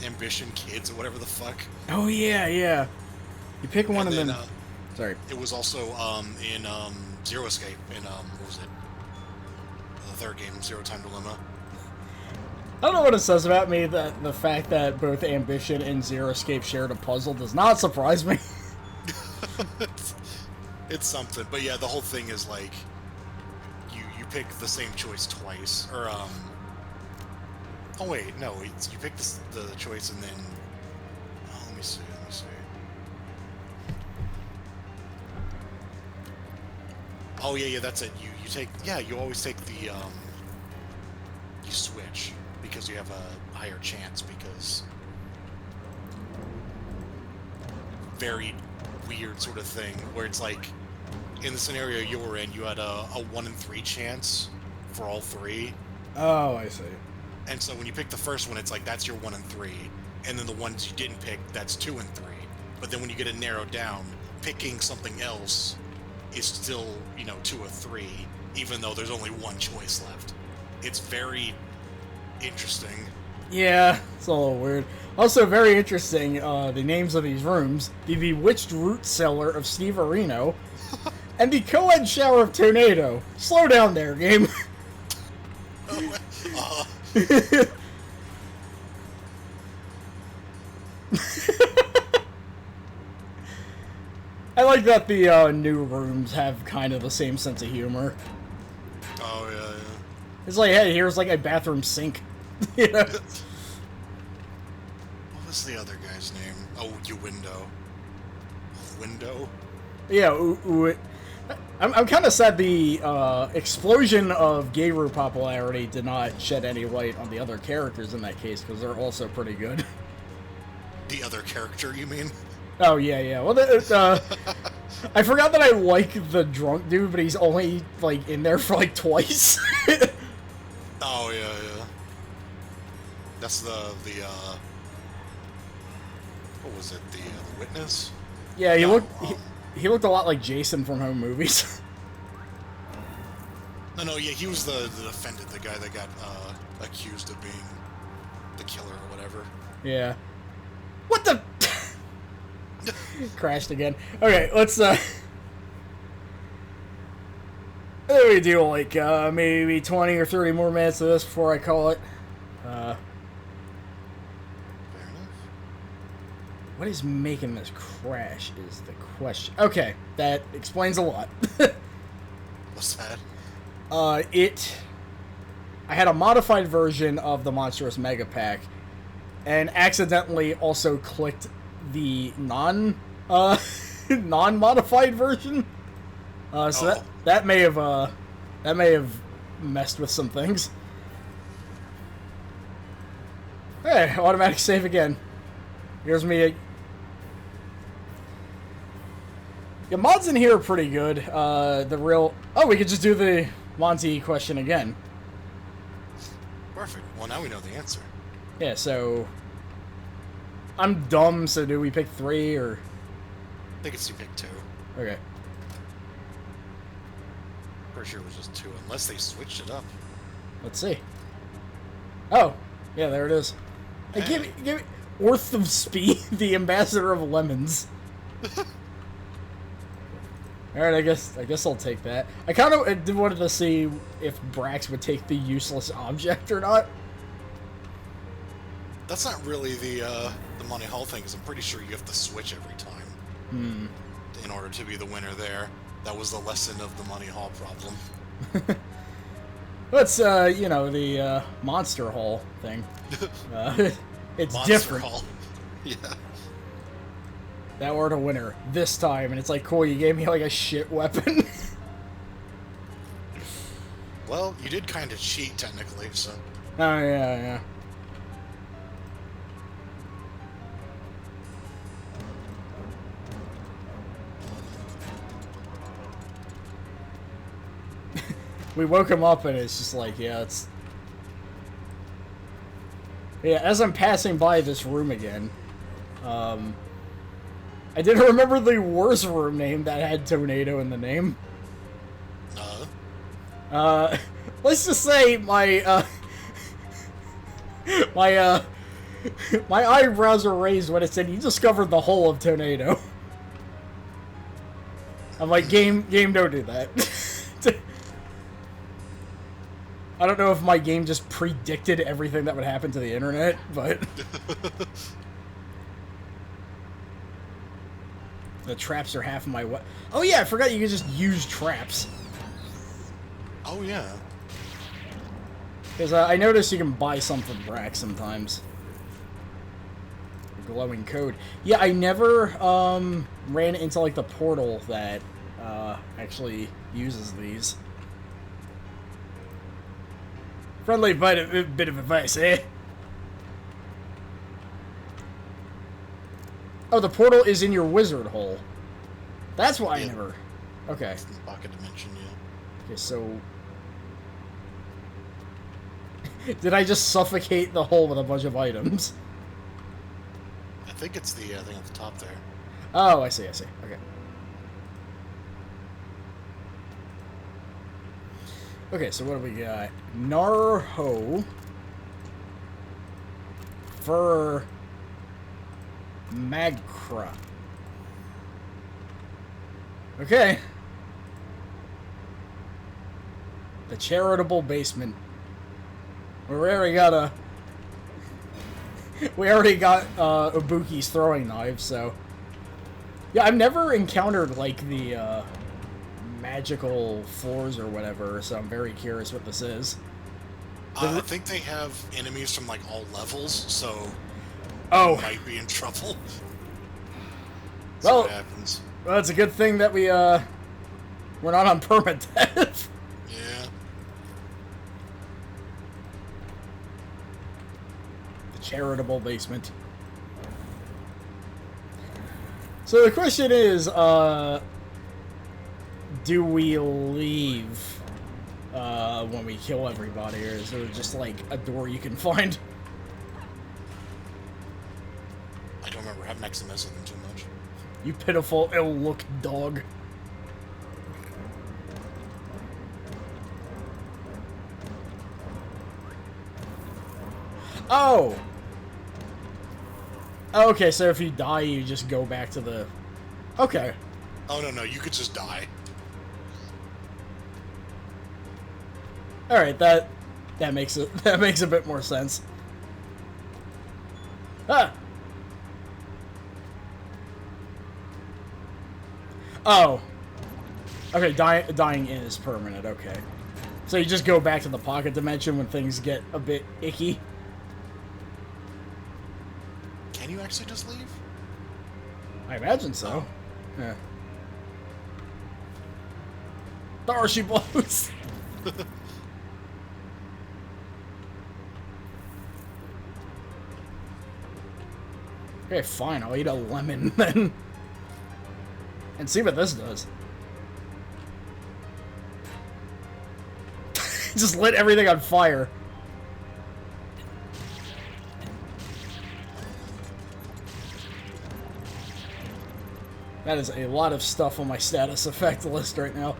B: Ambition Kids, or whatever the fuck.
A: Oh, yeah, yeah. You pick one of them. Sorry.
B: It was also, in, Zero Escape, in, what was it? The 3rd game, Zero Time Dilemma.
A: I don't know what it says about me that the fact that both Ambition and Zero Escape shared a puzzle does not surprise me.
B: It's something, but yeah, the whole thing is like you pick the same choice twice, or oh wait, no, you pick the choice and then let me see. Oh yeah, that's it. You take you always take the you switch because you have a higher chance because very weird sort of thing where it's like in the scenario you were in, you had a 1 in 3 chance for all 3.
A: Oh, I see.
B: And so when you pick the first one, it's like that's your 1 in 3, and then the ones you didn't pick, that's 2 in 3. But then when you get it narrowed down, picking something else is still 2 or 3, even though there's only one choice left. It's very interesting.
A: Yeah, it's a little weird. Also, very interesting, the names of these rooms. The Bewitched Root Cellar of Steve Areno, and the Co-Ed Shower of Tornado. Slow down there, game. I like that the new rooms have kind of the same sense of humor.
B: Oh, yeah.
A: It's like, hey, here's like a bathroom sink. You know?
B: What was the other guy's name? Oh, Window. Window?
A: Yeah, I'm kind of sad the explosion of Gayru popularity did not shed any light on the other characters in that case, because they're also pretty good.
B: The other character, you mean?
A: Oh, yeah. Well, I forgot that I like the drunk dude, but he's only, like, in there for, like, twice.
B: Oh, yeah. That's the what was it, the witness?
A: Yeah, he looked a lot like Jason from Home Movies.
B: No, yeah, he was the defendant, the guy that got accused of being the killer or whatever.
A: Yeah. What the... Crashed again. Okay, let's, Let me do, like, maybe 20 or 30 more minutes of this before I call it.
B: Fair enough.
A: What is making this crash is the question. Okay, that explains a lot.
B: What's that?
A: I had a modified version of the Monstrous Mega Pack, and accidentally also clicked the non-modified version. So that may have messed with some things. Hey, automatic save again. Here's me. Yeah, mods in here are pretty good. We could just do the Monty question again.
B: Perfect. Well, now we know the answer.
A: Yeah, so... I'm dumb, so do we pick 3, or...
B: I think it's you pick 2.
A: Okay.
B: Pretty sure it was just 2, unless they switched it up.
A: Let's see. Oh, yeah, there it is. Hey, give me Orth of Speed, the ambassador of lemons. Alright, I guess I'll take that. I kind of wanted to see if Brax would take the useless object or not.
B: That's not really the Money Hall thing, because I'm pretty sure you have to switch every time. In order to be the winner there. That was the lesson of the Money Hall problem.
A: That's, the Monster Hall thing. It's
B: Monster
A: different.
B: Hall. Yeah.
A: That were the winner this time, and it's like, cool, you gave me like a shit weapon.
B: Well, you did kind of cheat, technically, so...
A: Oh, yeah. We woke him up, and it's just like, yeah, it's... Yeah, as I'm passing by this room again, I didn't remember the worst room name that had tornado in the name. Let's just say my my eyebrows were raised when it said you discovered the whole of tornado. I'm like, game, don't do that. I don't know if my game just predicted everything that would happen to the internet, but... The traps are half of my... Oh yeah, I forgot you could just use traps.
B: Oh yeah.
A: Because I noticed you can buy some from Brack sometimes. The glowing code. Yeah, I never ran into like the portal that actually uses these. Friendly bit of advice, eh? Oh, the portal is in your wizard hole. That's why I never... Okay.
B: It's in the pocket dimension, yeah.
A: Okay, so... Did I just suffocate the hole with a bunch of items?
B: I think it's the thing at the top there.
A: Oh, I see. Okay. Okay, so what do we got? Narho. Fur. Magcra. Okay. The charitable basement. We already got Ibuki's throwing knives, so... Yeah, I've never encountered, like, the, magical floors or whatever, so I'm very curious what this is.
B: I think they have enemies from, like, all levels, so...
A: Oh.
B: Might be in trouble.
A: Well,
B: what happens.
A: Well, it's a good thing that we're not on permadeath.
B: Yeah.
A: The charitable basement. So the question is, do we leave when we kill everybody, or is there just like a door you can find?
B: I don't remember having next to mess with them too much.
A: You pitiful, ill-looked dog. Oh! Okay, so if you die, you just go back to the... Okay.
B: Oh, no, you could just die.
A: Alright, that makes a bit more sense. Ah! Oh. Okay, dying is permanent, okay. So you just go back to the pocket dimension when things get a bit icky?
B: Can you actually just leave?
A: I imagine so. Yeah. There she blows! Okay, fine, I'll eat a lemon then. And see what this does. Just lit everything on fire. That is a lot of stuff on my status effect list right now.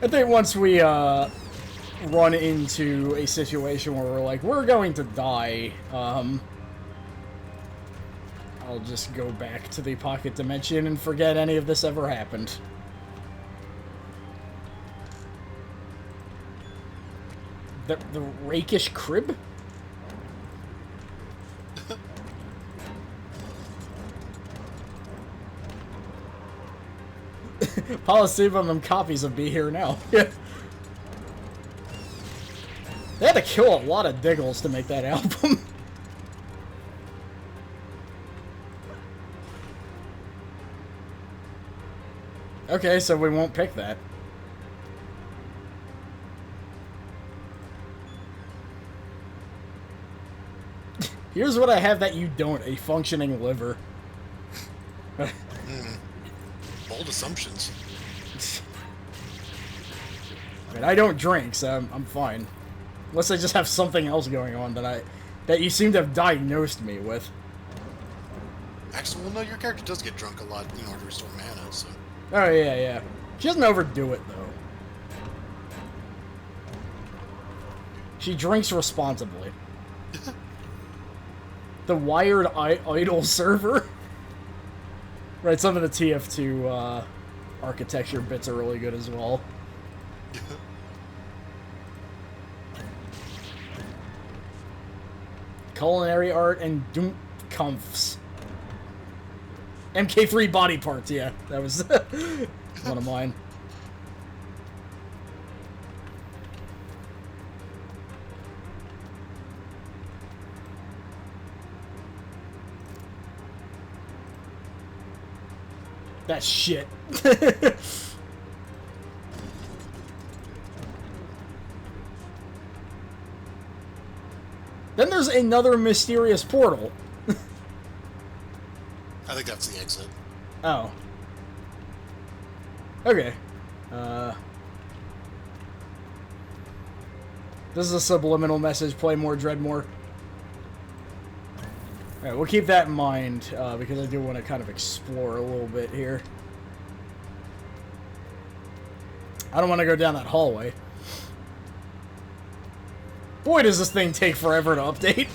A: I think once we run into a situation where we're like, we're going to die, I'll just go back to the pocket dimension and forget any of this ever happened. The rakish crib? Policy on them copies of Be Here Now. They had to kill a lot of Diggles to make that album. Okay, so we won't pick that. Here's what I have that you don't, a functioning liver.
B: Bold assumptions.
A: I mean, I don't drink, so I'm fine. Unless I just have something else going on that you seem to have diagnosed me with.
B: Actually, well, no, your character does get drunk a lot in order to restore mana, so...
A: Oh, yeah. She doesn't overdo it, though. She drinks responsibly. The Wired Idol server? Right, some of the TF2 architecture bits are really good as well. Culinary art and Dumpkampfs. MK3 body parts, yeah. That was one of mine. That shit. Then there's another mysterious portal.
B: I think that's the exit.
A: Oh. Okay. This is a subliminal message. Play more Dredmor. Alright, we'll keep that in mind, because I do want to kind of explore a little bit here. I don't want to go down that hallway. Boy, does this thing take forever to update.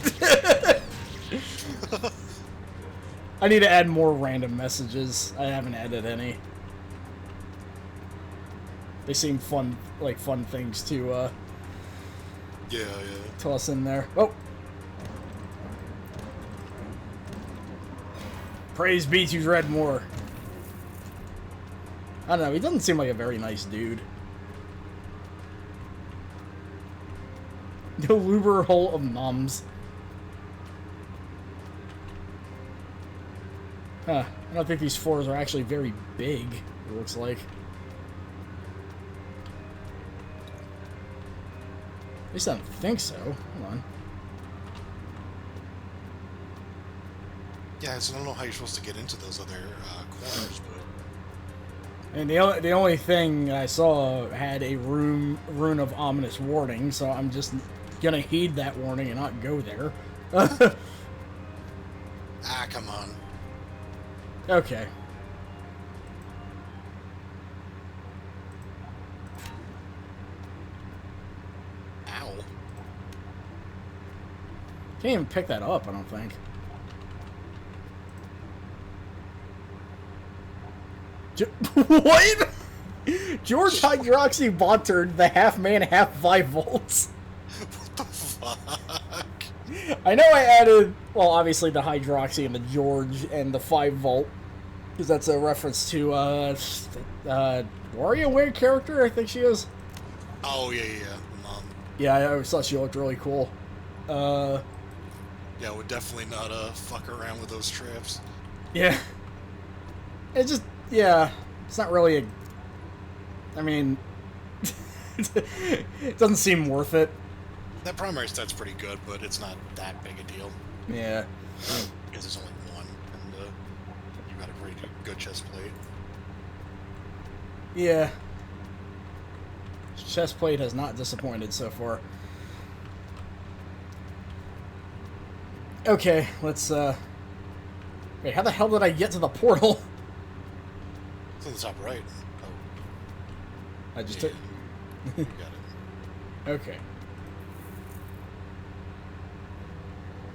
A: I need to add more random messages. I haven't added any. They seem fun, like fun things to,
B: Yeah.
A: toss in there. Oh! Praise be to Dredmor. I don't know, he doesn't seem like a very nice dude. The Luber Hole of Noms. Huh. I don't think these floors are actually very big, it looks like. At least I don't think so. Hold on.
B: Yeah, so I don't know how you're supposed to get into those other corners, but...
A: And the only thing I saw had a rune of ominous warning, so I'm just gonna heed that warning and not go there.
B: Ah, come on.
A: Okay.
B: Ow.
A: Can't even pick that up, I don't think. What? George Hydroxy Bontered, the half-man, half-5 volts.
B: What the fuck?
A: I know I added, well, obviously the Hydroxy and the George and the 5 volt, because that's a reference to, WarioWare character, I think she is.
B: Oh, yeah.
A: Yeah, I always thought she looked really cool.
B: Yeah, would definitely not, fuck around with those trips.
A: Yeah. It just, yeah, it's not really a, I mean, it doesn't seem worth it.
B: That primary stat's pretty good, but it's not that big a deal.
A: Yeah.
B: Because there's only one, and you got a pretty good chest plate.
A: Yeah. Chest plate has not disappointed so far. Okay, let's, wait, how the hell did I get to the portal?
B: It's on the top right. Oh.
A: I just
B: Yeah,
A: took...
B: you got it.
A: Okay.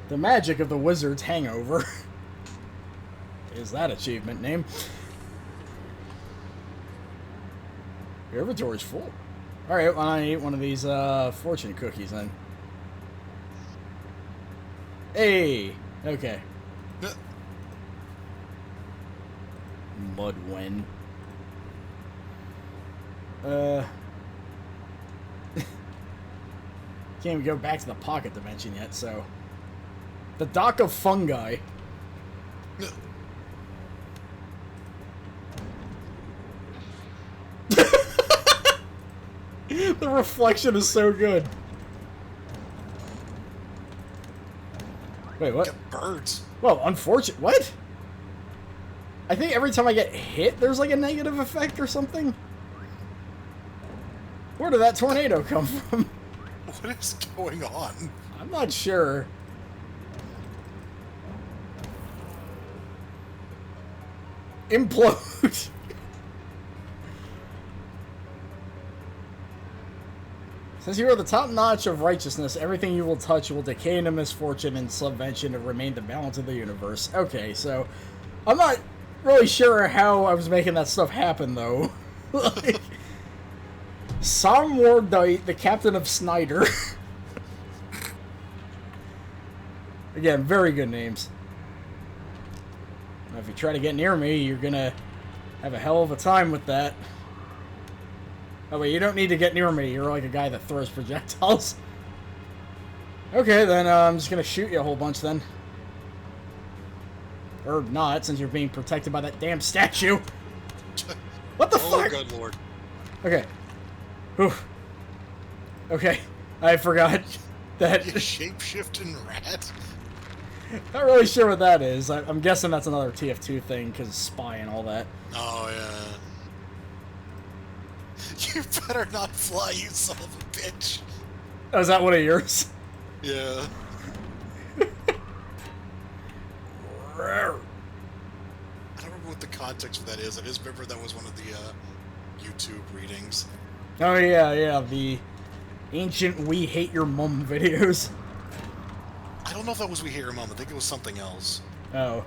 A: The magic of the wizard's hangover. Is that achievement name? Your inventory's full. Alright, why don't I eat one of these fortune cookies then? Hey! Okay. Mudwen. Can't even go back to the pocket dimension yet, so... The Dock of Fungi. The reflection is so good. Wait, what?
B: Get birds.
A: Well, unfortunate. What? I think every time I get hit, there's like a negative effect or something. Where did that tornado come from?
B: What is going on?
A: I'm not sure. Implode. Since you are the top notch of righteousness, everything you will touch will decay into misfortune and subvention to remain the balance of the universe. Okay, so I'm not really sure how I was making that stuff happen, though. Like, Sam Wardite, the captain of Snyder. Again, very good names. Now, if you try to get near me, you're gonna have a hell of a time with that. Oh wait, you don't need to get near me. You're like a guy that throws projectiles. Okay, then I'm just gonna shoot you a whole bunch then. Or not, since you're being protected by that damn statue. What the fuck?
B: Oh, good lord.
A: Okay. Whew. Okay, I forgot that.
B: You shape-shifting rat.
A: Not really sure what that is. I'm guessing that's another TF2 thing, because spy and all that.
B: Oh, yeah. You better not fly, you son of a bitch.
A: Oh, is that one of yours?
B: Yeah. I don't remember what the context for that is. I just remember that was one of the YouTube readings.
A: Oh, yeah, the ancient We Hate Your Mum videos.
B: I don't know if that was We Hear Your Mom. I think it was something else.
A: Oh.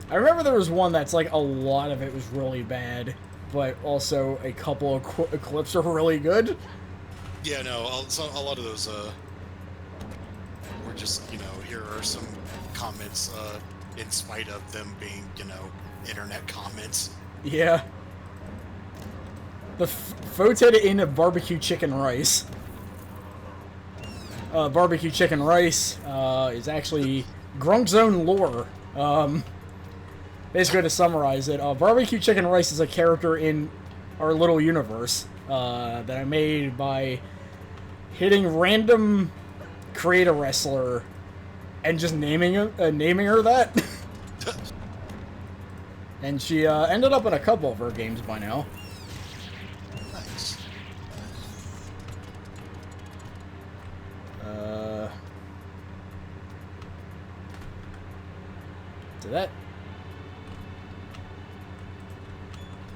A: I remember there was one that's like a lot of it was really bad, but also a couple of clips are really good.
B: Yeah, no, a lot of those were just, you know, here are some comments in spite of them being, you know, internet comments.
A: Yeah. The photo in of barbecue chicken rice. Barbecue chicken rice is actually Grunkzone lore. Basically, to summarize it, barbecue chicken rice is a character in our little universe that I made by hitting random create a wrestler and just naming her that. And she ended up in a couple of her games by now.
B: Nice.
A: Did that?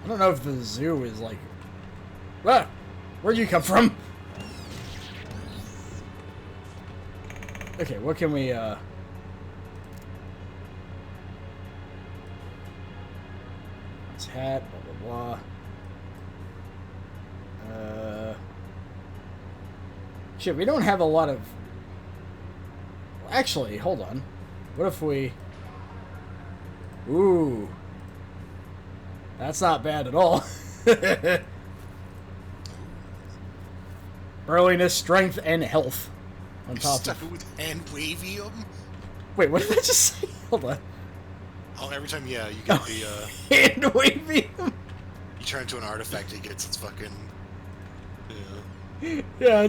A: I don't know if the zoo is like... Ah! Where'd you come from? Okay, what can we, It's hat, blah, blah, blah. Shit, we don't have a lot of... Actually, hold on. What if we... Ooh. That's not bad at all. Burliness, strength, and health. On top of...
B: with hand wavium?
A: Wait, what did I just say? Hold on.
B: Oh, every time, yeah, you get the,
A: Hand wavium?
B: you turn into an artifact, it gets its fucking... Yeah.
A: Yeah,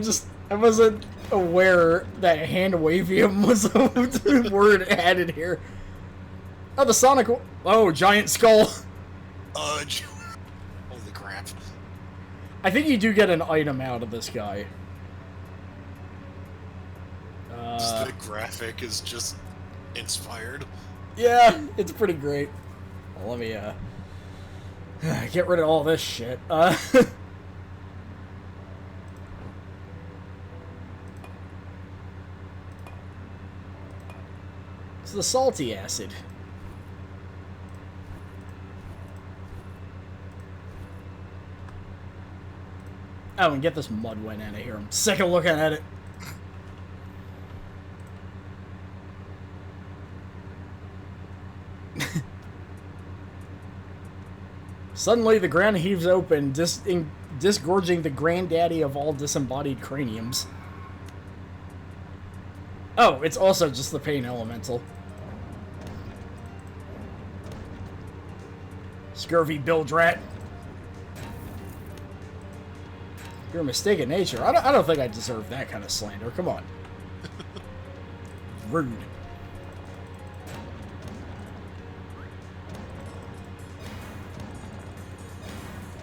A: I wasn't aware that hand wavium was a word added here. Oh, the Sonic... Oh, giant skull.
B: Holy crap.
A: I think you do get an item out of this guy.
B: Just the graphic is just inspired.
A: Yeah, it's pretty great. Well, let me, get rid of all this shit. It's the salty acid. Oh, and get this mud went out of here. I'm sick of looking at it. Suddenly, the ground heaves open, disgorging the granddaddy of all disembodied craniums. Oh, it's also just the pain elemental. Scurvy Bildrat. You're a mistaken nature. I don't think I deserve that kind of slander. Come on. Rude.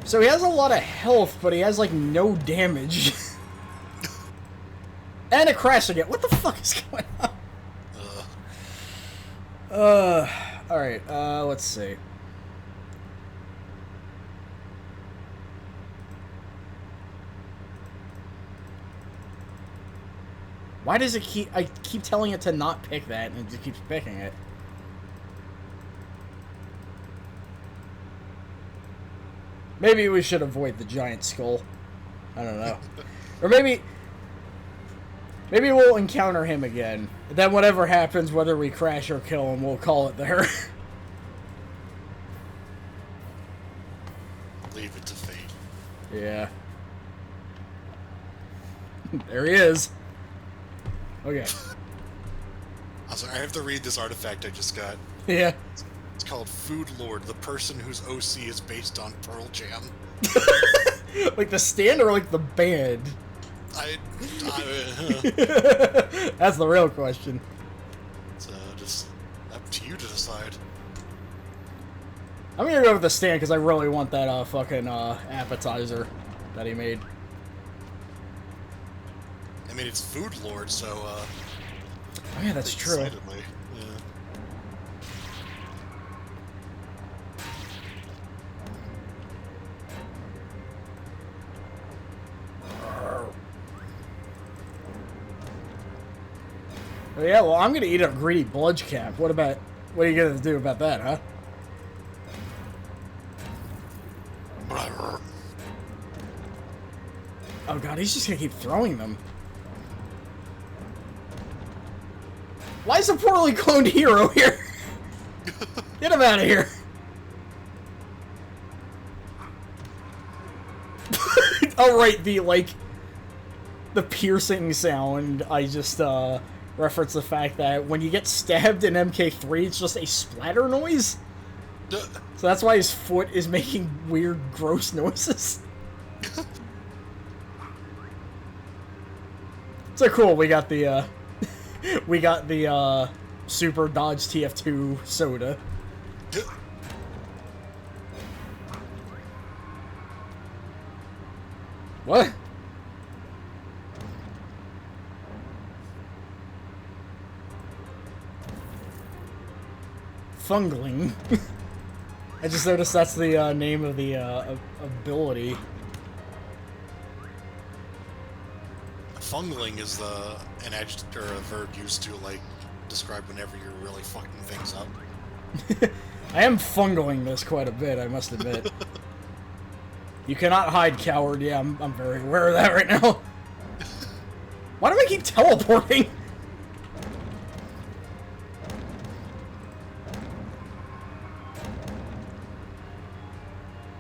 A: So he has a lot of health, but he has, like, no damage. And a crash again. What the fuck is going on? Alright, let's see. Why does it keep... I keep telling it to not pick that, and it just keeps picking it. Maybe we should avoid the giant skull. I don't know. Or maybe we'll encounter him again. Then whatever happens, whether we crash or kill him, we'll call it there.
B: Leave it to fate.
A: Yeah. There he is. Okay.
B: I'm sorry, I have to read this artifact I just got.
A: Yeah.
B: It's called Food Lord, the person whose OC is based on Pearl Jam.
A: Like the stand or like the band? That's the real question.
B: It's just up to you to decide.
A: I'm gonna go with the stand because I really want that fucking appetizer that he made.
B: I mean, it's Food Lord, so
A: oh yeah, that's true.
B: Decidedly, yeah.
A: Oh, yeah, well, I'm gonna eat a greedy bludge cap. What are you gonna do about that, huh? Oh god, he's just gonna keep throwing them. Why is a poorly cloned hero here? Get him out of here. Oh right, the piercing sound. I just reference the fact that when you get stabbed in MK3, it's just a splatter noise. So that's why his foot is making weird, gross noises. So cool, we got the Super Dodge TF2 soda. What? Fungling. I just noticed that's the name of the ability.
B: Fungling is an adjective or a verb used to like describe whenever you're really fucking things up.
A: I am fungling this quite a bit, I must admit. You cannot hide, coward. Yeah, I'm very aware of that right now. Why do I keep teleporting?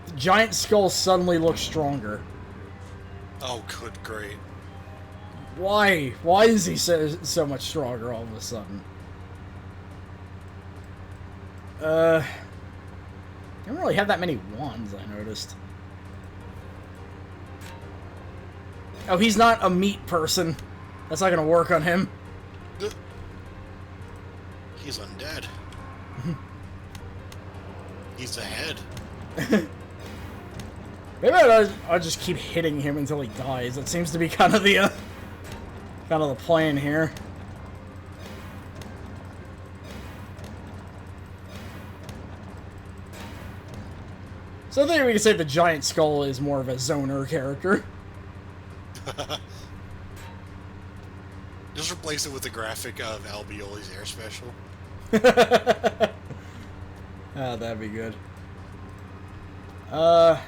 A: The giant skull suddenly looks stronger.
B: Oh, good, great.
A: Why? Why is he so much stronger all of a sudden? Don't really have that many wands, I noticed. Oh, he's not a meat person. That's not gonna work on him.
B: He's undead. He's ahead.
A: Maybe I'll just keep hitting him until he dies. That seems to be kind of the plan here. So I think we can say the giant skull is more of a zoner character.
B: Just replace it with the graphic of Albioli's air special.
A: Ah, that'd be good. I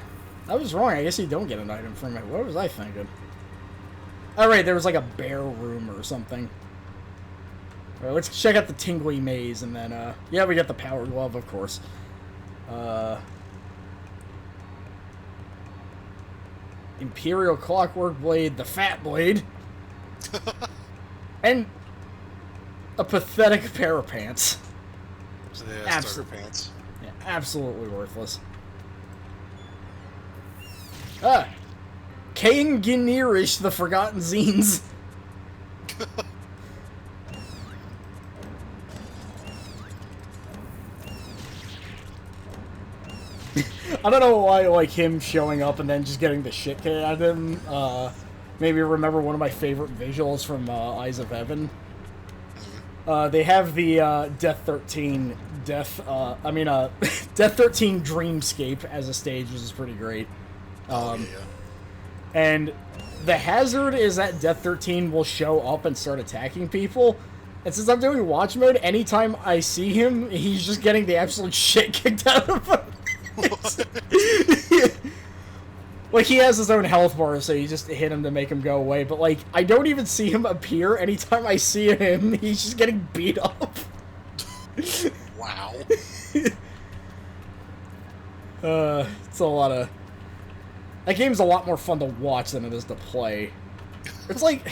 A: was wrong. I guess you don't get an item from it. What was I thinking? Oh, right, there was like a bear room or something. Alright, let's check out the Tingly Maze, and then, yeah, we got the Power Glove, of course. Imperial Clockwork Blade, the Fat Blade, and a pathetic pair of pants.
B: So they have starter pants.
A: Yeah, absolutely worthless. Ah! Kain Ginirish, the Forgotten Zines. I don't know why, like, him showing up and then just getting the shit kicked out of him, maybe remember one of my favorite visuals from, Eyes of Heaven. They have the, Death 13 Death 13 Dreamscape as a stage, which is pretty great.
B: Yeah.
A: And the hazard is that Death 13 will show up and start attacking people. And since I'm doing watch mode, anytime I see him, he's just getting the absolute shit kicked out of him. Like, he has his own health bar, so you just hit him to make him go away. But, like, I don't even see him appear. Anytime I see him, he's just getting beat up.
B: Wow.
A: It's a lot of... That game's a lot more fun to watch than it is to play. It's like...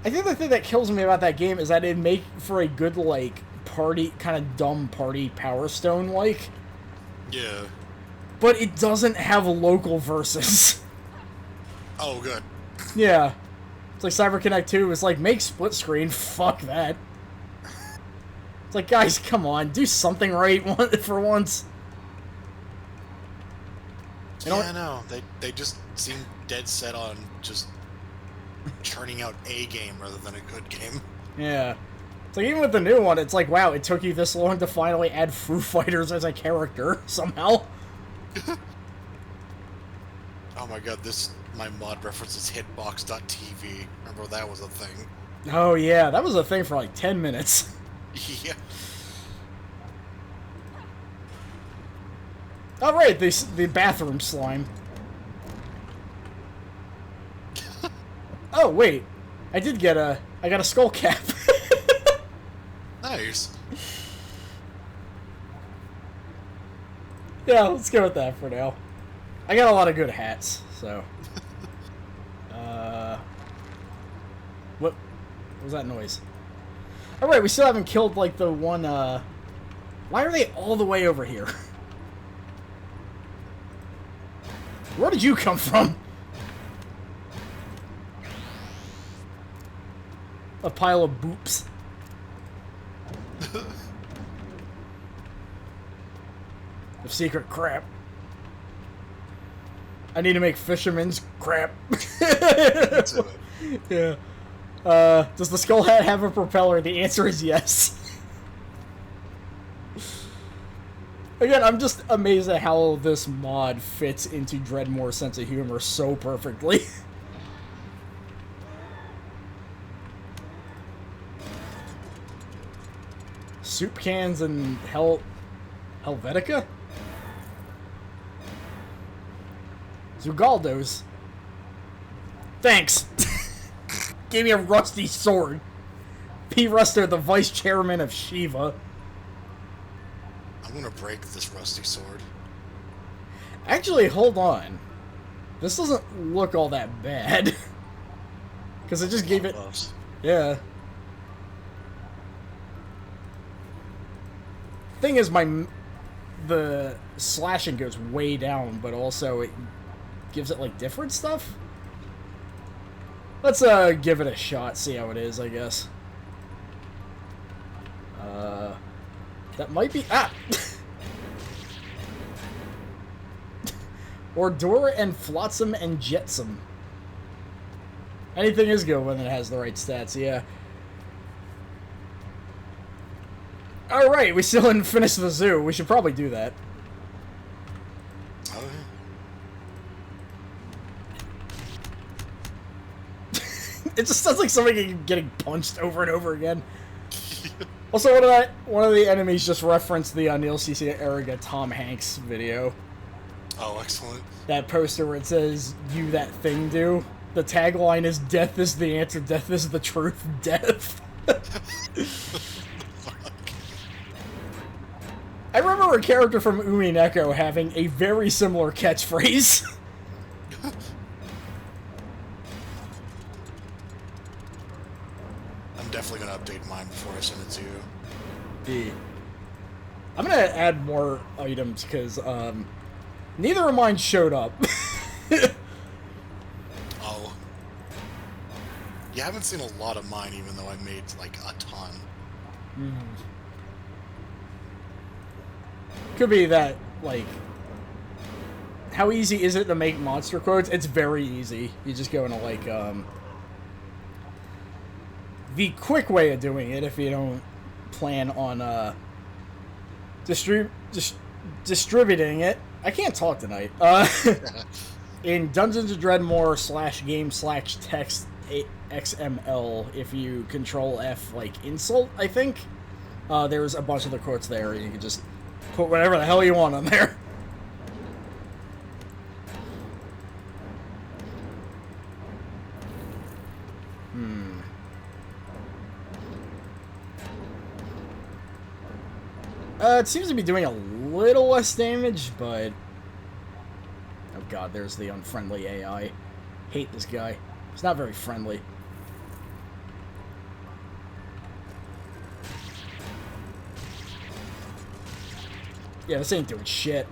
A: I think the thing that kills me about that game is that it'd make for a good, like, party... kind of dumb party Power Stone-like.
B: Yeah.
A: But it doesn't have local versus.
B: Oh, good.
A: Yeah. It's like CyberConnect 2 is like, make split screen, fuck that. It's like, guys, come on, do something right for once. You know
B: yeah, I know. They just seem dead set on just churning out a game rather than a good game.
A: Yeah. It's like, even with the new one, it's like, wow, it took you this long to finally add Foo Fighters as a character, somehow.
B: Oh my god, my mod references hitbox.tv. Remember that was a thing.
A: Oh yeah, that was a thing for like 10 minutes.
B: Yeah.
A: Alright, the bathroom slime. Oh wait, I got a skull cap.
B: Nice.
A: Yeah, let's go with that for now. I got a lot of good hats, so. What was that noise? Alright, we still haven't killed, like, the one, Why are they all the way over here? Where did you come from? A pile of boops. Of secret crap. I need to make fisherman's crap.
B: That's it.
A: Yeah. Does the skull hat have a propeller? The answer is yes. Again, I'm just amazed at how this mod fits into Dredmor's sense of humor so perfectly. Soup cans and Helvetica? Zugaldos. Thanks. Gave me a rusty sword. P. Ruster, the vice chairman of Shiva.
B: I'm gonna break this rusty sword.
A: Actually, hold on. This doesn't look all that bad. Because it just gave it...
B: Buffs.
A: Yeah. Thing is, the slashing goes way down, but also it gives it, like, different stuff? Let's, give it a shot, see how it is, I guess. That might be... Ah! Ordura and Flotsam and Jetsam. Anything is good when it has the right stats, yeah. Alright, we still didn't finish the zoo. We should probably do that.
B: Oh, yeah.
A: It just sounds like somebody getting punched over and over again. Also, one of the enemies just referenced the Neil C.C. Eriga Tom Hanks video.
B: Oh, excellent.
A: That poster where it says, "You that thing do." The tagline is, "Death is the answer, death is the truth, death." I remember a character from Umineko having a very similar catchphrase.
B: I'm definitely gonna update mine before I send it to you.
A: I'm gonna add more items, because, neither of mine showed up.
B: Oh. You haven't seen a lot of mine, even though I made, like, a ton.
A: Could be that, like, how easy is it to make monster quotes? It's very easy. You just go into, like, the quick way of doing it, if you don't plan on, distributing it. I can't talk tonight. In Dungeons & Dredmor /game/text XML, if you control F, like, insult, I think, there's a bunch of the quotes there, and you can just put whatever the hell you want on there. It seems to be doing a little less damage, but... Oh god, there's the unfriendly AI. Hate this guy. He's not very friendly. Yeah, this ain't doing shit.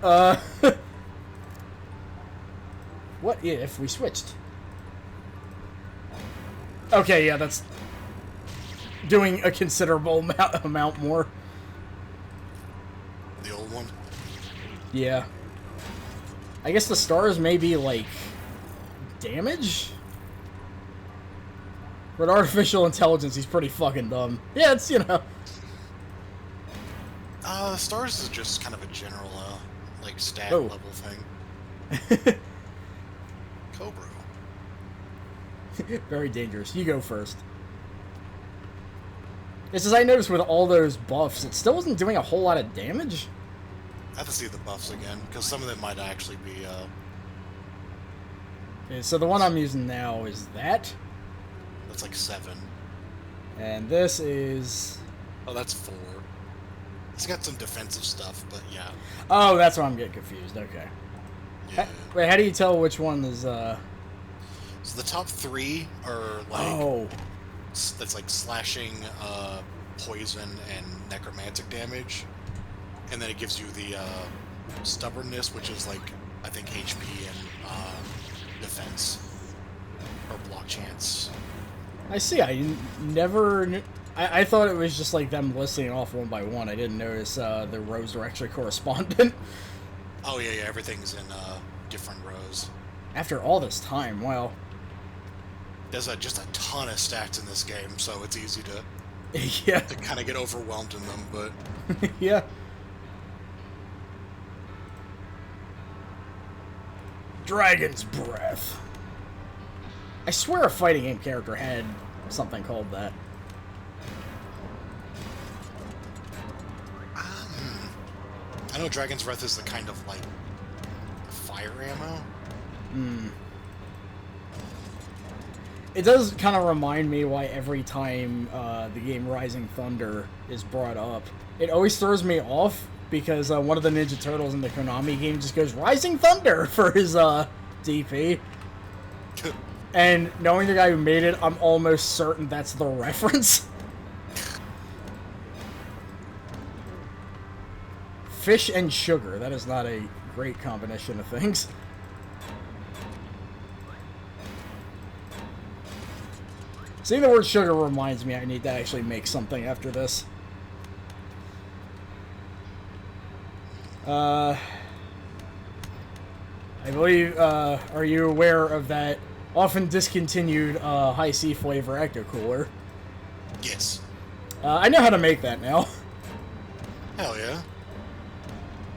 A: What if we switched? Okay, yeah, that's doing a considerable amount more.
B: The old one?
A: Yeah. I guess the stars may be, like, damage? But artificial intelligence, he's pretty fucking dumb. Yeah, it's, you know...
B: Stars is just kind of a general, like, stat level thing. Cobra.
A: Very dangerous. You go first. It's as I noticed with all those buffs, it still wasn't doing a whole lot of damage.
B: I have to see the buffs again, because some of them might actually be,
A: Okay, so the one I'm using now is that.
B: That's like 7.
A: And this is...
B: Oh, that's 4. It's got some defensive stuff, but yeah.
A: Oh, that's why I'm getting confused. Okay.
B: Yeah.
A: Wait, how do you tell which one is,
B: So the top 3 are, like...
A: Oh.
B: That's like slashing, poison, and necromantic damage. And then it gives you the, stubbornness, which is, like, I think HP and, defense. Or block chance.
A: I see. I never... I thought it was just like them listing off one by one. I didn't notice the rows were actually correspondent.
B: Oh, yeah, everything's in, different rows.
A: After all this time, wow.
B: There's just a ton of stats in this game, so it's easy to...
A: Yeah.
B: To kind of get overwhelmed in them, but...
A: Yeah. Dragon's Breath. I swear a fighting game character had something called that.
B: I know Dragon's Breath is the kind of, like, fire ammo.
A: Hmm. It does kind of remind me why every time the game Rising Thunder is brought up, it always throws me off because one of the Ninja Turtles in the Konami game just goes Rising Thunder for his DP. And knowing the guy who made it, I'm almost certain that's the reference. Fish and sugar. That is not a great combination of things. Seeing the word sugar reminds me I need to actually make something after this. I believe, are you aware of that often discontinued high C flavor Ecto Cooler?
B: Yes.
A: I know how to make that now.
B: Hell yeah.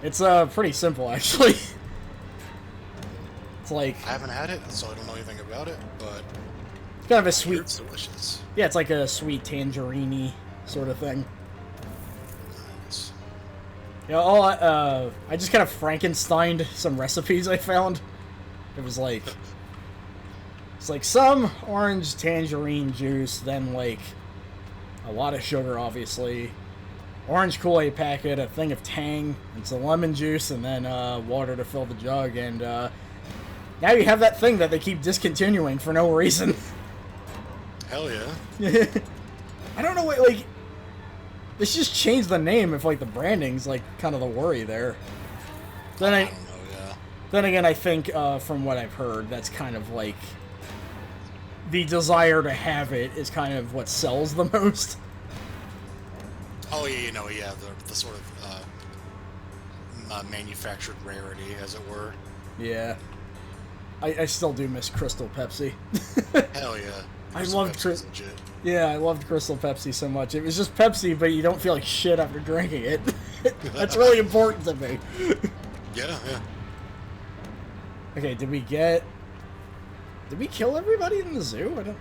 A: It's pretty simple, actually. It's like...
B: I haven't had it, so I don't know anything about it, but...
A: It's kind of a sweet...
B: It's delicious.
A: Yeah, it's like a sweet tangerine-y sort of thing.
B: Nice.
A: You know, I just kind of Frankensteined some recipes I found. It was like... It's like some orange tangerine juice, then like a lot of sugar, obviously. Orange Kool-Aid packet, a thing of Tang, and some lemon juice, and then water to fill the jug, and now you have that thing that they keep discontinuing for no reason.
B: Hell yeah.
A: I don't know what, like, they should just change the name if, like, the branding's, like, kind of the worry there. Then
B: I don't know, yeah.
A: Then again, I think, from what I've heard, that's kind of, like, the desire to have it is kind of what sells the most.
B: Oh, yeah, you know, yeah, the sort of manufactured rarity, as it were.
A: Yeah. I still do miss Crystal Pepsi.
B: Hell yeah.
A: I
B: Crystal
A: loved
B: Pepsi's legit.
A: Yeah, I loved Crystal Pepsi so much. It was just Pepsi, but you don't feel like shit after drinking it. That's really important to me.
B: Yeah, yeah.
A: Okay, did we kill everybody in the zoo?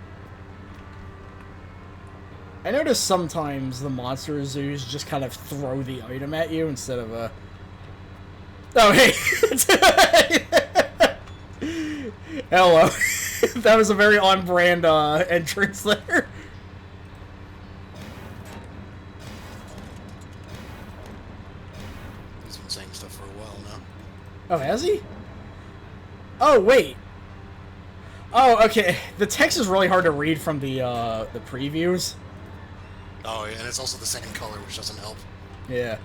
A: I noticed sometimes the monster zoos just kind of throw the item at you instead of a... Oh, hey! Hello. That was a very on-brand entrance there.
B: He's been saying stuff for a while now.
A: Oh, has he? Oh, wait. Oh, okay. The text is really hard to read from the previews.
B: Oh, yeah, and it's also the same color, which doesn't help.
A: Yeah.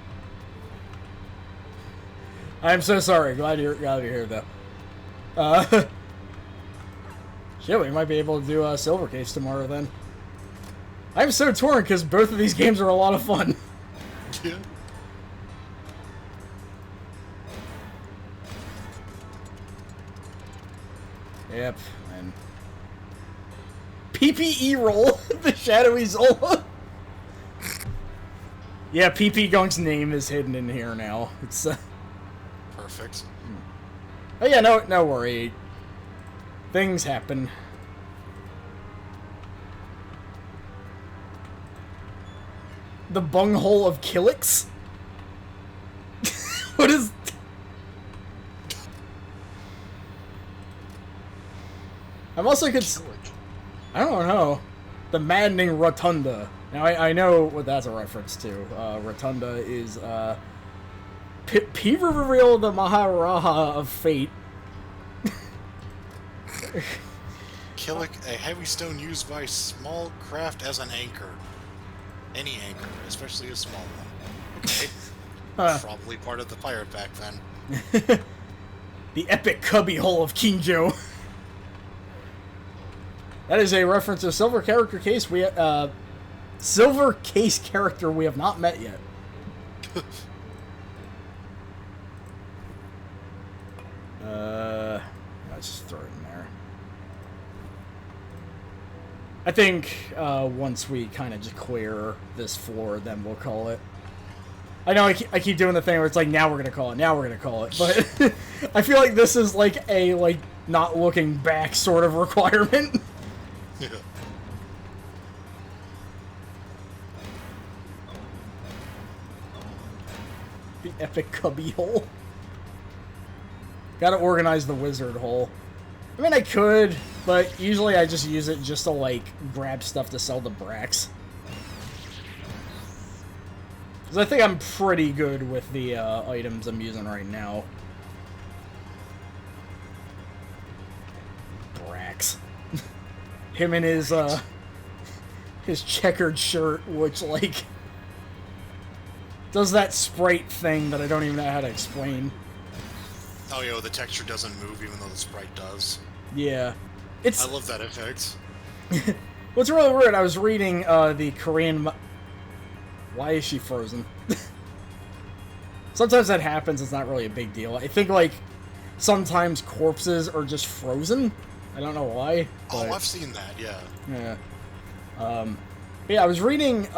A: I'm so sorry. Glad you're here, though. Shit, we might be able to do a Silver Case tomorrow, then. I'm so torn, because both of these games are a lot of fun.
B: Yeah.
A: Yep, and... PPE roll! The Shadowy Zola! Yeah, PP Gunk's name is hidden in here now. It's,
B: Perfect.
A: Oh yeah, no worry. Things happen. The bunghole of Kilix? What is... I'm also I don't know. The maddening rotunda. Now, I know what that's a reference to. Rotunda is, Peveril the Maharaja of Fate.
B: Killick, a heavy stone used by small craft as an anchor. Any anchor, especially a small one. Okay. Probably part of the pirate pack then.
A: The epic cubby hole of Kinjo. That is a reference to a silver case character we have not met yet. Let's just throw it in there. I think once we kind of just clear this floor, then we'll call it. I know I keep doing the thing where it's like, now we're gonna call it, but I feel like this is like a not looking back sort of requirement.
B: Yeah.
A: The epic cubby hole. Gotta organize the wizard hole. I mean, I could, but usually I just use it just to, grab stuff to sell to Brax. Because I think I'm pretty good with the items I'm using right now. Brax. Him and his checkered shirt, which, does that sprite thing that I don't even know how to explain.
B: Oh, yo, the texture doesn't move even though the sprite does.
A: Yeah.
B: I love that effect.
A: What's really weird, I was reading the Korean... Why is she frozen? Sometimes that happens, it's not really a big deal. I think, sometimes corpses are just frozen. I don't know why.
B: But... Oh, I've seen that, yeah.
A: Yeah. Yeah, I was reading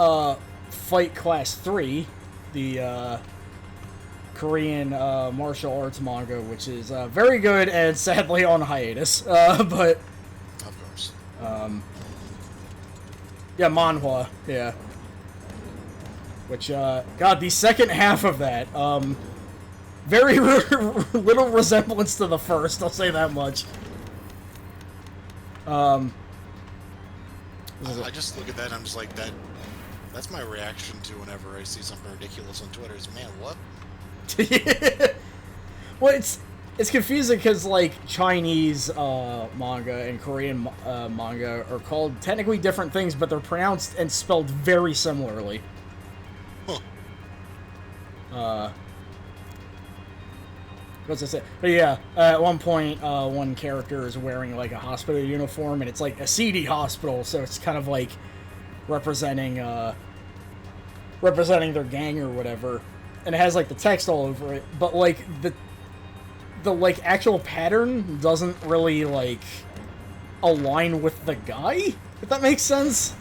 A: Fight Class 3, the Korean martial arts manga, which is very good and sadly on hiatus. But
B: of course.
A: Yeah, manhwa. Yeah. Which God, the second half of that, very little resemblance to the first. I'll say that much.
B: I just look at that and I'm just like, that's my reaction to whenever I see something ridiculous on Twitter is, man, what?
A: Well, it's confusing because, Chinese manga and Korean manga are called technically different things, but they're pronounced and spelled very similarly.
B: Huh.
A: What's I say? But yeah, at one point, one character is wearing a hospital uniform, and it's a seedy hospital, so it's kind of representing their gang or whatever, and it has the text all over it. But the, like, actual pattern doesn't really, like, align with the guy, if that makes sense.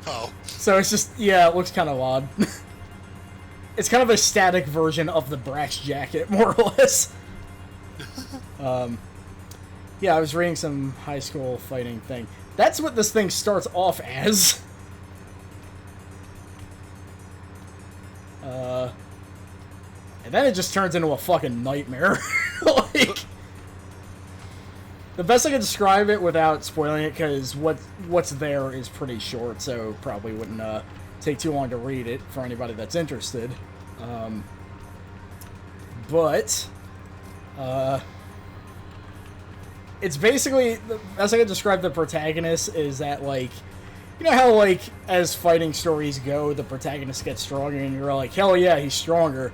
B: Oh.
A: So it's just, yeah, it looks kind of odd. It's kind of a static version of the Brax jacket, more or less. Yeah, I was reading some high school fighting thing. That's what this thing starts off as. And then it just turns into a fucking nightmare. Like, the best I can describe it without spoiling it, because what's there is pretty short, so probably wouldn't take too long to read it for anybody that's interested. But it's basically, the best I can describe the protagonist is that, like, you know how, like, as fighting stories go, the protagonist gets stronger, and you're like, hell yeah, he's stronger.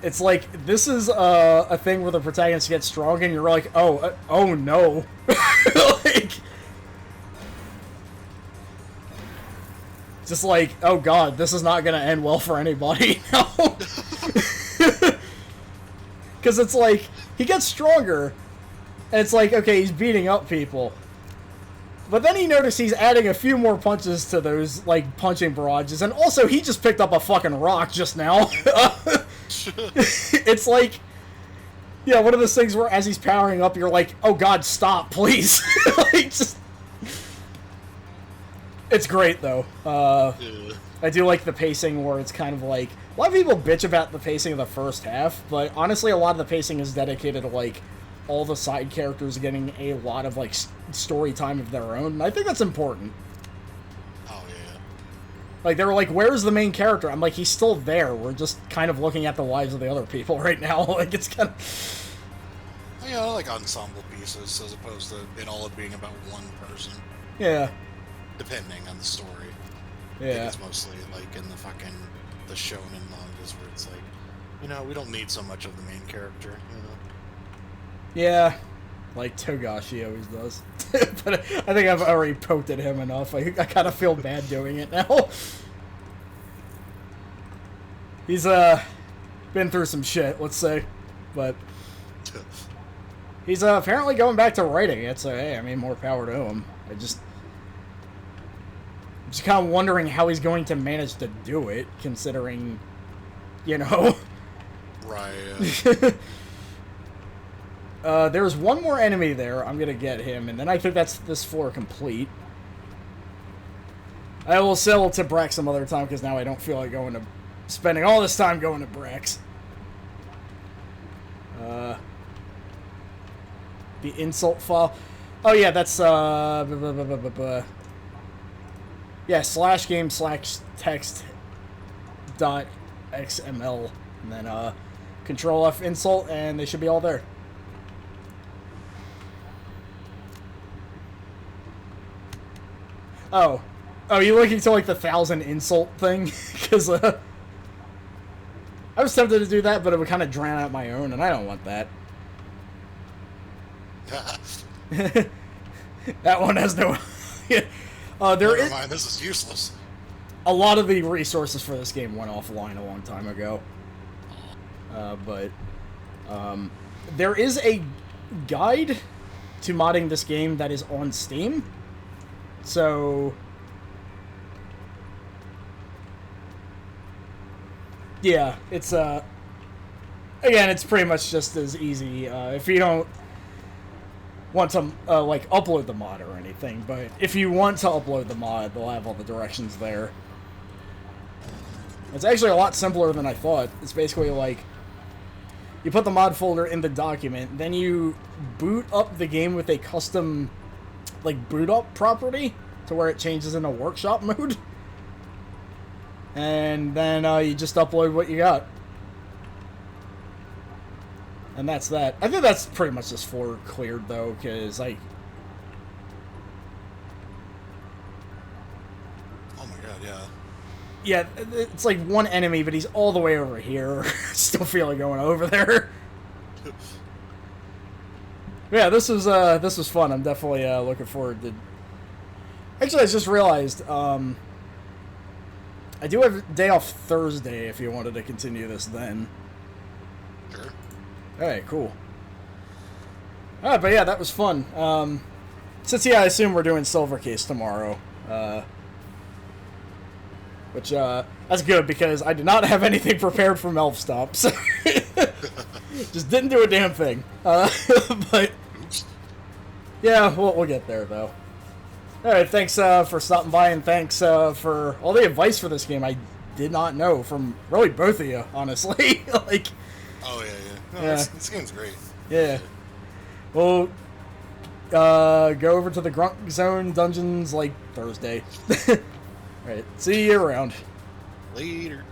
A: It's like, this is a thing where the protagonist gets strong, and you're like, oh no. Like, just like, oh god, this is not gonna end well for anybody now. Because it's like, he gets stronger, and it's like, okay, he's beating up people. But then he noticed he's adding a few more punches to those, like, punching barrages, and also he just picked up a fucking rock just now. It's like, yeah, one of those things where as he's powering up, you're like, oh god, stop, please. Like, just... It's great, though. I do like the pacing where it's kind of like, a lot of people bitch about the pacing of the first half, but honestly, a lot of the pacing is dedicated to, like, all the side characters getting a lot of, like, story time of their own, and I think that's important.
B: Oh, yeah.
A: Like, they were like, where's the main character? I'm like, he's still there. We're just kind of looking at the lives of the other people right now. Like, it's kind of...
B: Yeah, I like ensemble pieces as opposed to it all being about one person.
A: Yeah.
B: Depending on the story.
A: Yeah.
B: I think it's mostly, like, in the shonen mangas where it's like, you know, we don't need so much of the main character, you know?
A: Yeah. Like Togashi always does. But I think I've already poked at him enough. I kind of feel bad doing it now. He's, been through some shit, let's say. But he's, apparently going back to writing it, so hey, I mean, more power to him. I'm just kind of wondering how he's going to manage to do it, considering, you know...
B: Right,
A: there's one more enemy there. I'm gonna get him, and then I think that's this floor complete. I will sell to Brax some other time, because now I don't feel like spending all this time going to Brax. The insult file. Oh yeah, that's, yeah, /game/text dot XML, and then, Control F insult, and they should be all there. Oh, you looking to, like, the 1,000 insult thing? Because, I was tempted to do that, but it would kind of drown out my own, and I don't want that. That one has no...
B: Never mind, this is useless.
A: A lot of the resources for this game went offline a long time ago. But there is a guide to modding this game that is on Steam. So, yeah, it's, again, it's pretty much just as easy, if you don't want to, like, upload the mod or anything, but if you want to upload the mod, they'll have all the directions there. It's actually a lot simpler than I thought. It's basically like, you put the mod folder in the document, then you boot up the game with a custom, like, boot up property to where it changes into workshop mode. And then you just upload what you got. And that's that. I think that's pretty much this floor cleared, though, because, like...
B: Oh my god, yeah.
A: Yeah, it's like one enemy, but he's all the way over here. Still feel like going over there. Yeah, this was fun. I'm definitely looking forward to... Actually, I just realized, I do have a day off Thursday if you wanted to continue this then.
B: Sure.
A: Alright, cool. Alright, but yeah, that was fun. Since, yeah, I assume we're doing Silver Case tomorrow. Which, that's good, because I did not have anything prepared from Elf Stop, so... Just didn't do a damn thing. But...
B: Oops.
A: Yeah, we'll get there, though. Alright, thanks for stopping by, and thanks for all the advice for this game. I did not know from really both of you, honestly. Like...
B: Oh, yeah. No,
A: Yeah.
B: This game's great.
A: Yeah. Well, go over to the Grunkzone dungeons like Thursday. Alright, see you around.
B: Later.